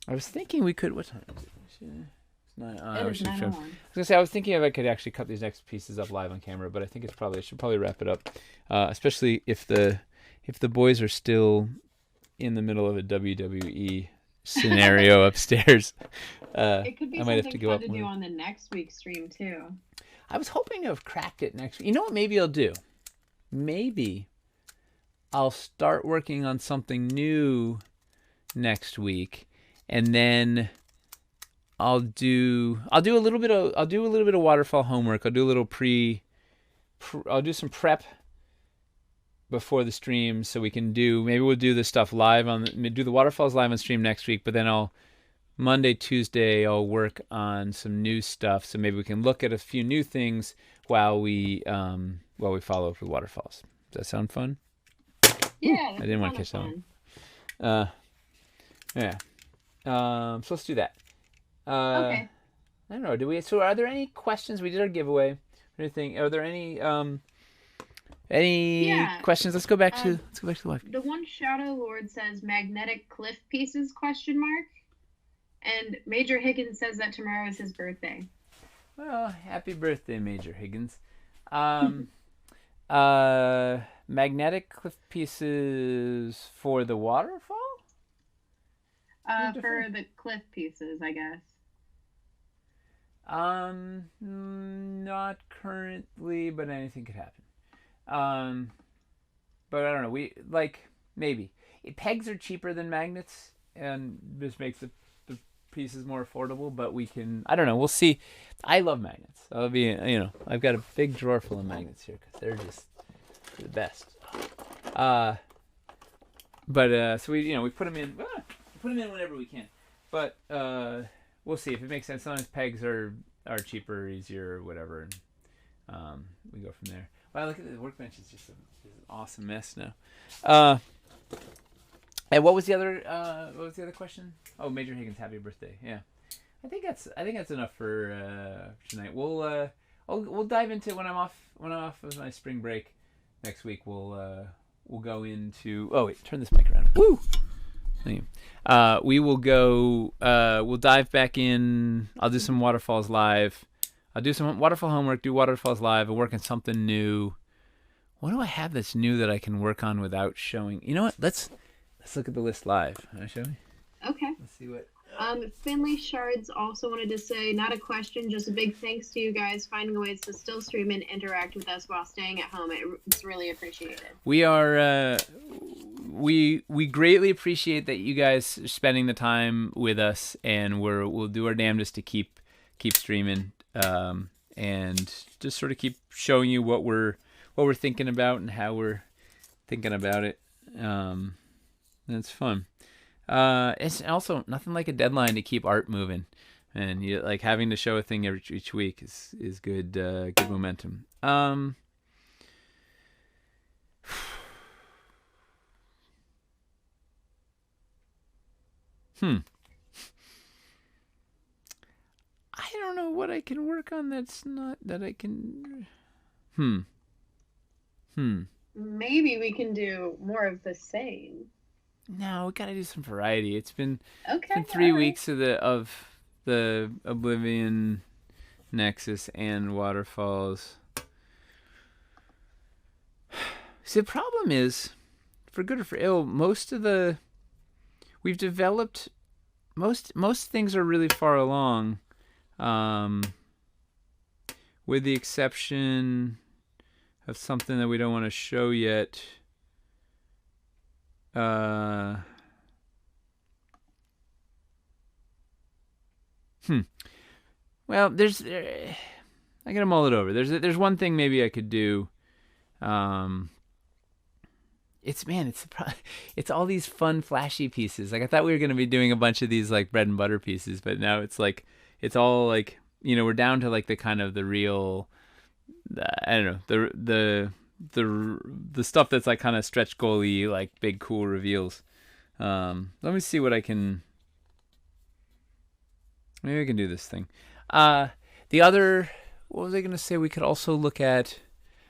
was thinking we could. What time is it? It's not. It is 9:01. I was gonna say I was thinking if I could actually cut these next pieces up live on camera, but I think I should probably wrap it up, especially if the boys are still in the middle of a WWE scenario upstairs. It could be I might have something to go fun up to more. do on the next week's stream too. I was hoping to have cracked it next week. You know what maybe I'll do? Maybe I'll start working on something new next week, and then I'll do a little bit of waterfall homework. I'll do a little I'll do some prep before the stream, so maybe we'll do this stuff live do the waterfalls live on stream next week, but then Monday, Tuesday, I'll work on some new stuff, so maybe we can look at a few new things while we follow up with waterfalls. Does that sound fun? Yeah, I didn't want to catch that one. Yeah. So let's do that. Okay. I don't know. So are there any questions? We did our giveaway. Or anything? Are there any questions? Let's go back to the live. The one Shadow Lord says magnetic cliff pieces ? And Major Higgins says that tomorrow is his birthday. Well, happy birthday, Major Higgins. Magnetic cliff pieces for the waterfall? For the cliff pieces, I guess. Not currently, but anything could happen. But I don't know. Maybe. Pegs are cheaper than magnets, and this makes the pieces more affordable, but I don't know. We'll see. I love magnets. I've got a big drawer full of magnets here because they're just the best. So we put them in. Put them in whenever we can. But we'll see if it makes sense. Sometimes pegs are cheaper, easier, or whatever, and we go from there. Wow, look at the workbench. It's just an awesome mess now. And what was the other question? Oh, Major Higgins, happy birthday! Yeah, I think that's enough for tonight. We'll dive into when I'm off of my spring break next week. We'll go into. Oh wait, turn this mic around. Woo! We will go. We'll dive back in. I'll do some waterfalls live. I'll do some waterfall homework. Do waterfalls live. and work on something new. What do I have that's new that I can work on without showing? You know what? Let's look at the list live. Shall we? Okay. Let's see what. Finley Shards also wanted to say, not a question, just a big thanks to you guys finding ways to still stream and interact with us while staying at home. It's really appreciated. We are. We greatly appreciate that you guys are spending the time with us, and we'll do our damnedest to keep streaming, and just sort of keep showing you what we're thinking about and how we're thinking about it. It's fun. It's also nothing like a deadline to keep art moving, and like having to show a thing each week is good momentum. I don't know what I can work on that's not that I can. Maybe we can do more of the same. No, we gotta do some variety. It's been 3 all right. weeks of the Oblivion Nexus and Waterfalls. See, the problem is, for good or for ill, we've developed most things are really far along, with the exception of something that we don't want to show yet. Well, I gotta mull it over. There's one thing maybe I could do. it's all these fun flashy pieces. Like I thought we were gonna be doing a bunch of these like bread and butter pieces, but now it's like it's all like we're down to like the kind of the real I don't know the stuff that's like kind of stretch goalie like big cool reveals. Let me see what I can. Maybe I can do this thing. The other, what was I gonna say? We could also look at.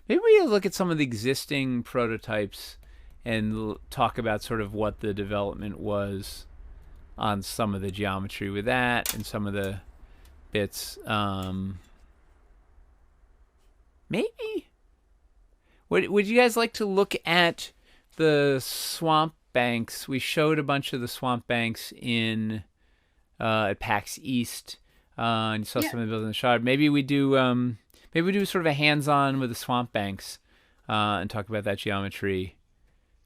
Maybe we look at some of the existing prototypes and talk about sort of what the development was on some of the geometry with that and some of the bits. Maybe. Would you guys like to look at the swamp banks? We showed a bunch of the swamp banks in at PAX East, and you saw some of the buildings in the shard. Maybe we do sort of a hands-on with the swamp banks and talk about that geometry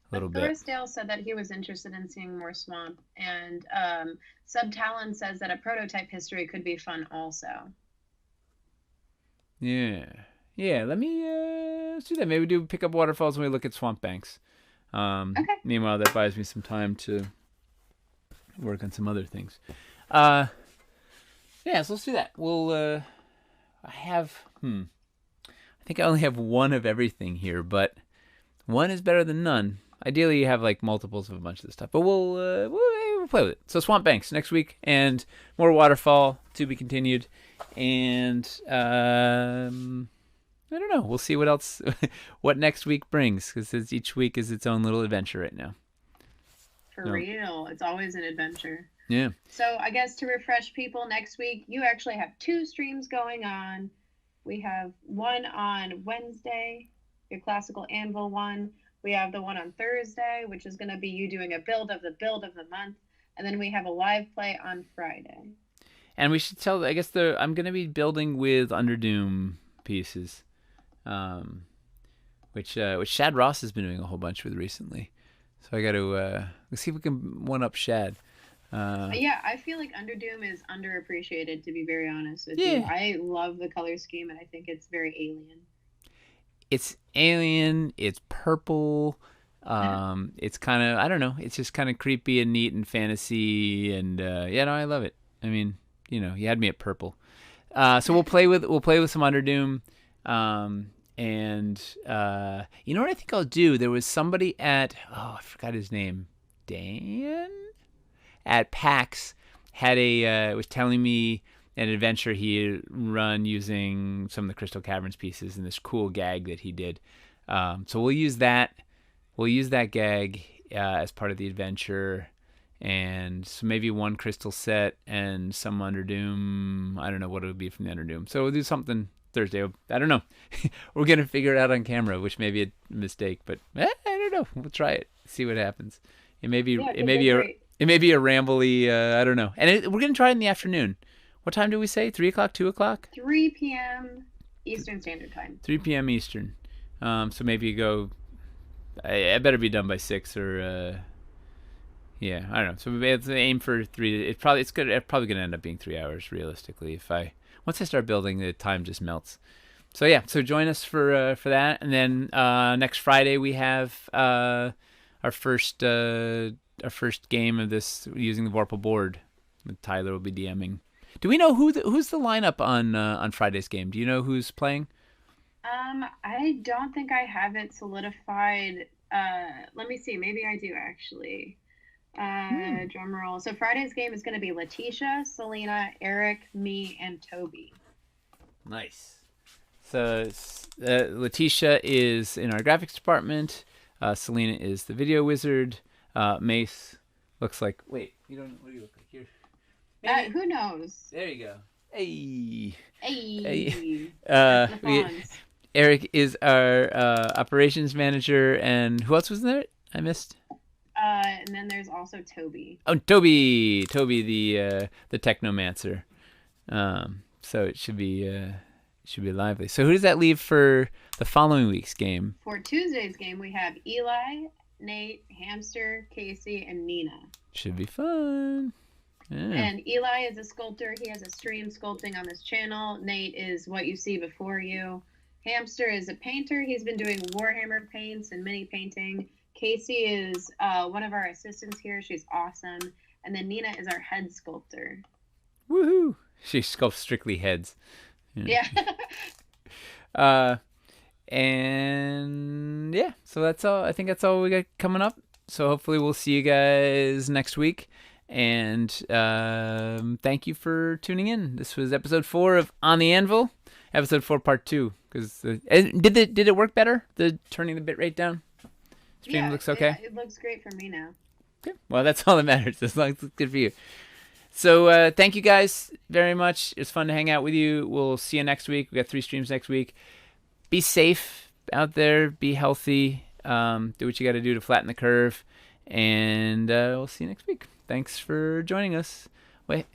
a little bit. Thorisdale said that he was interested in seeing more swamp, and Subtalon says that a prototype history could be fun also. Yeah. Let me let's do that. Maybe we do pick up waterfalls when we look at swamp banks. Okay. Meanwhile, that buys me some time to work on some other things. So let's do that. We'll. I have. I think I only have one of everything here, but one is better than none. Ideally, you have like multiples of a bunch of this stuff, but we'll play with it. So swamp banks next week, and more waterfall to be continued, and I don't know. We'll see what else, what next week brings, because each week is its own little adventure right now. For real, it's always an adventure. Yeah. So I guess to refresh people, next week you actually have 2 streams going on. We have one on Wednesday, your classical Anvil one. We have the one on Thursday, which is going to be you doing a build of the month. And then we have a live play on Friday. And we should tell, I guess I'm going to be building with Underdoom pieces, which Shad Ross has been doing a whole bunch with recently. So I got to let's see if we can one up Shad. Yeah, I feel like Underdoom is underappreciated, to be very honest with you. I love the color scheme, and I think it's very alien. It's alien. It's purple. It's kind of, I don't know. It's just kind of creepy and neat and fantasy, and I love it. I mean, you had me at purple. So we'll play with some Underdoom. And you know what I think I'll do? There was somebody at I forgot his name, Dan, at PAX was telling me an adventure he had run using some of the Crystal Caverns pieces and this cool gag that he did. So we'll use that. We'll use that gag as part of the adventure, and so maybe one crystal set and some Underdoom. I don't know what it would be from the Underdoom. So we'll do something Thursday. I don't know. We're gonna figure it out on camera, which may be a mistake, but I don't know. We'll try it. See what happens. It may be it may be a rambly. I don't know. And we're gonna try it in the afternoon. What time do we say? 3 o'clock, 2 o'clock? 3 p.m. Eastern Standard Time. 3 p.m. Eastern. So maybe you go. I better be done by 6 or. Yeah, I don't know. So we have to aim for 3. It's probably gonna end up being 3 hours realistically. Once I start building, the time just melts. So yeah, so join us for that, and then next Friday we have our first game of this using the Vorpal board. Tyler will be DMing. Do we know who's the lineup on Friday's game? Do you know who's playing? I don't think I have it solidified. Let me see. Maybe I do actually. Drum roll. So Friday's game is going to be Letitia, Selena, Eric, me, and Toby. Nice. So Letitia is in our graphics department. Selena is the video wizard. Mace looks like. Wait, you don't. What do you look like here? Who knows? There you go. Hey. Eric is our operations manager, and who else was there? I missed. And then there's also Toby. Oh, Toby, the technomancer. So it should be lively. So who does that leave for the following week's game? For Tuesday's game, we have Eli, Nate, Hamster, Casey, and Nina. Should be fun. Yeah. And Eli is a sculptor. He has a stream sculpting on this channel. Nate is what you see before you. Hamster is a painter. He's been doing Warhammer paints and mini painting. Casey is one of our assistants here. She's awesome. And then Nina is our head sculptor. Woohoo! She sculpts strictly heads. Yeah. And yeah, so that's all. I think that's all we got coming up. So hopefully we'll see you guys next week. And thank you for tuning in. This was episode 4 of On the Anvil, episode 4, part 2. Because did it work better? The turning the bitrate down. Stream looks okay. It looks great for me now. Okay. Well, that's all that matters. As long as it's good for you. So thank you guys very much. It's fun to hang out with you. We'll see you next week. We got 3 streams next week. Be safe out there. Be healthy. Do what you got to do to flatten the curve. And we'll see you next week. Thanks for joining us. All right.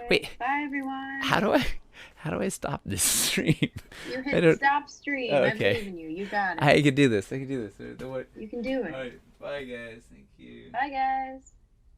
Wait. Bye, everyone. How do I stop this stream? You hit stop stream. Okay. I believe in you. You got it. I can do this. You can do it. All right. Bye, guys. Thank you. Bye, guys.